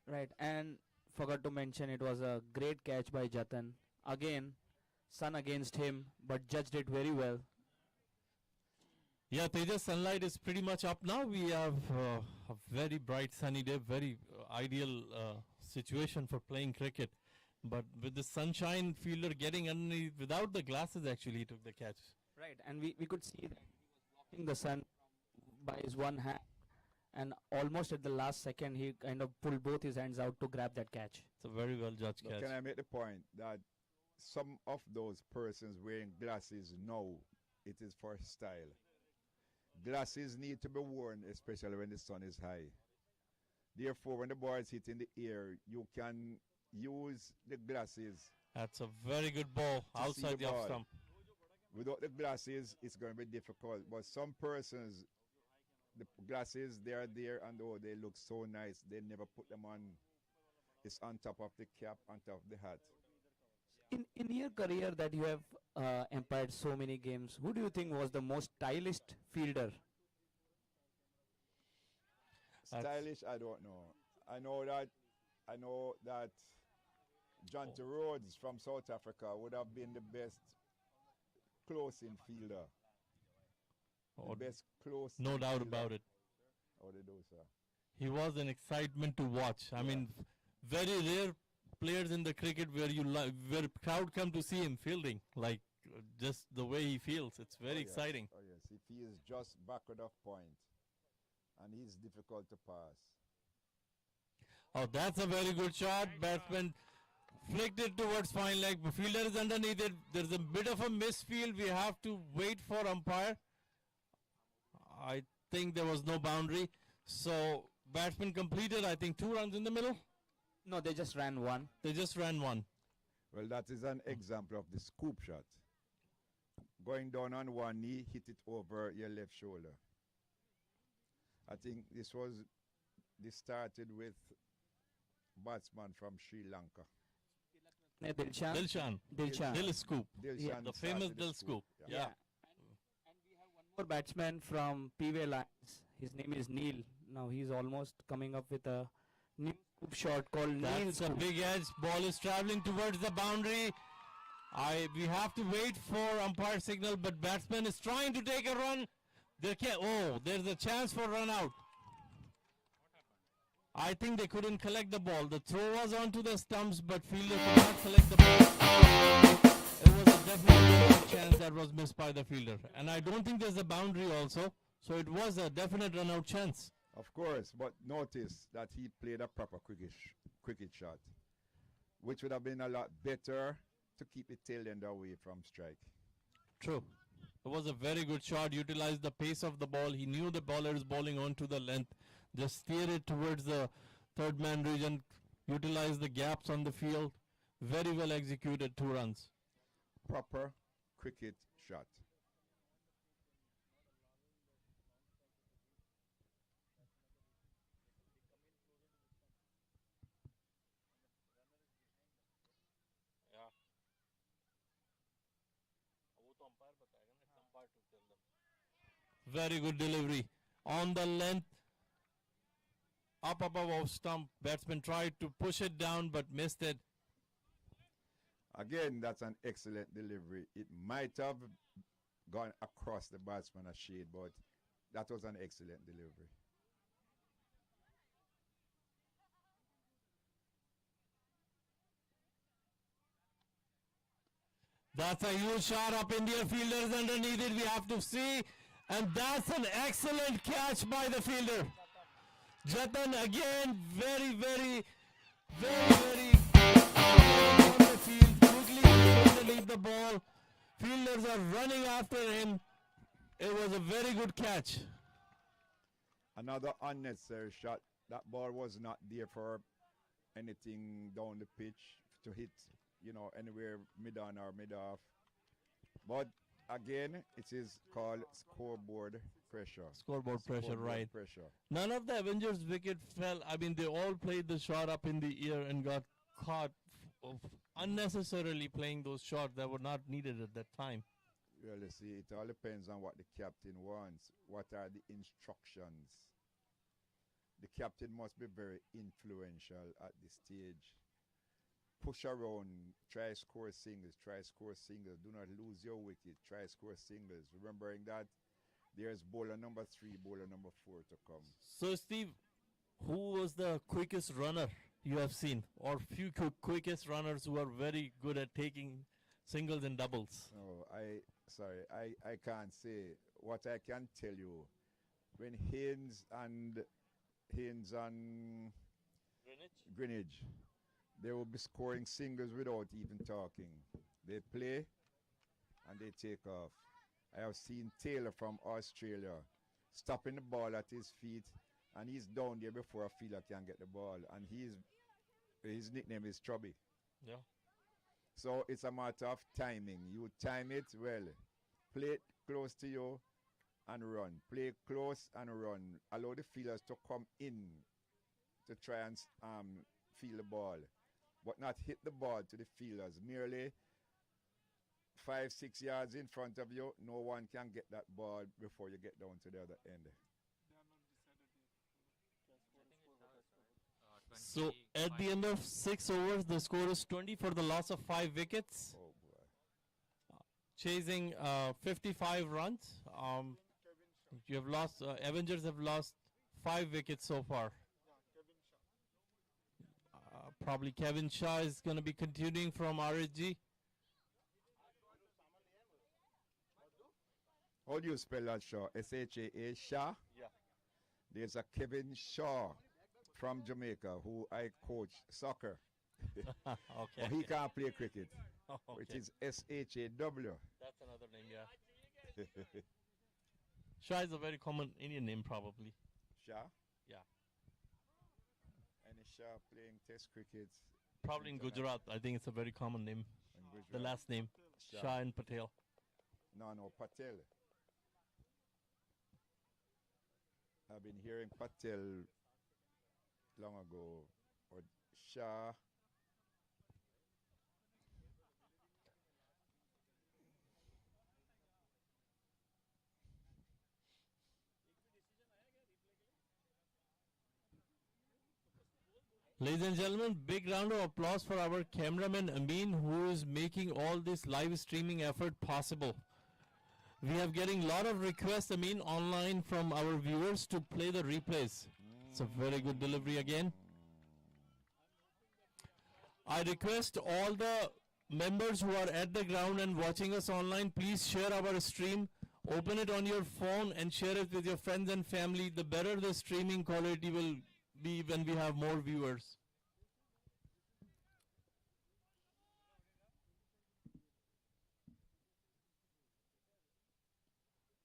Right, and forgot to mention it was a great catch by Jatan. Again, sun against him, but judged it very well. Yeah, Tejas, sunlight is pretty much up now. We have a very bright sunny day, very ideal situation for playing cricket. But with the sunshine, fielder getting underneath without the glasses, actually he took the catch. Right, and we could see that he was blocking the sun by his one hand, and almost at the last second, he kind of pulled both his hands out to grab that catch. It's a very well judged But catch. can I make the point that some of those persons wearing glasses now, it is for style. Glasses need to be worn, especially when the sun is high. Therefore, when the ball is hitting the air, you can use the glasses. That's a very good ball to see outside the off ball. stump. Without the glasses, it's going to be difficult. But some persons, the glasses, they are there and oh, they look so nice. They never put them on. It's on top of the cap, on top of the hat. In your career that you have umpired so many games, who do you think was the most stylish fielder? Stylish, I don't know. I know that John T. Rhodes from South Africa would have been the best close-in fielder. Oh, The best close. no doubt about it. How they do, sir? He was an excitement to watch. I mean, very rare players in the cricket where where crowd come to see him fielding, like just the way he feels. It's very exciting. Oh yes, if he is just backward of point, and he's difficult to pass. Oh, that's a very good shot. Batsman flicked it towards fine leg. Fielder is underneath it. There's a bit of a misfield. We have to wait for umpire. I think there was no boundary. So batsman completed, I think, 2 runs in the middle. No, they just ran one. They just ran one. Well, that is an example of the scoop shot. Going down on one knee, hit it over your left shoulder. I think this started with batsman from Sri Lanka. Dilshan. Dil scoop. Dilshan The famous started the Dil scoop. Yeah. Yeah. And we have one more batsman from PV Lions. His name is Neil. Now he's almost coming up with a new scoop shot called Neil That's a scoop. big edge. Ball is traveling towards the boundary. We have to wait for umpire signal, but batsman is trying to take a run. There's a chance for run out. I think they couldn't collect the ball. The throw was onto the stumps, but fielder could not collect the ball. It was a definite chance that was missed by the fielder. And I don't think there's a boundary also. So it was a definite run out chance. Of course, but notice that he played a proper cricket shot, which would have been a lot better to keep the tail end away from strike. True. It was a very good shot. Utilized the pace of the ball. He knew the bowler is bowling onto the length. Just steer it towards the third man region. Utilize the gaps on the field. Very well executed. 2 runs. Proper cricket shot. Very good delivery. On the length. Up above off stump. Batsman tried to push it down but missed it. Again, that's an excellent delivery. It might have gone across the batsman a shade, but that was an excellent delivery. That's a huge shot up. Indian fielders underneath it. We have to see. And that's an excellent catch by the fielder. Jatan again, very on the field. Quickly underneath the ball. Fielders are running after him. It was a very good catch. Another unnecessary shot. That ball was not there for anything down the pitch to hit, anywhere mid-on or mid-off. But again, it is called scoreboard pressure. Scoreboard pressure, right. Pressure. None of the Avengers wicket fell. I mean, they all played the shot up in the air and got caught unnecessarily playing those shots that were not needed at that time. Well, you see, it all depends on what the captain wants. What are the instructions? The captain must be very influential at this stage. push around, try score singles, try score singles. Do not lose your wicket, try score singles. Remembering that there's bowler number 3, bowler number 4 to come. So, Steve, who was the quickest runner you have seen, or few quickest runners who are very good at taking singles and doubles? Oh, I can't say. What I can tell you, when Haynes and Greenwich, they will be scoring singles without even talking. They play and they take off. I have seen Taylor from Australia stopping the ball at his feet, and he's down there before a fielder can get the ball, and his nickname is Chubby. Yeah. So it's a matter of timing. You time it well. Play it close to you and run. Play close and run. Allow the fielders to come in to try and feel the ball, but not hit the ball to the fielders. Merely 5-6 yards in front of you, no one can get that ball before you get down to the other end. So at the end of 6 overs, the score is 20 for the loss of 5 wickets. Oh boy. Chasing 55 runs. You have lost, Avengers have lost 5 wickets so far. Probably Kevin Shah is going to be continuing from RHG. How do you spell that, Shaw? S-H-A-A, Shah? Yeah. There's a Kevin Shaw from Jamaica who I coach soccer. Okay. But he can't play cricket, Okay. which is S-H-A-W. That's another name, yeah. Shah is a very common Indian name, probably. Shah? Yeah. Any Shah playing test cricket? Probably in Gujarat. I think it's a very common name. In The Gujarat. last name, Shah. Shah and Patel. No, Patel. I've been hearing Patel long ago, or Shah. Ladies and gentlemen, big round of applause for our cameraman Amin, who is making all this live streaming effort possible. We have getting a lot of requests, Amin, online from our viewers to play the replays. It's a very good delivery again. I request all the members who are at the ground and watching us online, please share our stream. Open it on your phone and share it with your friends and family. The better the streaming quality will be when we have more viewers.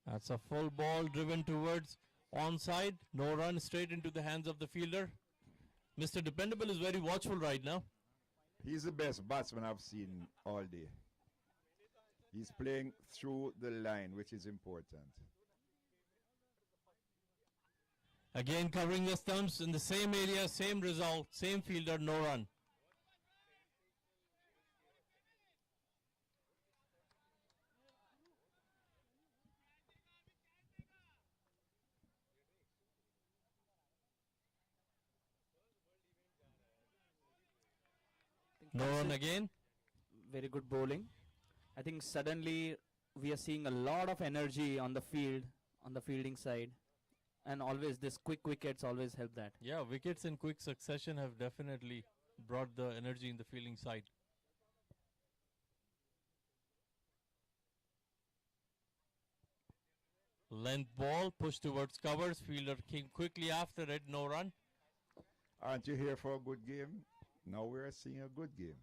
That's a full ball driven towards onside. No run, straight into the hands of the fielder. Mr. Dependable is very watchful right now. He's the best batsman I've seen all day. He's playing through the line, which is important. Again covering the stumps in the same area, same result, same fielder, no run. No run again. Very good bowling. I think suddenly we are seeing a lot of energy on the field, on the fielding side. And always this quick wickets always help that. Yeah, wickets in quick succession have definitely brought the energy in the fielding side. Length ball, push towards covers. Fielder came quickly after it, no run. Aren't you here for a good game? Now we're seeing a good game.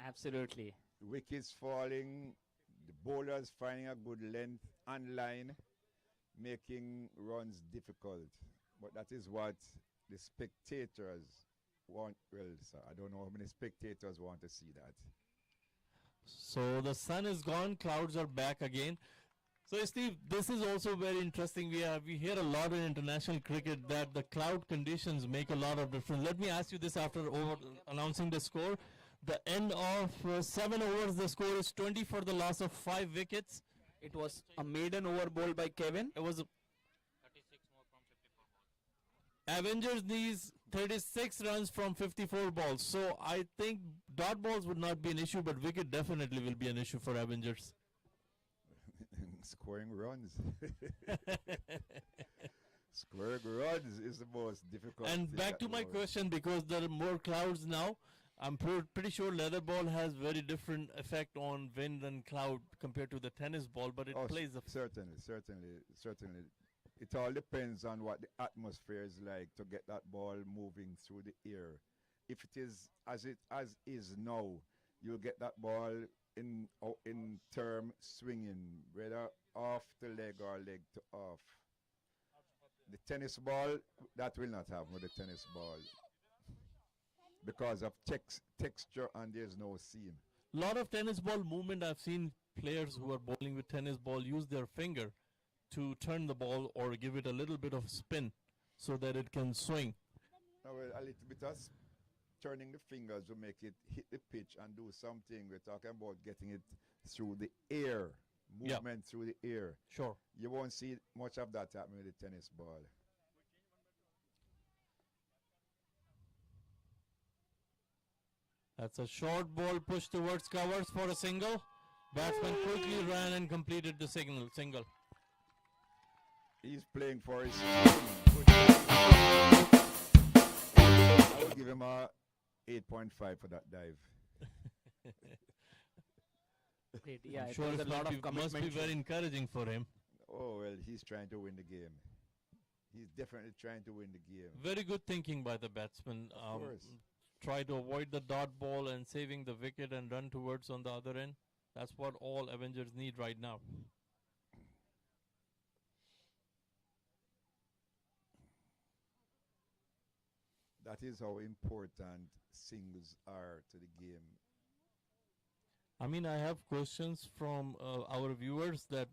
Absolutely. Wickets falling, the bowlers finding a good length and line, making runs difficult. But that is what the spectators want. Well, sir, I don't know how many spectators want to see that. So the sun is gone, clouds are back again. So Steve, this is also very interesting. We hear a lot in international cricket that the cloud conditions make a lot of difference. Let me ask you this after announcing the score. The end of 7 overs, the score is 20 for the loss of 5 wickets. It was a maiden over ball by Kevin. It was Avengers needs 36 runs from 54 balls. So I think dot balls would not be an issue, but wicket definitely will be an issue for Avengers. Scoring runs. Scoring runs is the most difficult And thing back at to the my moment. question, because there are more clouds now, I'm pretty sure leather ball has very different effect on wind and cloud compared to the tennis ball, but it Oh, plays a certainly. It all depends on what the atmosphere is like to get that ball moving through the air. If it is as is now, you'll get that ball in term swinging, whether off the leg or leg to off. The tennis ball, that will not happen with the tennis ball because of texture and there's no seam. lot of tennis ball movement. I've seen players who are bowling with tennis ball use their finger to turn the ball or give it a little bit of spin so that it can swing. Now, well, a little bit of turning the fingers will make it hit the pitch and do something. We're talking about getting it through the air, Yeah. movement through the air. Sure. You won't see much of that happening with the tennis ball. That's a short ball pushed towards covers for a single. Batsman quickly ran and completed the single. He's playing for his team. I would give him a 8.5 for that dive. Great. Yeah, I'm it sure was it a lot of must be commitment. very encouraging for him. Oh, well, he's trying to win the game. He's definitely trying to win the game. Very good thinking by the batsman. Of course. Try to avoid the dot ball and saving the wicket and run towards on the other end. That's what all Avengers need right now. That is how important singles are to the game. I mean, I have questions from our viewers that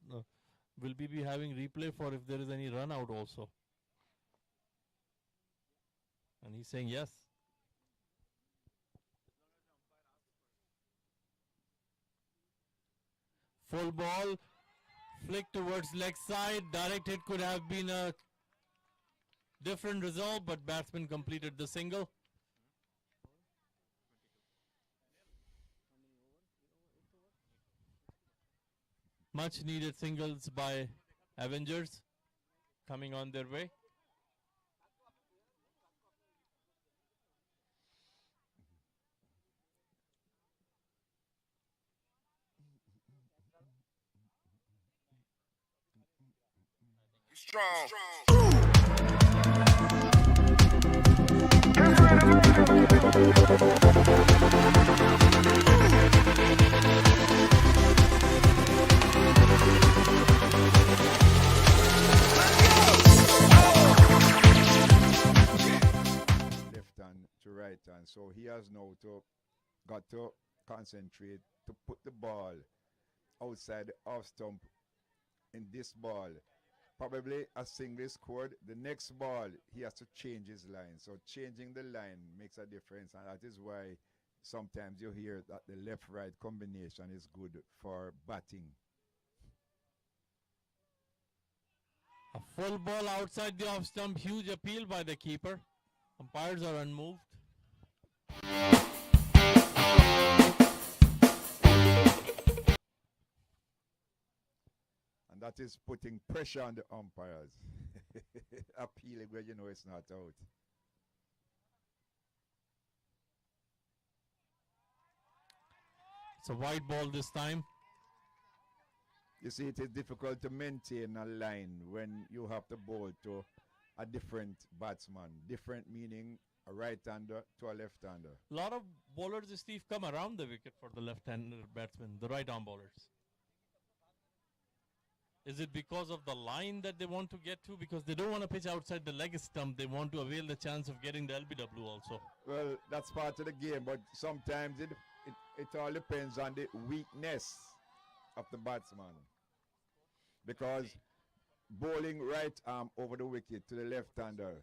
will we be having replay for if there is any run out also? And he's saying yes. Full ball, flick towards leg side. Direct hit could have been a different result, but batsman completed the single. Much needed singles by Avengers coming on their way. Left hand to right hand. So he has now got to concentrate to put the ball outside the off stump in this ball. Probably a single is scored. The next ball, he has to change his line. So changing the line makes a difference. And that is why sometimes you hear that the left-right combination is good for batting. A full ball outside the off stump. Huge appeal by the keeper. Umpires are unmoved. And that is putting pressure on the umpires. Appealing where you know it's not out. It's a wide ball this time. You see, it is difficult to maintain a line when you have to bowl to a different batsman. Different meaning a right-hander to a left-hander. A lot of bowlers, Steve, come around the wicket for the left-hander batsmen, the right-arm bowlers. Is it because of the line that they want to get to? Because they don't want to pitch outside the leg stump. They want to avail the chance of getting the LBW also. Well, that's part of the game, but sometimes it all depends on the weakness of the batsman. Because bowling right arm over the wicket to the left-hander,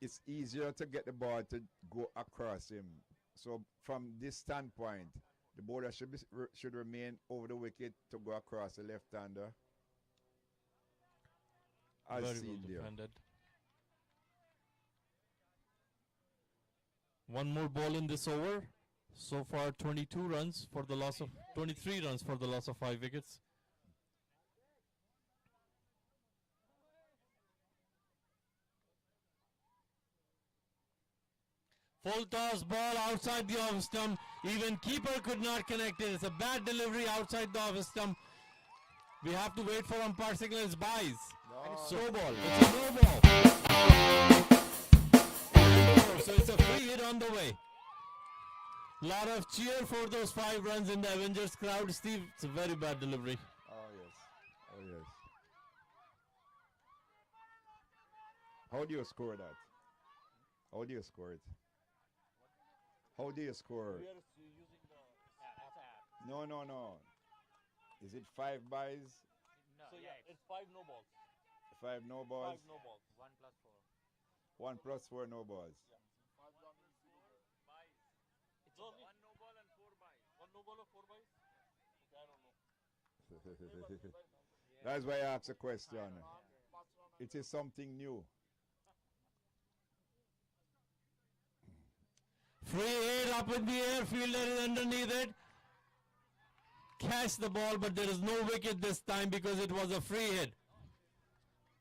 it's easier to get the ball to go across him. So from this standpoint, the bowler should remain over the wicket to go across the left-hander. As Very seen well there. defended. One more ball in this over. So far 22 runs for the loss of 23 runs for the loss of 5 wickets. Full toss ball outside the off stump. Even keeper could not connect it. It's a bad delivery outside the off stump. We have to wait for umpire signal. It's buys. So ball. It's a no ball. So it's a free hit on the way. Lot of cheer for those 5 runs in the Avengers crowd. Steve, it's a very bad delivery. Oh yes. Oh yes. How do you score that? How do you score it? How do you score? We are using the app. No, no, no. Is it 5 buys? No, so yeah, it's 5 no balls. 5 no balls? 5 no balls. 1 plus 4. 1 plus 4 no balls. Yeah. 5 means 0 buys. It's only 1 no ball and 4 buys. 1 no ball or 4 buys? Okay, I don't know. That's why I asked a question. It is something new. Free hit up in the air. Fielder is underneath it. Catch the ball, but there is no wicket this time because it was a free hit.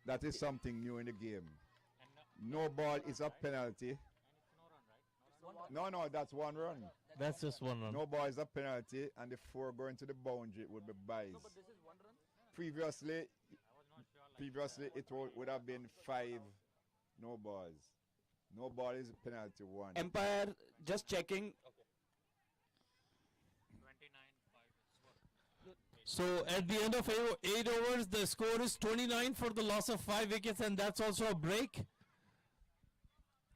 That is something new in the game. No ball is a penalty. No, no, that's 1 run. That's just 1 run. No ball is a penalty, and the 4 going to the boundary would be buys. No, but this is 1 run. Previously, it would have been 5 no balls. No ball is a penalty 1. Empire, just checking. So at the end of 8 overs, the score is 29 for the loss of 5 wickets, and that's also a break.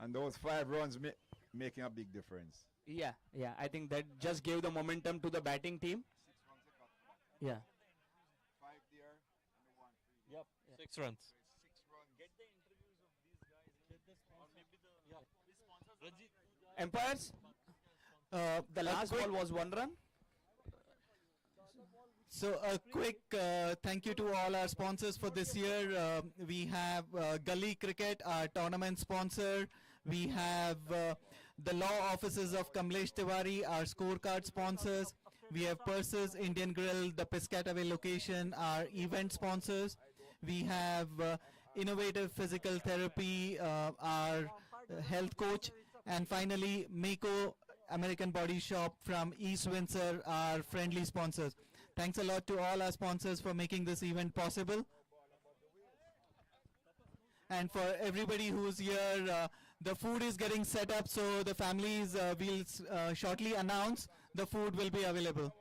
And those 5 runs making a big difference. Yeah, yeah. I think that just gave the momentum to the batting team. Yeah. 5 there and 1 free. Yep. 6 runs. Get the interviews of these guys. Get the sponsor. Or maybe the sponsors. Empires, the last ball was 1 run. So a quick thank you to all our sponsors for this year. We have Gully Cricket, our tournament sponsor. We have the law offices of Kamlesh Tiwari, our scorecard sponsors. We have Purses, Indian Grill, the Piscataway location, our event sponsors. We have Innovative Physical Therapy, our health coach. And finally, Mako American Body Shop from East Windsor, our friendly sponsors. Thanks a lot to all our sponsors for making this event possible. And for everybody who's here, the food is getting set up, so the families will shortly announce the food will be available.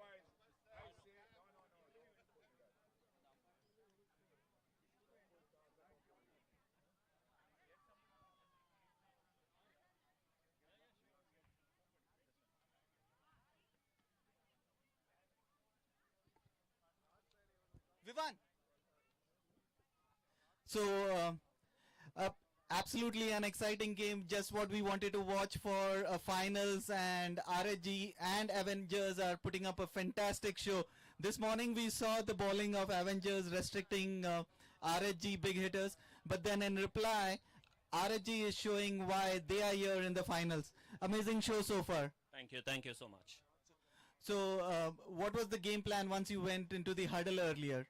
Vivan. So, absolutely an exciting game, just what we wanted to watch for finals, and RHG and Avengers are putting up a fantastic show. This morning we saw the bowling of Avengers restricting RHG big hitters, but then in reply, RHG is showing why they are here in the finals. Amazing show so far. Thank you so much. So, what was the game plan once you went into the huddle earlier?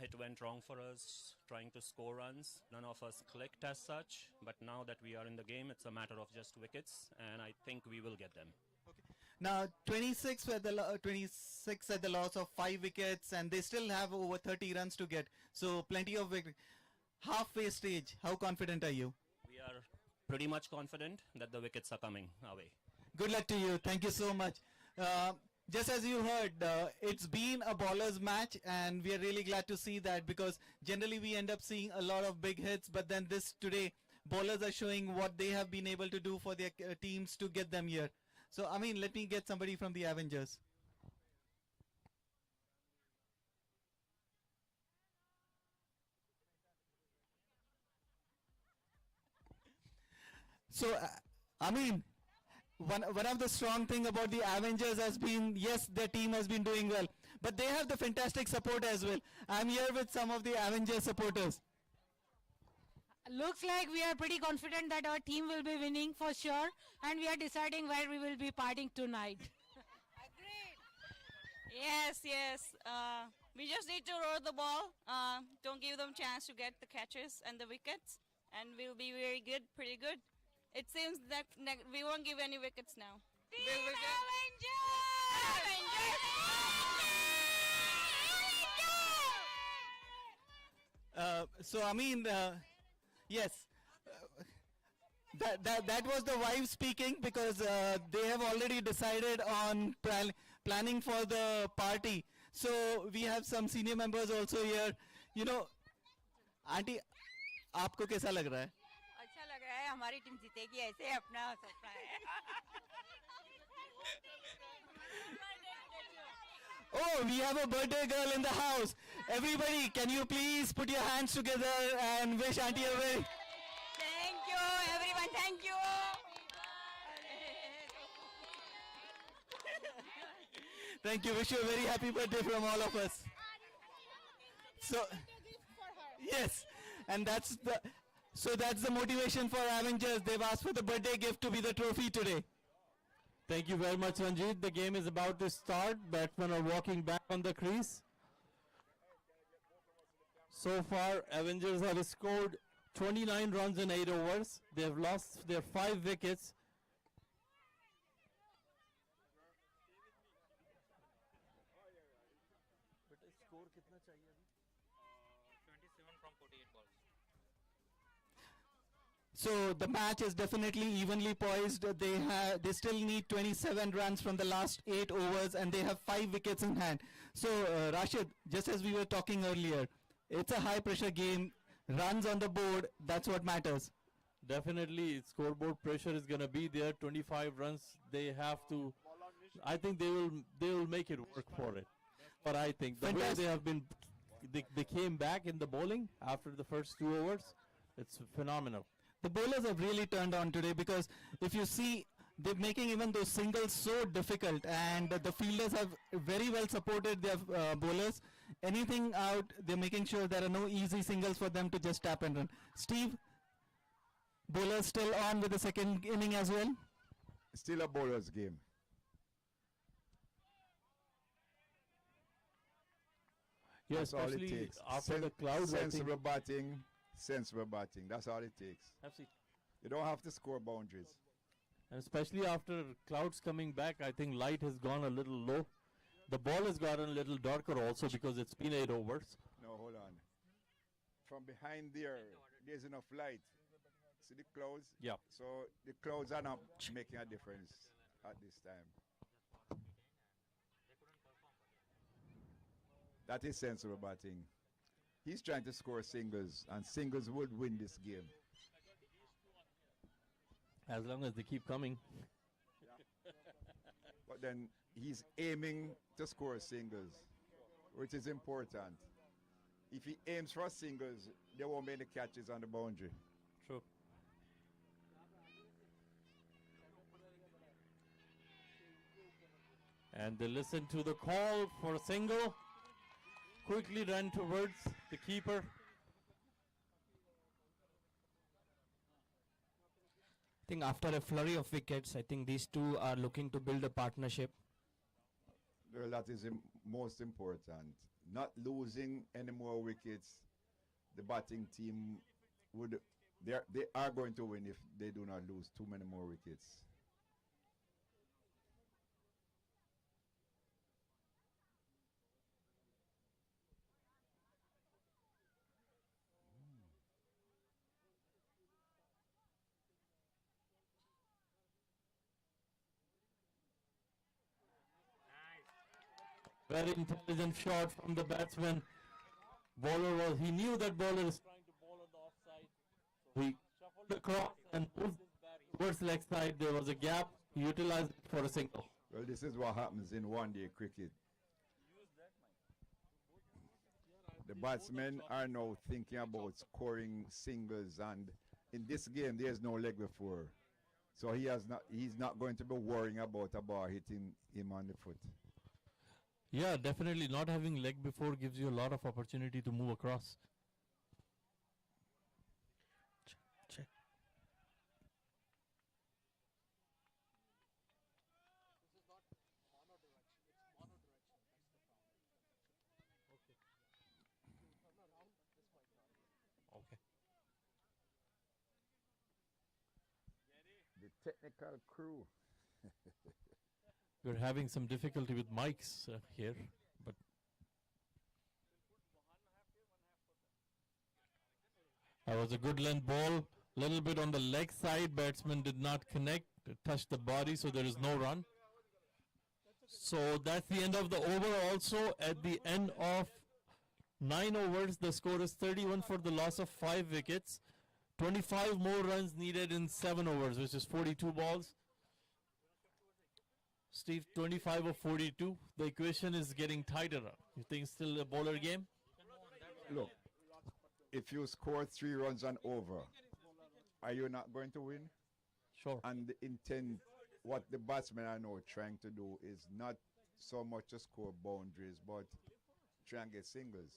It went wrong for us trying to score runs. None of us clicked as such, but now that we are in the game, it's a matter of just wickets, and I think we will get them. Now 26 at the loss of 5 wickets, and they still have over 30 runs to get. So plenty of wickets. Halfway stage, how confident are you? We are pretty much confident that the wickets are coming our way. Good luck to you. Thank you so much. Just as you heard, it's been a bowler's match, and we are really glad to see that, because generally we end up seeing a lot of big hits, but then today bowlers are showing what they have been able to do for their teams to get them here. So, I mean, let me get somebody from the Avengers. So, I mean, one of the strong thing about the Avengers has been, yes, their team has been doing well, but they have the fantastic support as well. I'm here with some of the Avengers supporters. Looks like we are pretty confident that our team will be winning for sure, and we are deciding where we will be partying tonight. Yes, yes. We just need to roll the ball. Don't give them chance to get the catches and the wickets, and we'll be very good, pretty good. It seems that we won't give any wickets now. Team So I mean, yes, that was the wife speaking, because they have already decided on planning for the party. So we have some senior members also here. You know, aunty, आपको कैसा लग रहा है? अच्छा लग रहा है, हमारी टीम जीतेगी, ऐसे अपना सपना है. Oh, we have a birthday girl in the house. Everybody, can you please put your hands together and wish auntie a very... Thank you, everyone. Thank you. Thank you. Wish you a very happy birthday from all of us. So, yes, and that's the motivation for Avengers. They've asked for the birthday gift to be the trophy today. Thank you very much, Ranjit. The game is about to start. Batsmen are walking back on the crease. So far, Avengers have scored 29 runs in 8 overs. They have lost their 5 wickets. Score कितना चाहिए अभी? 27 from 48 balls. So the match is definitely evenly poised. They still need 27 runs from the last 8 overs, and they have 5 wickets in hand. So Rashid, just as we were talking earlier, it's a high pressure game. Runs on the board, that's what matters. Definitely, scoreboard pressure is going to be there. 25 runs, they have to. I think they will make it work for it. But I think the way they have been, they came back in the bowling after the first 2 overs. It's phenomenal. The bowlers have really turned on today, because if you see, they're making even those singles so difficult, and the fielders have very well supported their bowlers. Anything out, they're making sure there are no easy singles for them to just tap and run. Steve, bowlers still on with the second inning as well? Still a bowler's game. Yes, That's all it especially takes. after the clouds. Sensible batting, sensible batting. That's all it takes. You don't have to score boundaries. And especially after clouds coming back, I think light has gone a little low. The ball has gotten a little darker also, because it's been 8 overs. No, hold on. From behind there's enough light. See the clouds? Yeah. So the clouds are not making a difference at this time. That is sensible batting. He's trying to score singles, and singles would win this game. As long as they keep coming. But then he's aiming to score singles, which is important. If he aims for singles, there won't be any catches on the boundary. True. And they listen to the call for a single. Quickly ran towards the keeper. I think after a flurry of wickets, I think these two are looking to build a partnership. Well, that is most important. Not losing any more wickets. The batting team they are going to win if they do not lose too many more wickets. Very intelligent shot from the batsman. He knew that bowler is trying to bowl on the offside. So he shuffled across and moved towards leg side. There was a gap. He utilized it for a single. Well, this is what happens in one-day cricket. The batsmen are now thinking about scoring singles, and in this game there's no leg before. So he's not going to be worrying about a ball hitting him on the foot. Yeah, definitely. Not having leg before gives you a lot of opportunity to move across. technical crew. We're having some difficulty with mics here, but that was a good length ball. Little bit on the leg side. Batsman did not connect. It touched the body, so there is no run. So that's the end of the over. Also, at the end of 9 overs, the score is 31 for the loss of 5 wickets. 25 more runs needed in 7 overs, which is 42 balls. Steve, 25 of 42. The equation is getting tighter. You think still a bowler game? Look, if you score 3 runs and over, are you not going to win? Sure. And the intent, what the batsmen are now trying to do is not so much to score boundaries, but try and get singles.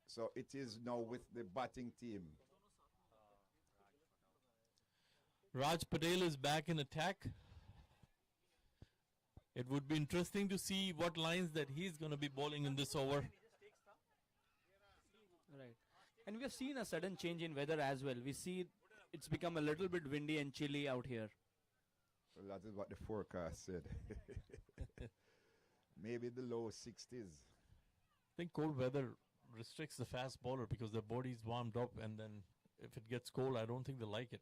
So it is now with the batting team. Raj Patel is back in attack. It would be interesting to see what lines that he's going to be bowling in this over. Right. And we have seen a sudden change in weather as well. We see it's become a little bit windy and chilly out here. Well, that is what the forecast said. Maybe the low 60s. I think cold weather restricts the fast bowler because their body's warmed up, and then if it gets cold, I don't think they like it.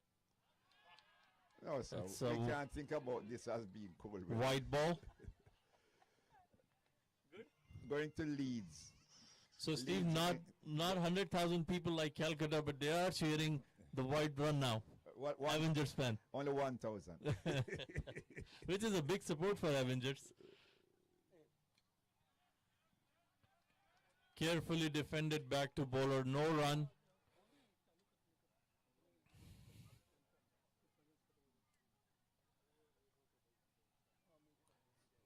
No, sir. We can't think about this as being cold weather. White ball. Going to Leeds. So Steve, not 100,000 people like Calcutta, but they are cheering the white run now. Avengers fan. Only 1,000. Which is a big support for Avengers. Carefully defended back to bowler, no run.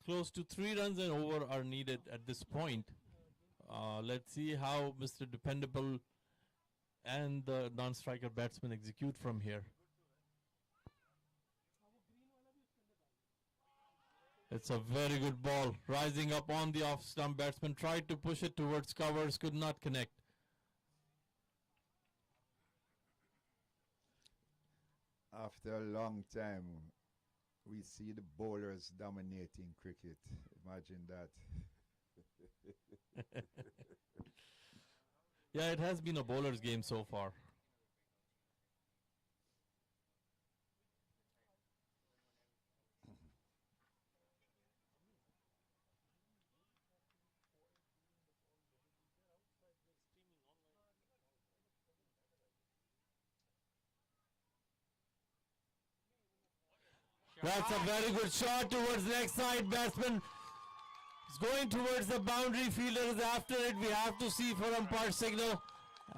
Close to 3 runs and over are needed at this point. Let's see how Mr. Dependable and the non-striker batsman execute from here. It's a very good ball. Rising up on the off-stump, batsman tried to push it towards covers, could not connect. After a long time, we see the bowlers dominating cricket. Imagine that. Yeah, it has been a bowler's game so far. That's a very good shot towards leg side. Batsman is going towards the boundary. Fielder is after it. We have to see for umpire signal.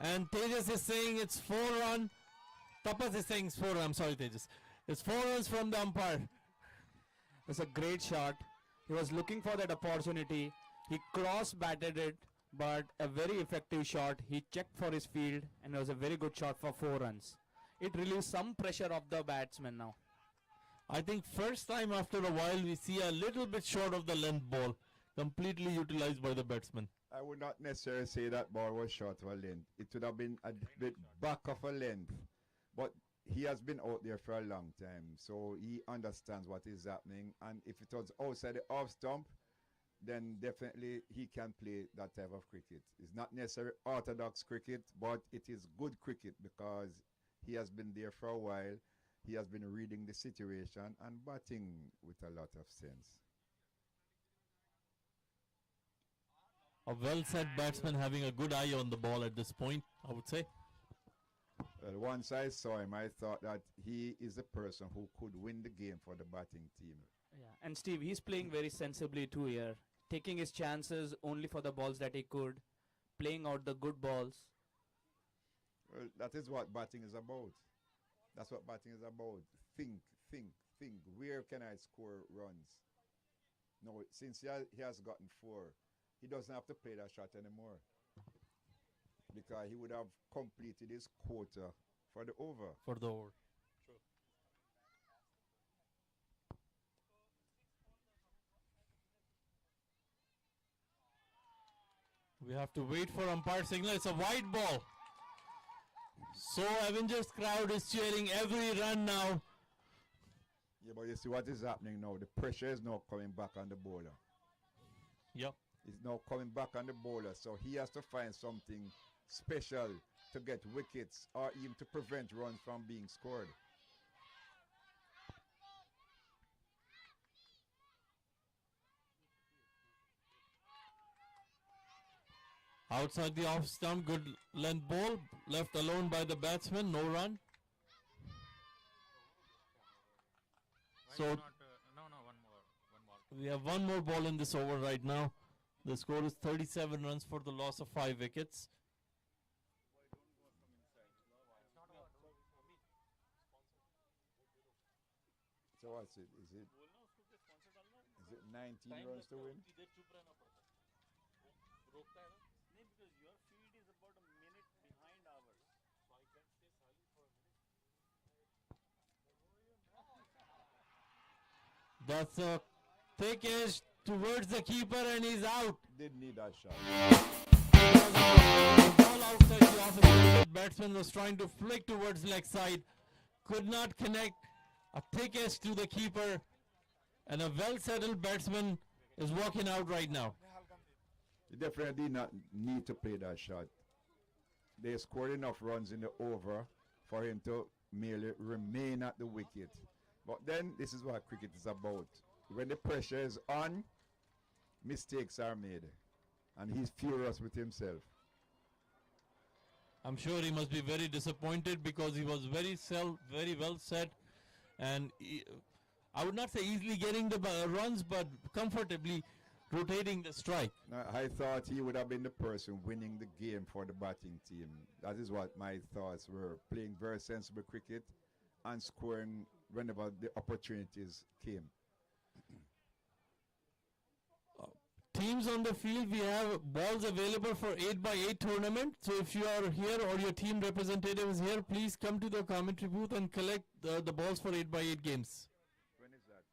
And Tejas is saying it's 4 run. Tapas is saying it's 4 run. I'm sorry, Tejas. It's 4 runs from the umpire. It's a great shot. He was looking for that opportunity. He cross-batted it, but a very effective shot. He checked for his field, and it was a very good shot for 4 runs. It relieves some pressure of the batsman now. I think first time after a while we see a little bit short of the length ball, completely utilized by the batsman. I would not necessarily say that ball was short of a length. It would have been a bit back of a length. But he has been out there for a long time, so he understands what is happening. And if it was outside the off stump, then definitely he can play that type of cricket. It's not necessarily orthodox cricket, but it is good cricket because he has been there for a while. He has been reading the situation and batting with a lot of sense. A well-set batsman having a good eye on the ball at this point, I would say. Well, once I saw him, I thought that he is the person who could win the game for the batting team. Yeah, and Steve, he's playing very sensibly too here, taking his chances only for the balls that he could, playing out the good balls. Well, that is what batting is about. That's what batting is about. Think. Where can I score runs? No, since he has gotten 4, he doesn't have to play that shot anymore. Because he would have completed his quota for the over. For the over. True. We have to wait for umpire signal. It's a wide ball. So Avengers crowd is cheering every run now. Yeah, but you see what is happening now. The pressure is now coming back on the bowler. Yep. It's now coming back on the bowler, so he has to find something special to get wickets or even to prevent runs from being scored. Outside the off stump, good length ball, left alone by the batsman, no run. So we have one more ball in this over right now. The score is 37 runs for the loss of 5 wickets. So what's it? Is it 19 runs to win? नहीं, because your field is about a minute behind ours, so I can stay silent for a minute. That's a thick edge towards the keeper and he's out. Didn't need that shot. Ball outside the opposite batsman was trying to flick towards leg side. Could not connect. A thick edge to the keeper. And a well-settled batsman is walking out right now. He definitely did not need to play that shot. They scored enough runs in the over for him to merely remain at the wicket. But then this is what cricket is about. When the pressure is on, mistakes are made. And he's furious with himself. I'm sure he must be very disappointed because he was very well set. And I would not say easily getting the runs, but comfortably rotating the strike. I thought he would have been the person winning the game for the batting team. That is what my thoughts were. Playing very sensible cricket and scoring whenever the opportunities came. Teams on the field, we have balls available for 8x8 tournament. So if you are here or your team representative is here, please come to the commentary booth and collect the balls for 8x8 games. When is that?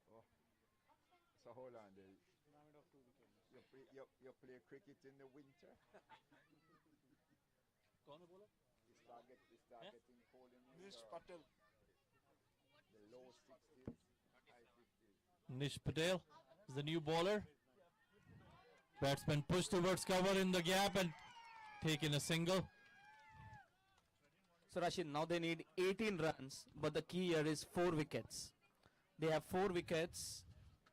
Oh. So hold on there. You play cricket in the winter? It start getting cold in winter. The low 60s, high 50s. Nish Patel is the new bowler. Batsman pushed towards cover in the gap and taken a single. So Rashid, now they need 18 runs, but the key here is 4 wickets. They have 4 wickets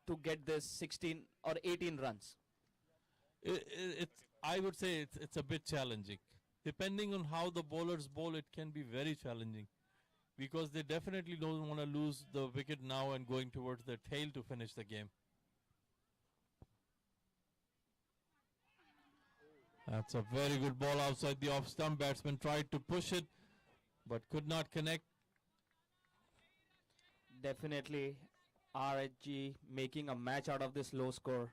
to get this 16 or 18 runs. I would say it's a bit challenging. Depending on how the bowlers bowl, it can be very challenging. Because they definitely don't want to lose the wicket now and going towards the tail to finish the game. That's a very good ball outside the off stump. Batsman tried to push it, but could not connect. Definitely RHG making a match out of this low score.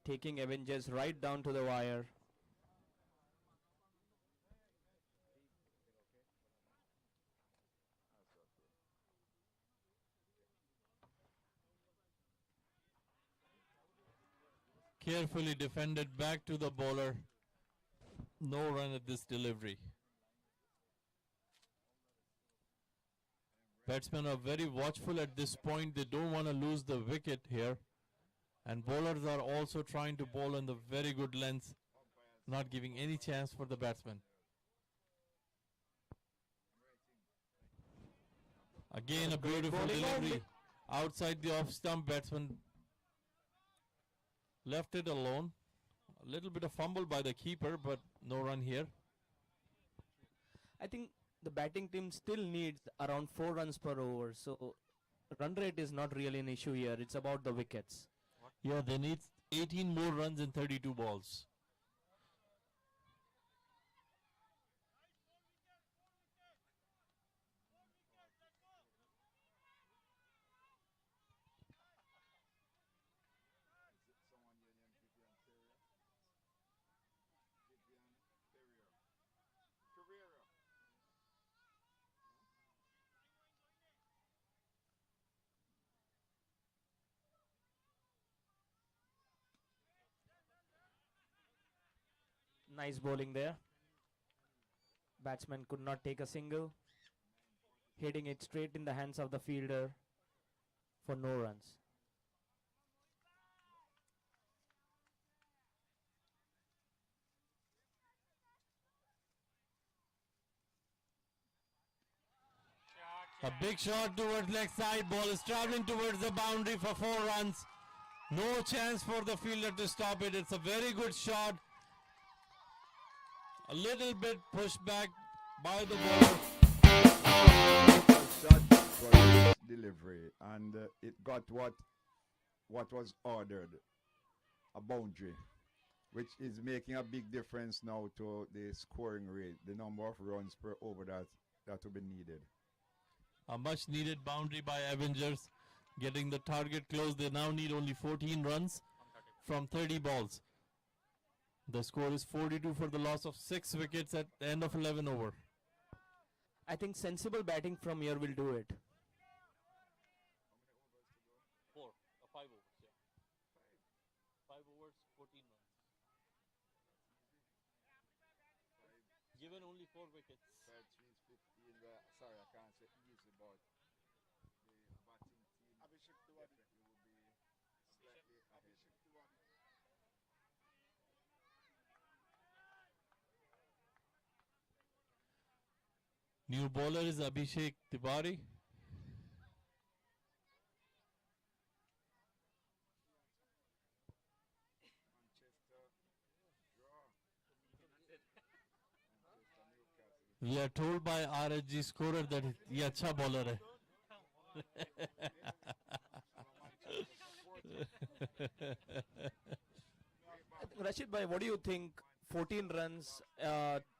Taking Avengers right down to the wire. Carefully defended back to the bowler. No run at this delivery. Batsmen are very watchful at this point. They don't want to lose the wicket here. And bowlers are also trying to bowl on the very good length, not giving any chance for the batsman. Again, a beautiful delivery. Outside the off stump, batsman left it alone. A little bit of fumble by the keeper, but no run here. I think the batting team still needs around 4 runs per over. So run rate is not really an issue here. It's about the wickets. Yeah, they need 18 more runs in 32 balls. Nice bowling there. Batsman could not take a single. hitting it straight in the hands of the fielder for no runs. A big shot towards leg side. Ball is traveling towards the boundary for 4 runs. No chance for the fielder to stop it. It's a very good shot. A little bit pushed back by the bowler. Shot for its delivery, and it got what was ordered, a boundary, which is making a big difference now to the scoring rate, the number of runs per over that will be needed. A much needed boundary by Avengers, getting the target close. They now need only 14 runs from 30 balls. The score is 42 for the loss of 6 wickets at the end of 11 over. I think sensible batting from here will do it. 5 overs, yeah. 5 overs, 14 runs. Given only 4 wickets. 5 3 15. Sorry, I can't say easy, but the batting team definitely will be slightly ahead. New bowler is Abhishek Tiwari. We are told by RHG scorer that he अच्छा bowler है. Rashid bhai, what do you think? 14 runs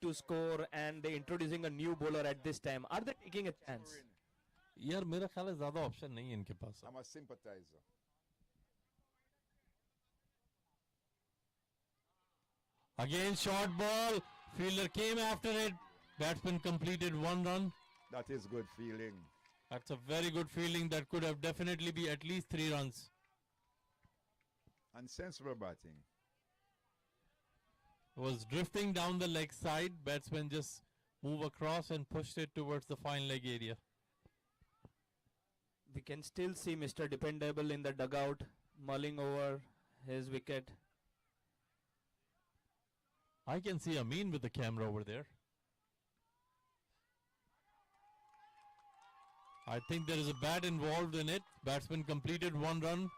to score, and they're introducing a new bowler at this time. Are they taking a chance? यार मेरा ख्याल है ज़्यादा option नहीं है इनके पास. I'm a sympathizer. Again short ball. Fielder came after it. Batsman completed 1 run. That is good feeling. That's a very good feeling. That could have definitely be at least 3 runs. And sensible batting. Was drifting down the leg side. Batsman just move across and pushed it towards the fine leg area. We can still see Mr. Dependable in the dugout, mulling over his wicket. I can see Amin with the camera over there. I think there is a bat involved in it. Batsman completed 1 run.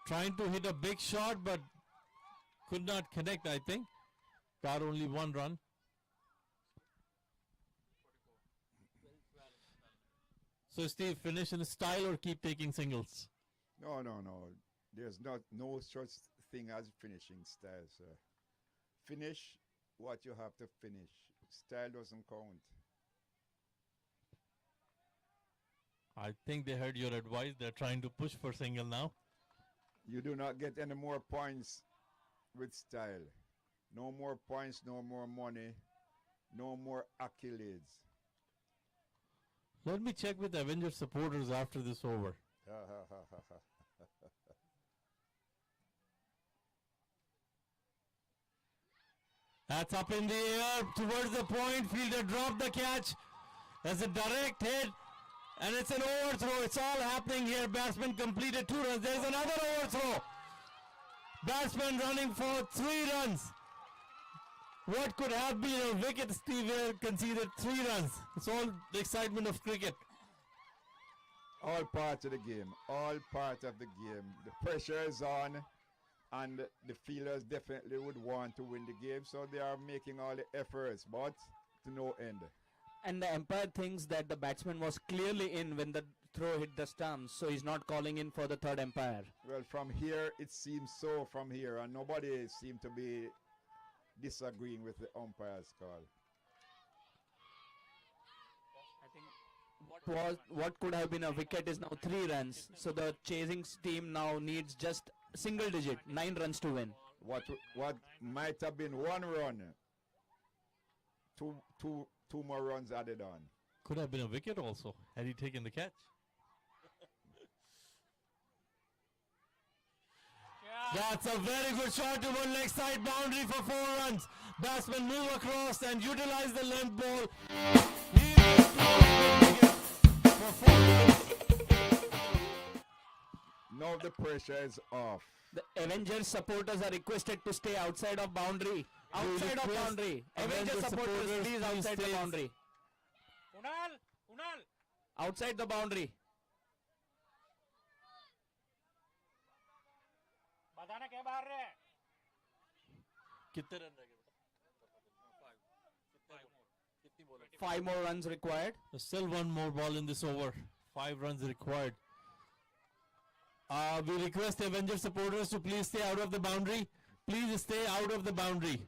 Trying to hit a big shot, but could not connect, I think. Got only 1 run. So Steve, finish in style or keep taking singles? No. There's no such thing as finishing style, sir. Finish what you have to finish. Style doesn't count. I think they heard your advice. They're trying to push for single now. You do not get any more points with style. No more points, no more money, no more accolades. Let me check with Avengers supporters after this over. That's up in the air towards the point. Fielder dropped the catch. That's a direct hit. And it's an overthrow. It's all happening here. Batsman completed 2 runs. There's another overthrow. Batsman running for 3 runs. What could have been a wicket? Steve conceded 3 runs. It's all the excitement of cricket. All part of the game. All part of the game. The pressure is on, and the fielders definitely would want to win the game, so they are making all the efforts, but to no end. And the umpire thinks that the batsman was clearly in when the throw hit the stumps, so he's not calling in for the third umpire. Well, from here, it seems so from here, and nobody seemed to be disagreeing with the umpire's call. I think what could have been a wicket is now 3 runs, so the chasing team now needs just single digit, 9 runs to win. What might have been 1 run, two more runs added on. Could have been a wicket also, had he taken the catch. That's a very good shot to one leg side boundary for 4 runs. Batsman move across and utilize the length ball. for 4. Now the pressure is off. The Avengers supporters are requested to stay outside of boundary. Outside of request boundary. Avengers Avengers supporters, supporters, please please outside the stay boundary. Unal! Outside the boundary. बताना क्या बाहर रहे? कितने run रह गए? 5 more runs required. Still one more ball in this over. 5 runs required. We request the Avengers supporters to please stay out of the boundary. Please stay out of the boundary.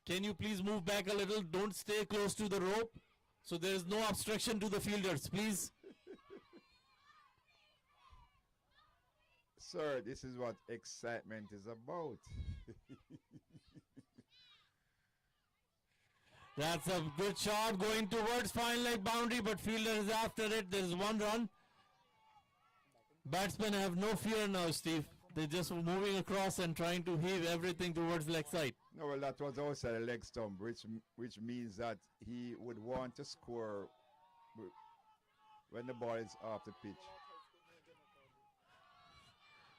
Can you please move back a little? Don't stay close to the rope, so there is no obstruction to the fielders, please. Sir, this is what excitement is about. That's a good shot going towards fine leg boundary, but fielder is after it. There's 1 run. Batsmen have no fear now, Steve. They're just moving across and trying to heave everything towards leg side. No, well, that was outside the leg stump, which means that he would want to score when the ball is off the pitch.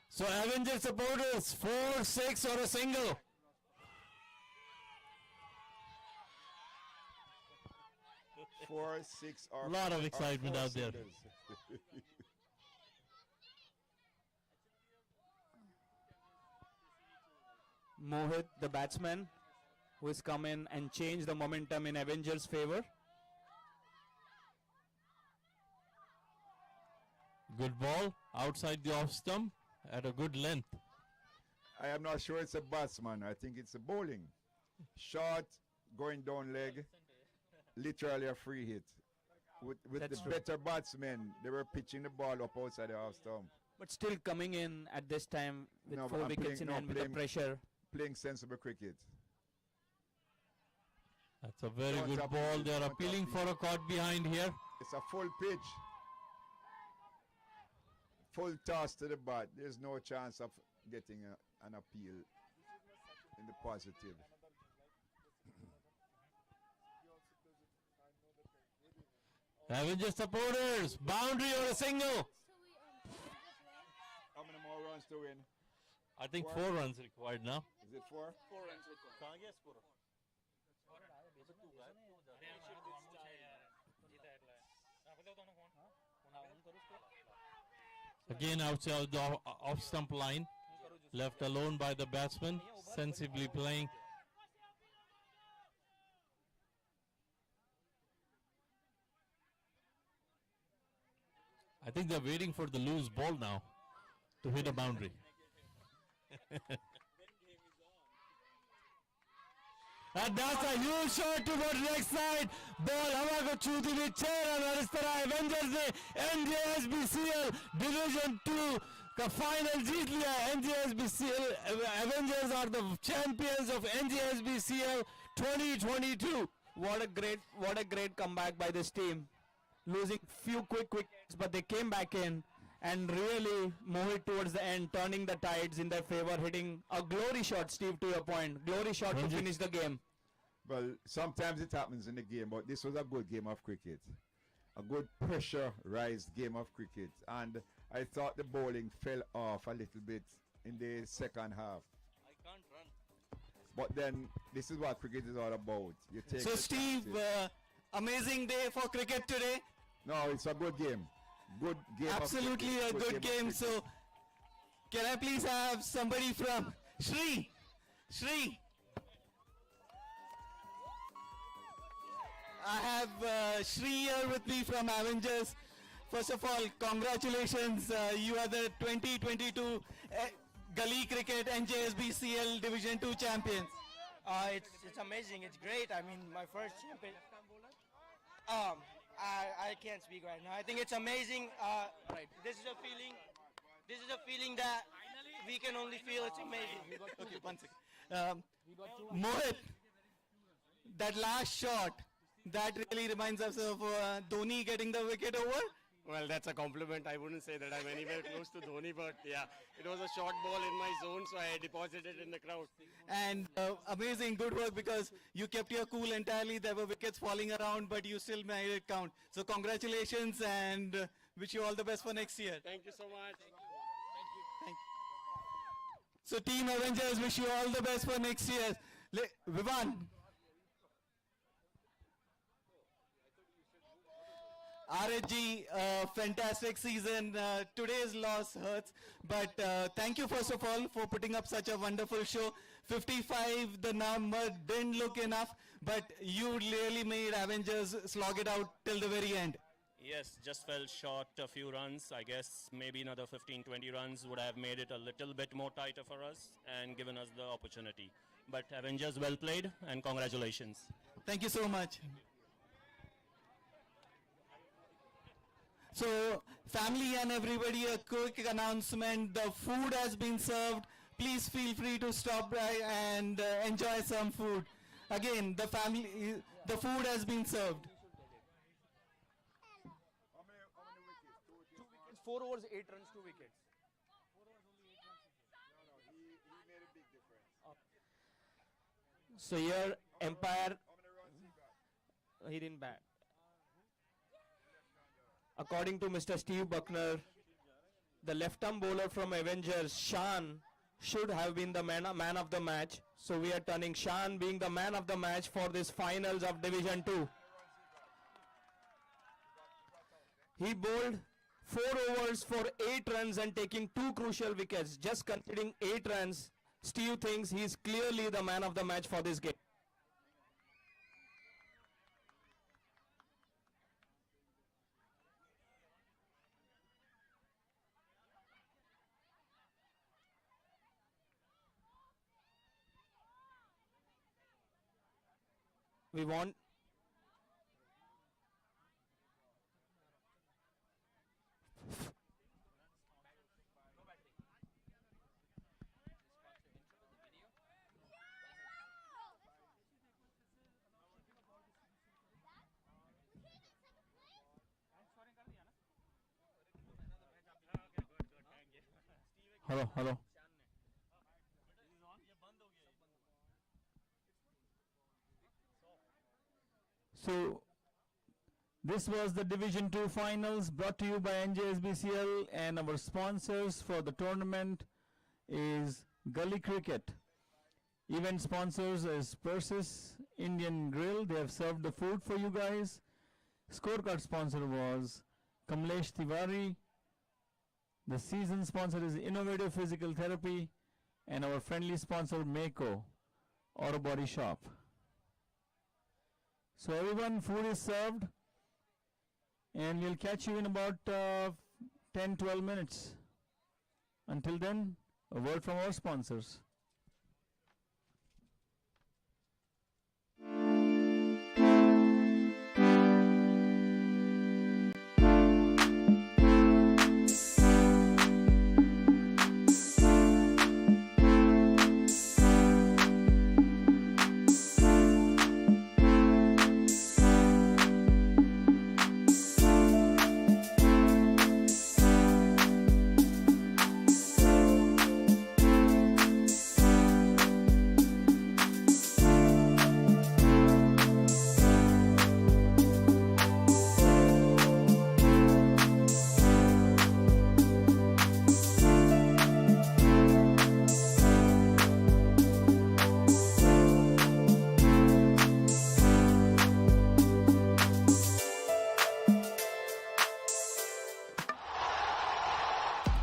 So Avengers supporters, 4, 6 or a single. Four, 6 or A lot of excitement out there. Mohit, the batsman, who has come in and changed the momentum in Avengers' favor. Good ball outside the off stump at a good length. I am not sure it's a batsman. I think it's a bowling. Short, going down leg, literally a free hit. With That's the true. better batsmen, they were pitching the ball up outside the off stump. But still coming in at this time with No, 4 I'm wickets playing- in no, hand with the playing- pressure. Playing sensible cricket. That's a very Don't good up- ball. They are don't appealing up- for a caught behind here. It's a full pitch. Full toss to the bat. There's no chance of getting an appeal in the positive. Avengers supporters, boundary or a single? How many more runs to win? I think 4 runs required now. Is it 4? 4 runs required. Again outside the off stump line, left alone by the batsman, sensibly playing. I think they're waiting for the loose ball now to hit a boundary. And that's a huge shot towards leg side. Ball हवा को छूती हुई 6 run और इस तरह Avengers ने NJSBCL division 2 का final जीत लिया. NJSBCL Avengers are the champions of NJSBCL 2022. What a great comeback by this team. Losing few quick wickets, but they came back in and really Mohit towards the end, turning the tides in their favor, hitting a glory shot, Steve, to your point. Glory shot to finish the game. Well, sometimes it happens in the game, but this was a good game of cricket. A good pressurized game of cricket. And I thought the bowling fell off a little bit in the second half. I can't run. But then, this is what cricket is all about. You take So the Steve, chances. amazing day for cricket today. No, it's a good game. Good game. of Absolutely cricket. a good of game. cricket. So can I please have somebody from Shri? I have Shri here with me from Avengers. First of all, congratulations. You are the 2022 Gully Cricket NJSBCL Division 2 champions. It's amazing. It's great. I mean, my first champion. I can't speak right now. I think it's amazing. Right. This is a feeling. This is a feeling that we can only feel. It's amazing. Okay, 1 second. Mohit, that last shot, that really reminds us of Dhoni getting the wicket over. Well, that's a compliment. I wouldn't say that I'm anywhere close to Dhoni, but yeah, it was a short ball in my zone, so I deposited it in the crowd. And amazing, good work, because you kept your cool entirely. There were wickets falling around, but you still made it count. So congratulations, and wish you all the best for next year. Thank you so much. Thank you. So Team Avengers, wish you all the best for next year. Vivan. RHG, fantastic season. Today's loss hurts, but thank you first of all for putting up such a wonderful show. 55, the number didn't look enough, but you really made Avengers slog it out till the very end. Yes, just fell short a few runs. I guess maybe another 15-20 runs would have made it a little bit more tighter for us and given us the opportunity. But Avengers, well played, and congratulations. Thank you so much. So, family and everybody, a quick announcement. The food has been served. Please feel free to stop by and enjoy some food. Again, the food has been served. 4 overs, 8 runs, 2 wickets. So here, umpire, he didn't bat. According to Mr. Steve Buckner, the left-arm bowler from Avengers, Shan, should have been the man of the match. So we are turning Shan being the man of the match for this finals of Division 2. He bowled 4 overs for 8 runs and taking 2 crucial wickets. Just considering 8 runs, Steve thinks he's clearly the man of the match for this game. We want Hello. So, this was the Division 2 finals brought to you by NJSBCL, and our sponsors for the tournament is Gully Cricket. Event sponsors is Persis Indian Grill. They have served the food for you guys. Scorecard sponsor was Kamlesh Tiwari. The season sponsor is Innovative Physical Therapy, and our friendly sponsor Mako Auto Body Shop. So everyone, food is served, and we'll catch you in about 10-12 minutes. Until then, a word from our sponsors.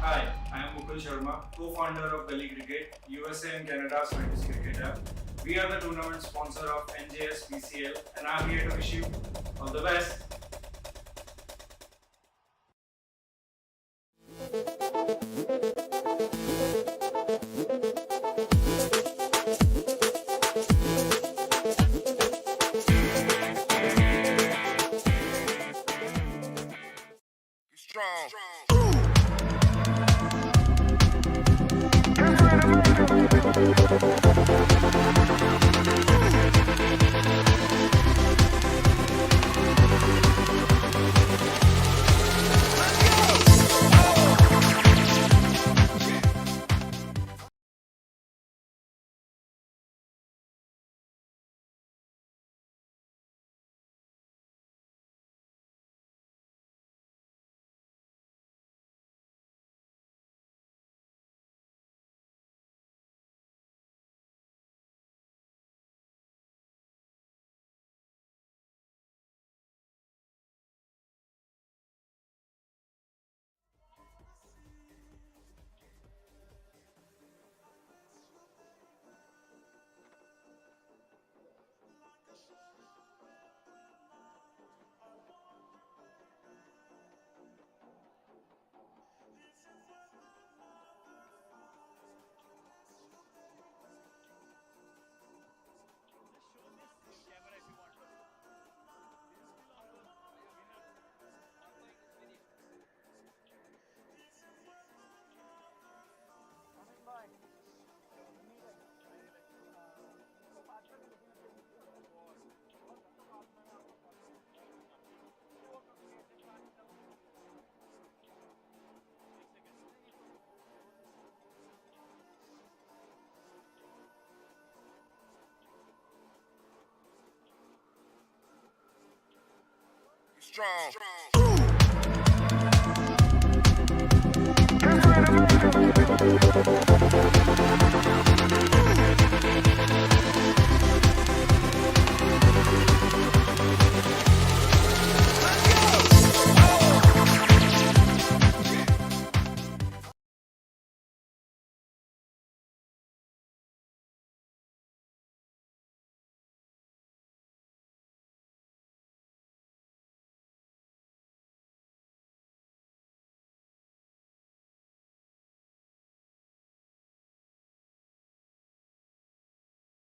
Hi, I am Mukul Sharma, co-founder of Gully Cricket, USA and Canada's fantasy cricket app. We are the tournament sponsor of NJSBCL, and I am here to wish you all the best. Strong. strong.